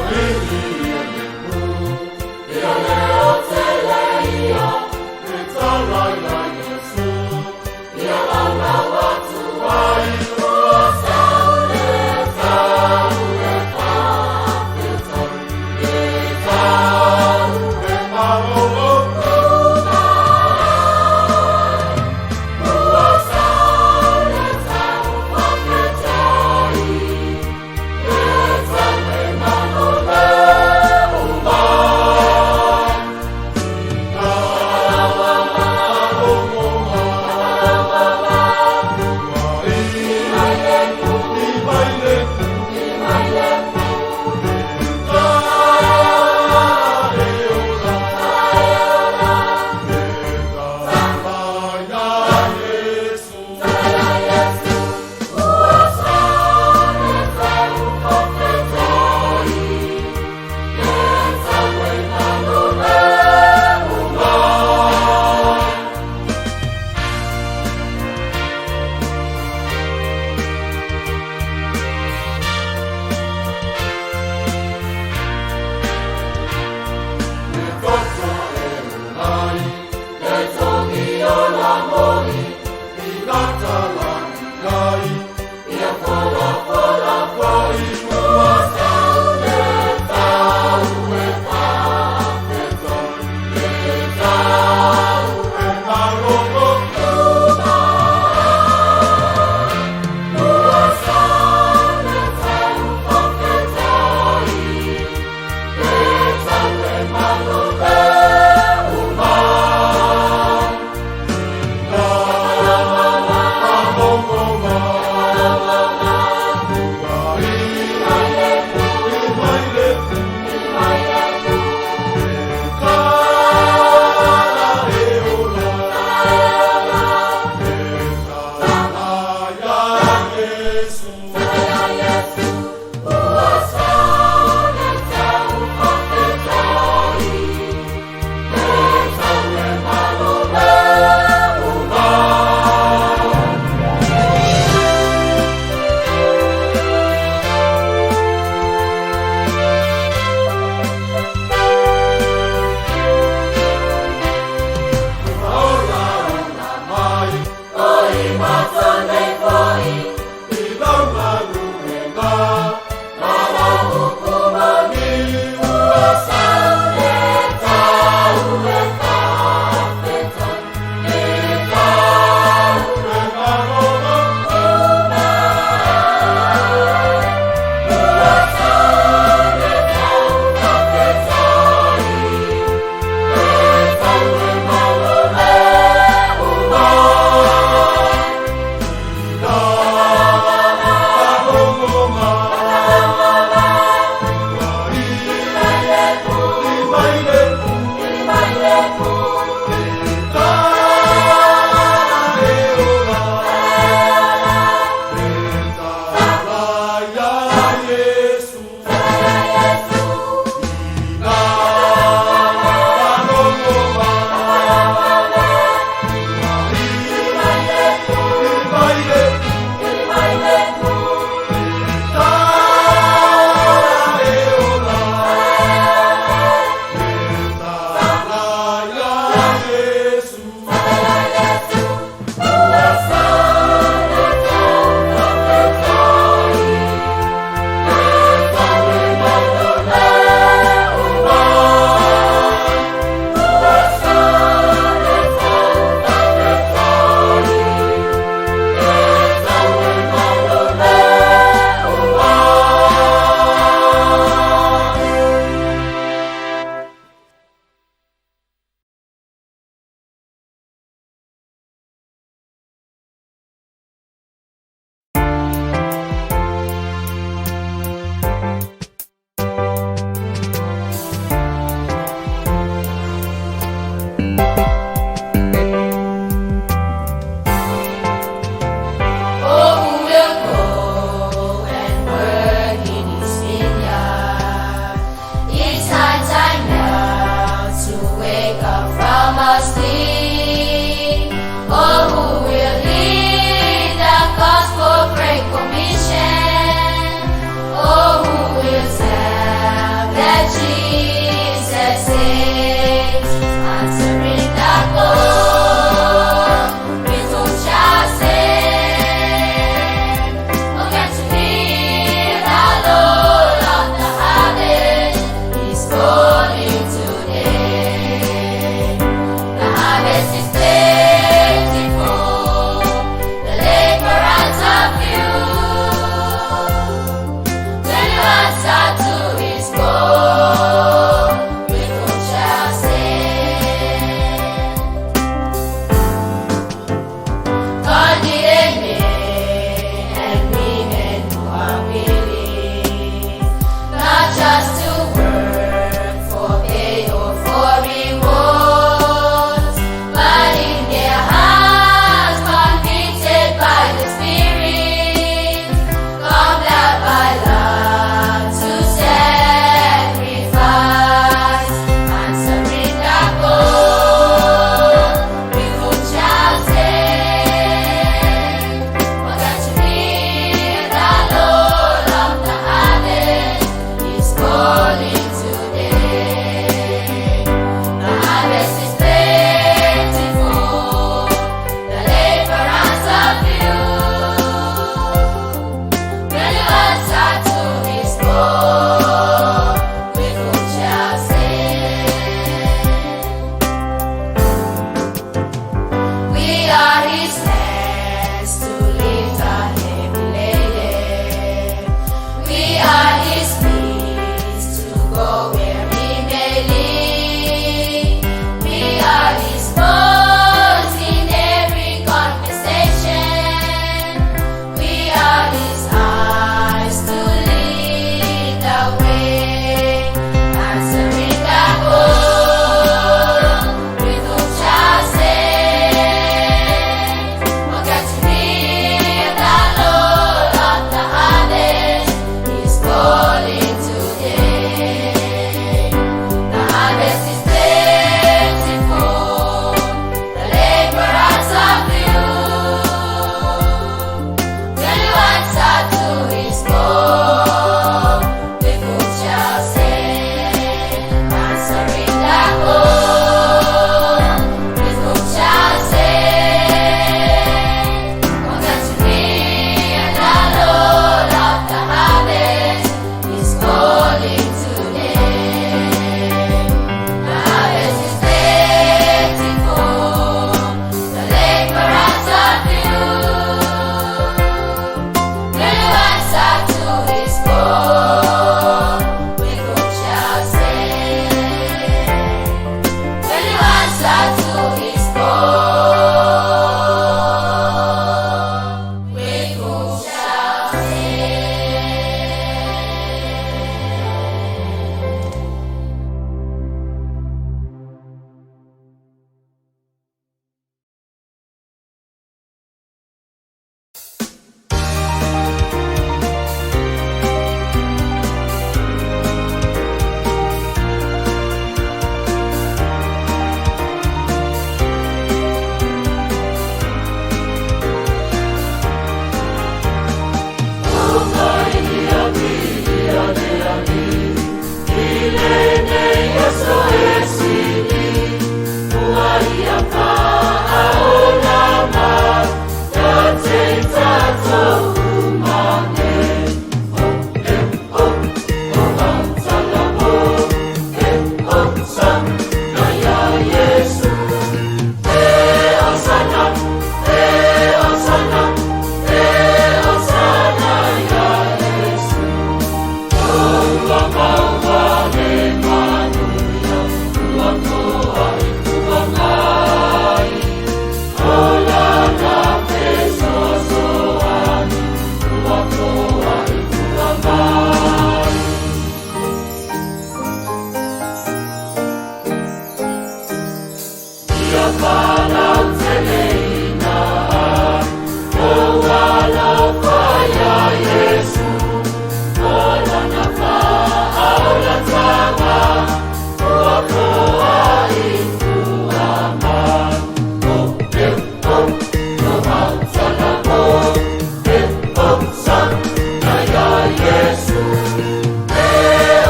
Love.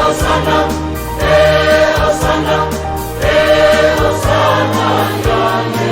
Osana, Osana,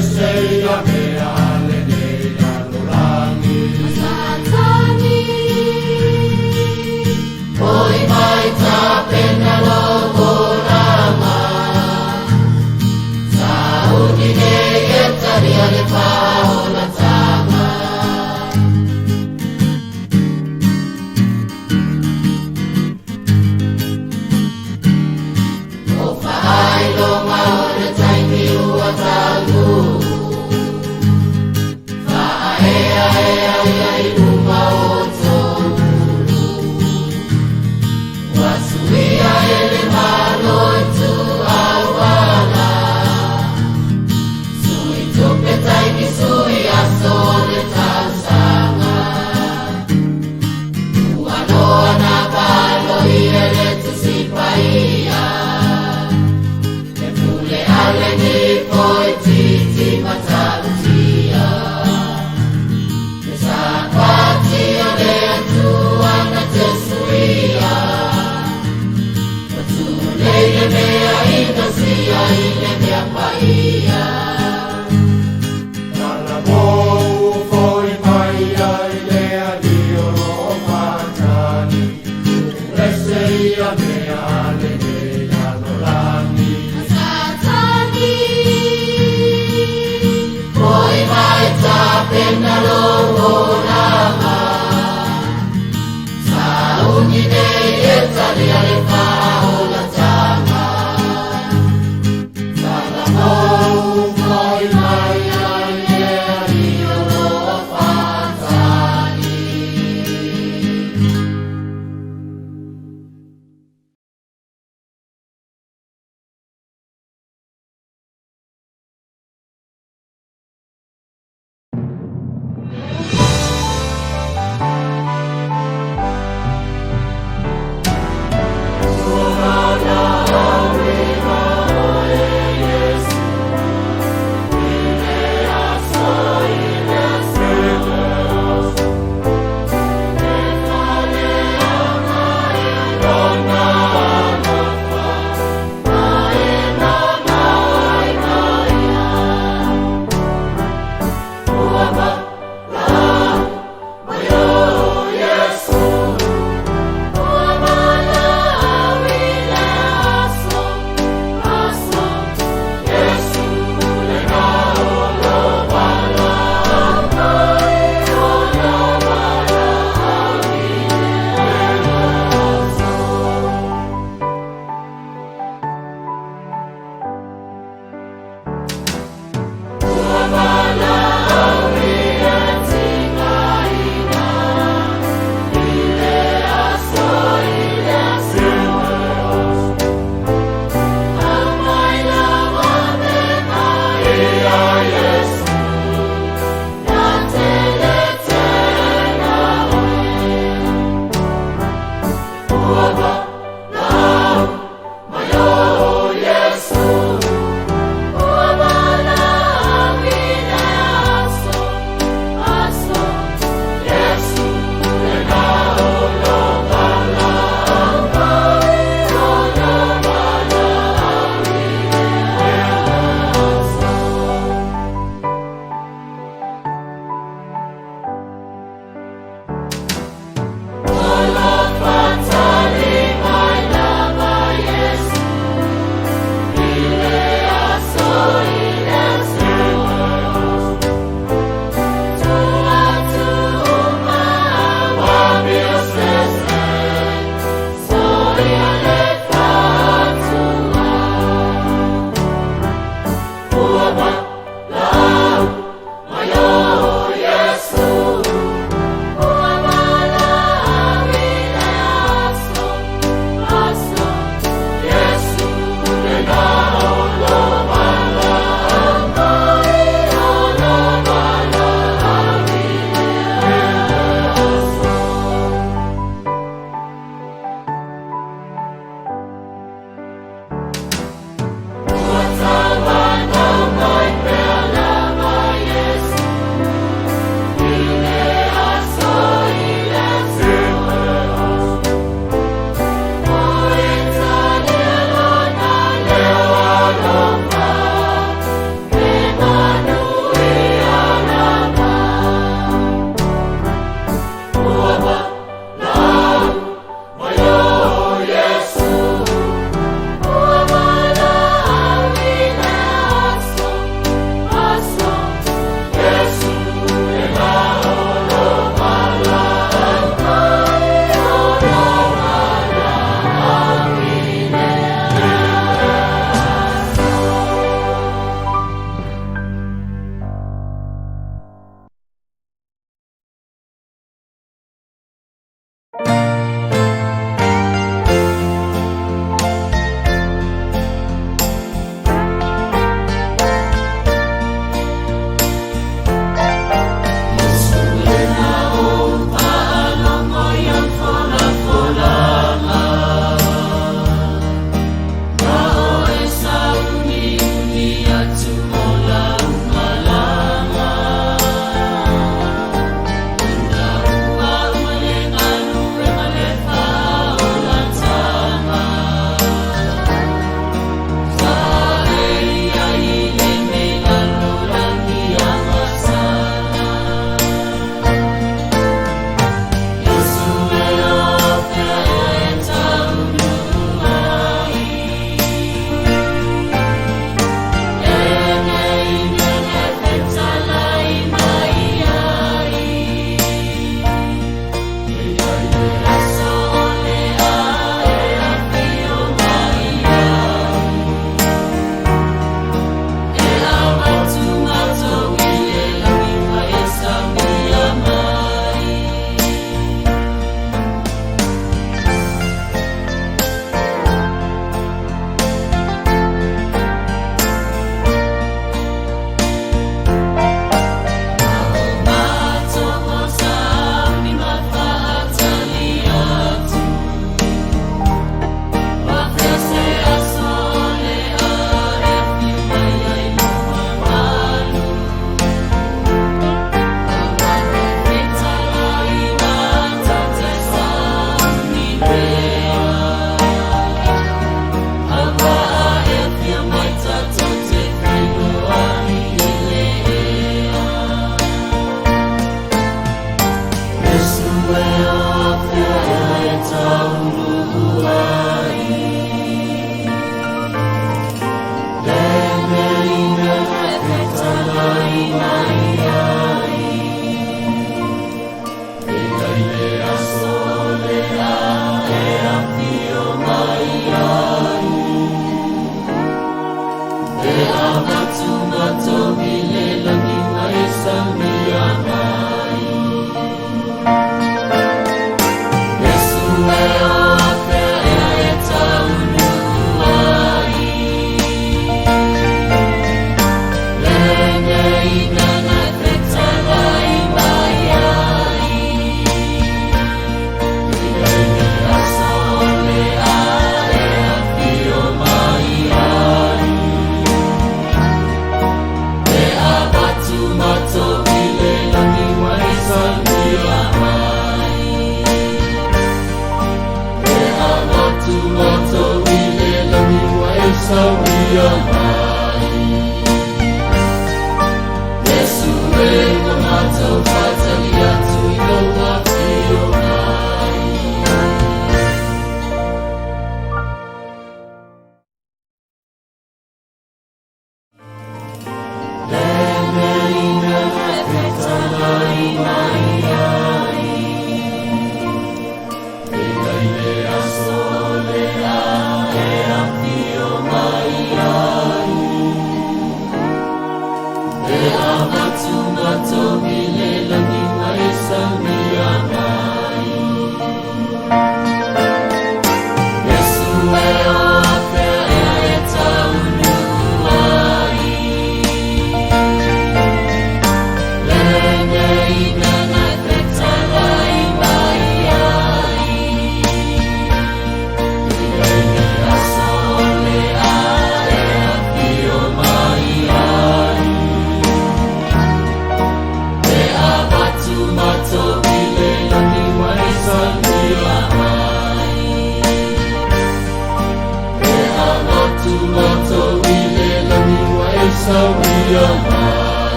Say,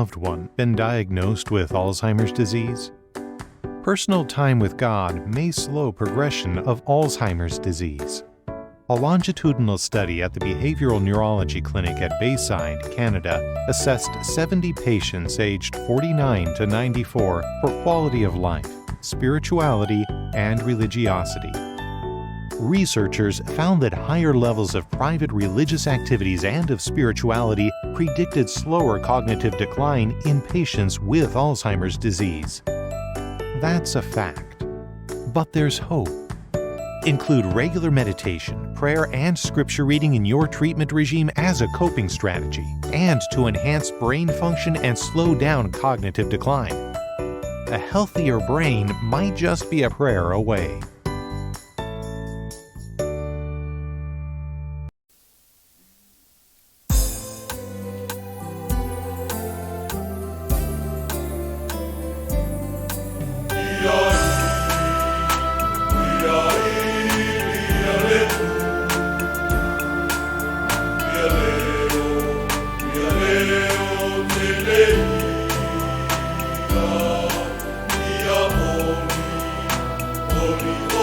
loved one been diagnosed with Alzheimer's disease? Personal time with God may slow progression of Alzheimer's disease. A longitudinal study at the Behavioral Neurology Clinic at Bayside, Canada, assessed 70 patients aged 49 to 94 for quality of life, spirituality, and religiosity. Researchers found that higher levels of private religious activities and of spirituality predicted slower cognitive decline in patients with Alzheimer's disease. That's a fact. But there's hope. Include regular meditation, prayer, and scripture reading in your treatment regime as a coping strategy and to enhance brain function and slow down cognitive decline. A healthier brain might just be a prayer away. Holy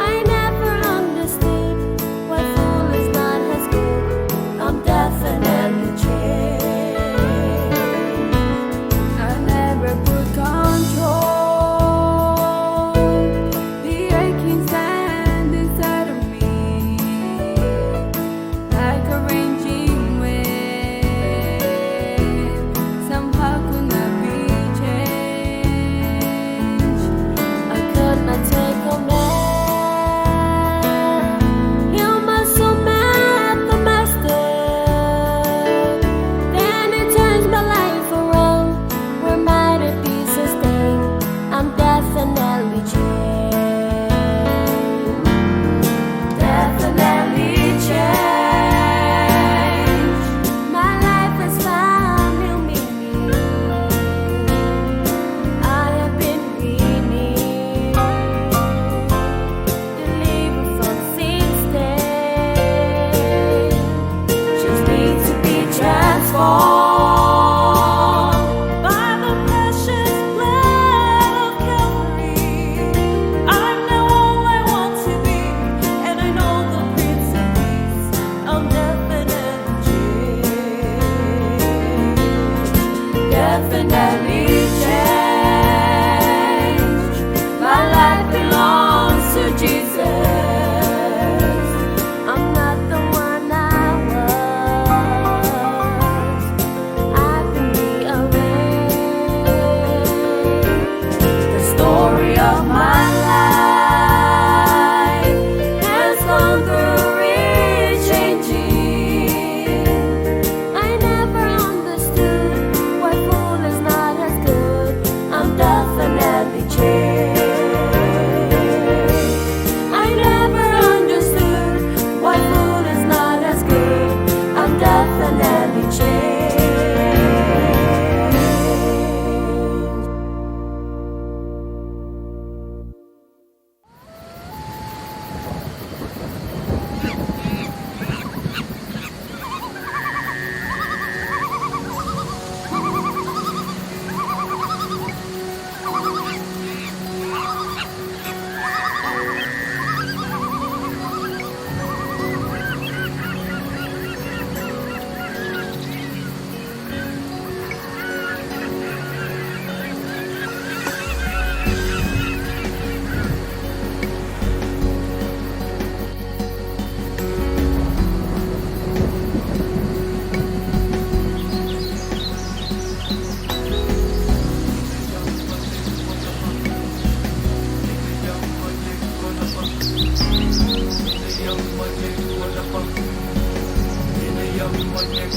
I never understood why fool is not Gonna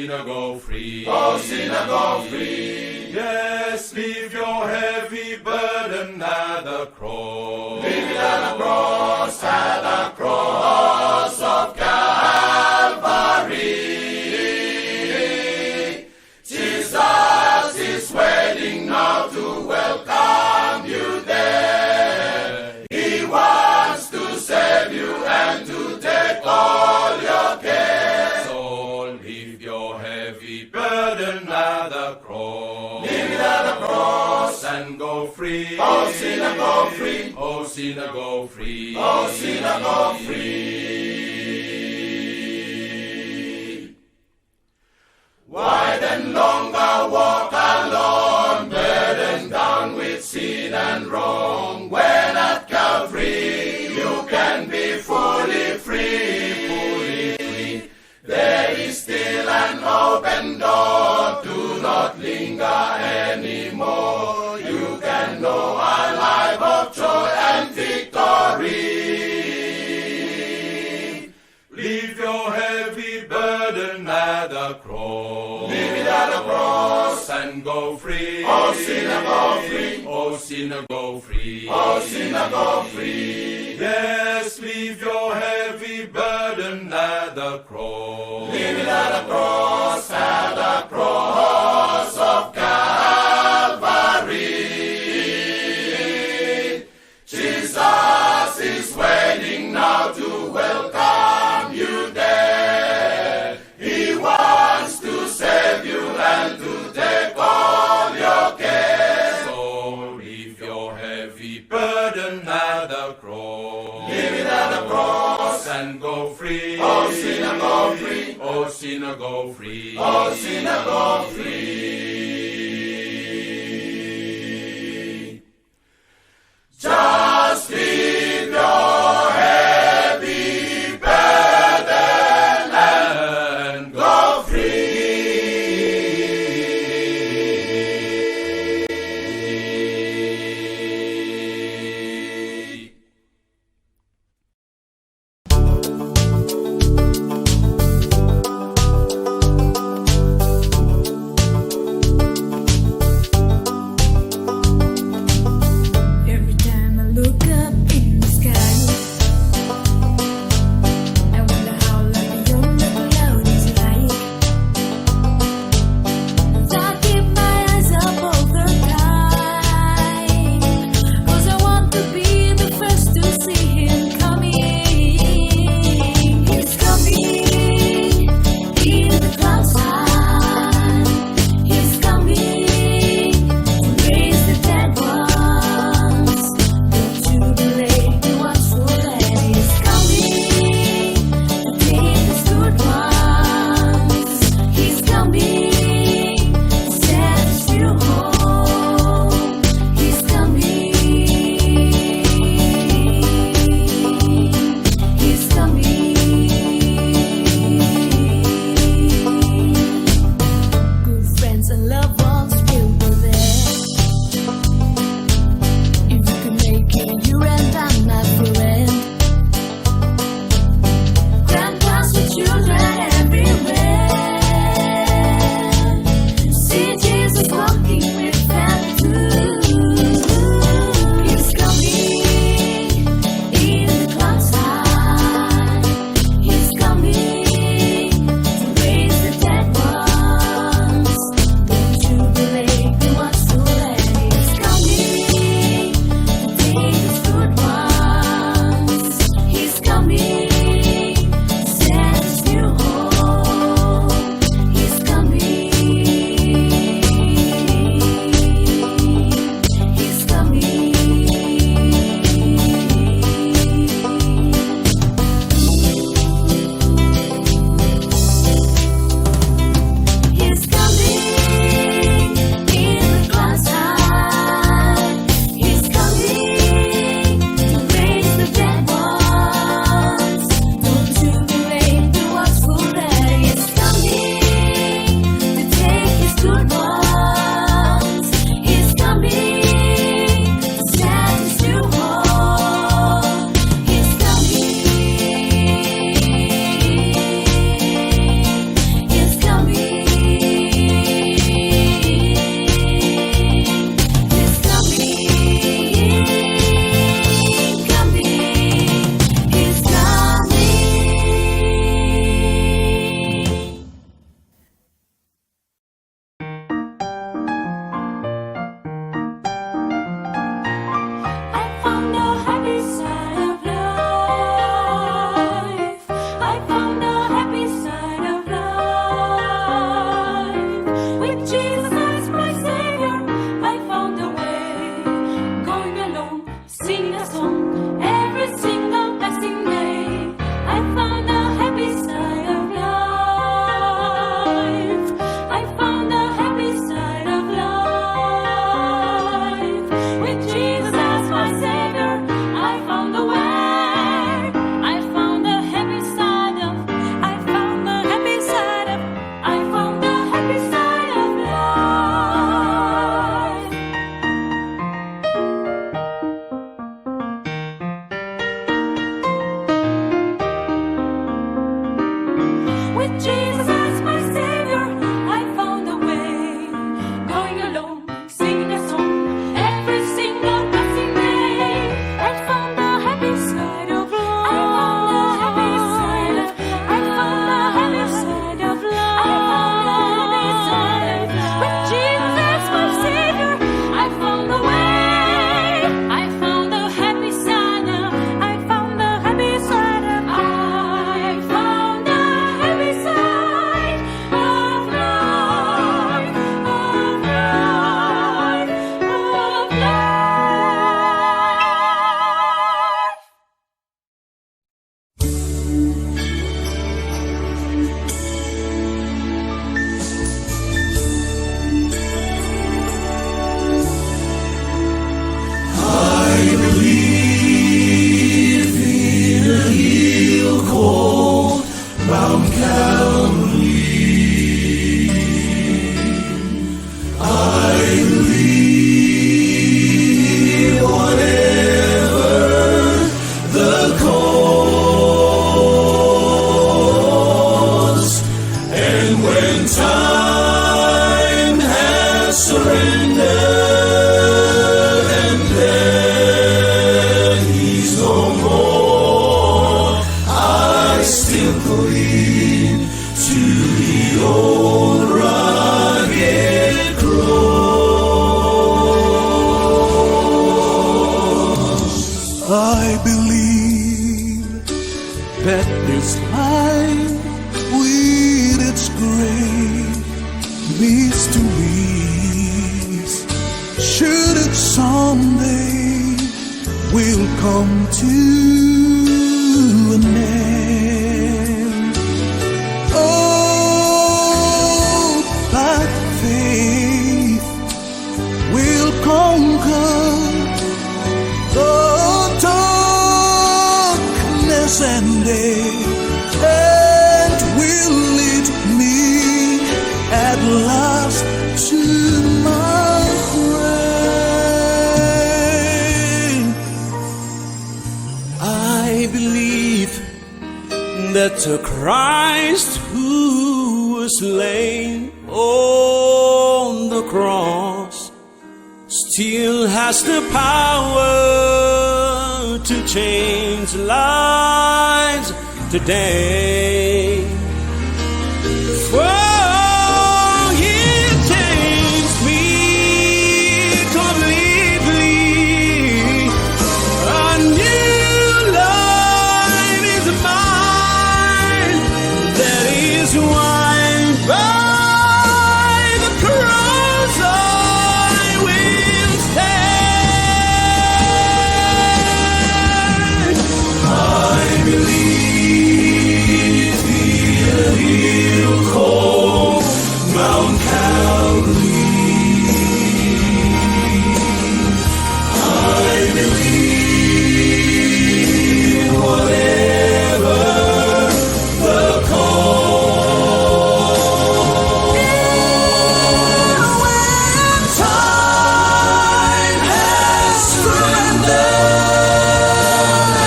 sinner, go free. Oh, sinner, go free. Yes, leave your heavy burden at the cross. Leave it at the cross, at the cross of Calvary. Jesus is waiting now to welcome you there. He wants to save you and to take all your cares. So leave your heavy burden at the cross. Leave it at the cross and go free. Oh, sinner, go free. Oh, sinner, go free. Oh, sinner, go free. Why then longer walk alone, burdened down with sin and wrong, when at Calvary you can be fully free, fully free. There is still an open door, do not linger anymore. You can know a life of joy and victory. Leave your heavy burden at the cross. Leave it at the cross and go free. Oh, sinner, go free. Oh, sinner, go free. Oh, sinner, go free. Yes, leave your heavy burden at the cross. Leave it at the cross of Calvary. Jesus is waiting now to welcome you there. He wants to save you and to take all your cares. So leave your heavy burden at the cross. Leave it at the cross and go free. Oh, sinner, go free. Oh, sinner, go free. Oh, sinner, go free. Just leave your heavy burden and go free. believe whatever the cause, and when time has surrendered and then he's no more, I still cling to the old rugged cross. I believe that this life with its great mysteries, should it someday will come to an end. Oh, but faith will conquer the darkness and day, and will lead me at last to my grave. I believe that the Christ who was slain on the cross still has the power to change lives today. For he changed me completely. A new life is mine. That is why by the cross I will stand. I believe he'll call Mount Calvary. I believe whatever the call. When time has surrendered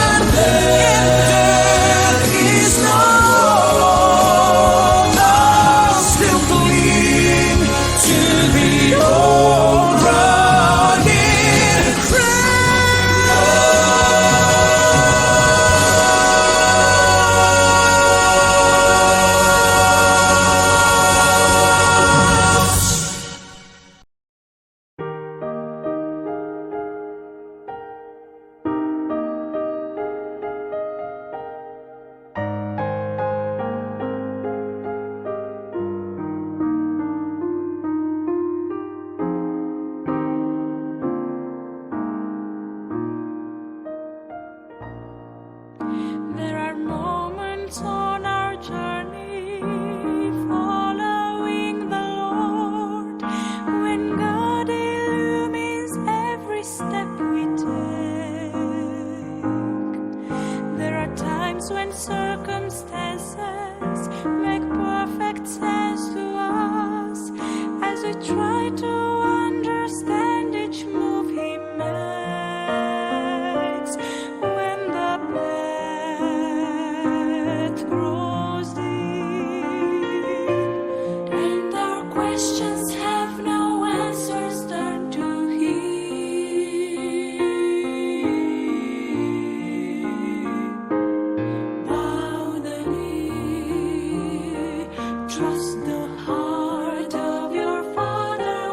and death is known, I still cling to the old rugged cross. There are moments on our journey following the Lord when God illumines every step we take. There are times when circumstances make perfect sense to us as we try to understand each move He makes. When the path grows deep and our questions have no answers, turn to Him. Bow the knee, trust the heart of your Father.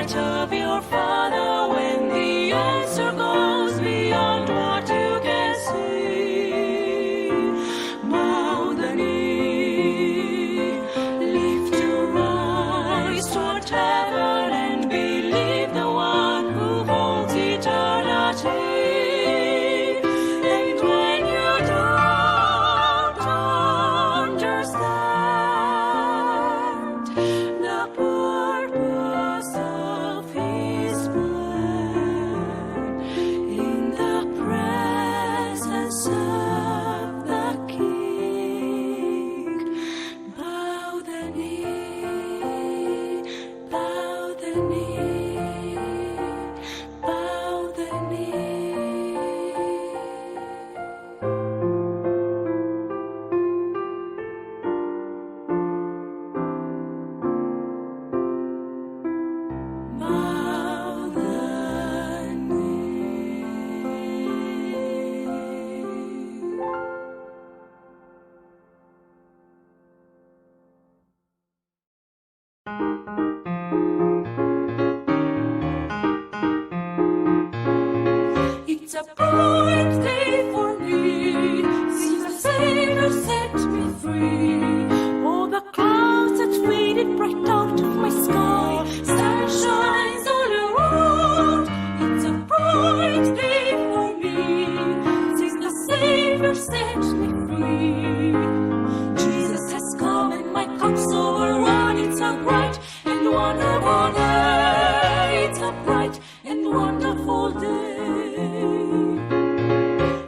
heart of your Father when the answer goes beyond what you can see. Bow the knee, lift your eyes toward heaven and believe the one who holds eternity. And when you don't understand the purpose of His plan, in the presence of the King, bow the knee, bow the knee, bow the knee. Bow the knee. It's a bright day for me, since the Savior set me free. All the clouds that faded bright out of my sky, sun shines all around. It's a bright day for me, since the Savior set me free. Jesus has come and my cup's overrun. It's a bright and wonderful day. It's a bright and wonderful day.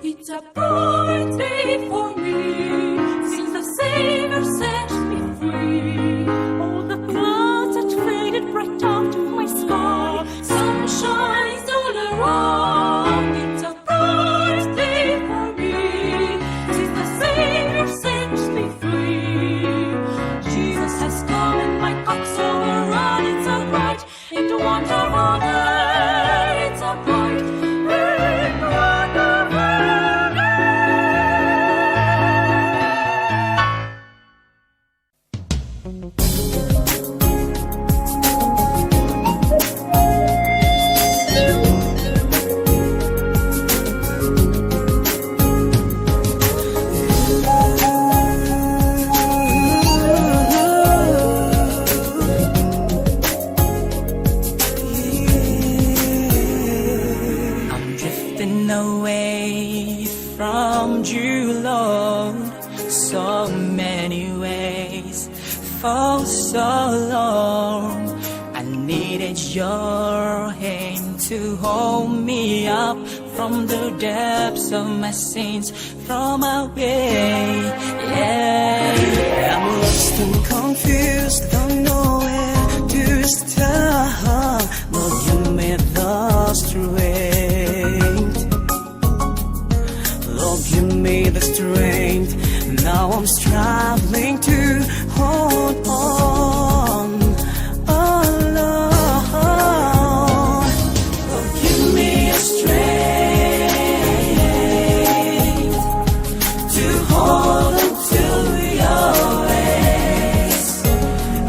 It's a bright day for me, since the Savior set me free. All the clouds that faded bright out of my sky, sun shines all around. It's a bright day for me, since the Savior set me free. Jesus has come and my cup's overrun. It's a bright and wonderful day. It's a bright and wonderful day. I'm drifting away from you, Lord, so many ways, for so long. I needed your hand to hold me up from the depths of my sins, from my way. Yeah, I'm lost and confused, don't know where to start. Lord, you made the strength. Lord, you made the strength. Now I'm struggling to hold on. Oh Lord, Lord, give me a strength to hold on to your ways.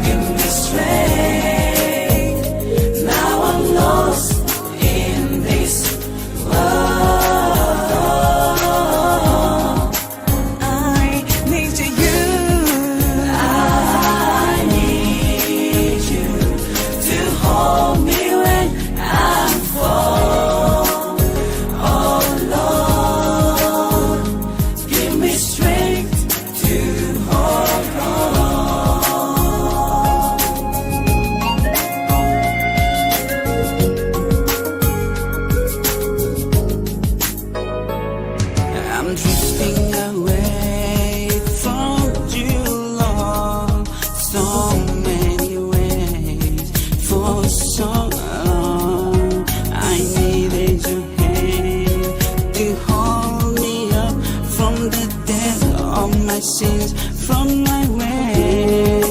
Give me strength. Now I'm lost in this world. I need you. I need you to hold me when I fall. Oh Lord, give me strength to hold I'm drifting away from you, Lord, so many ways, for so long. I needed your hand to hold me up from the depth of my sins, from my way.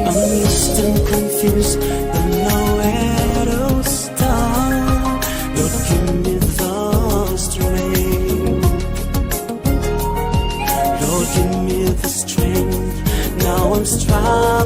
I'm lost and confused, don't know where to start. Lord, give me the strength. Lord, give me the strength. Now I'm strong.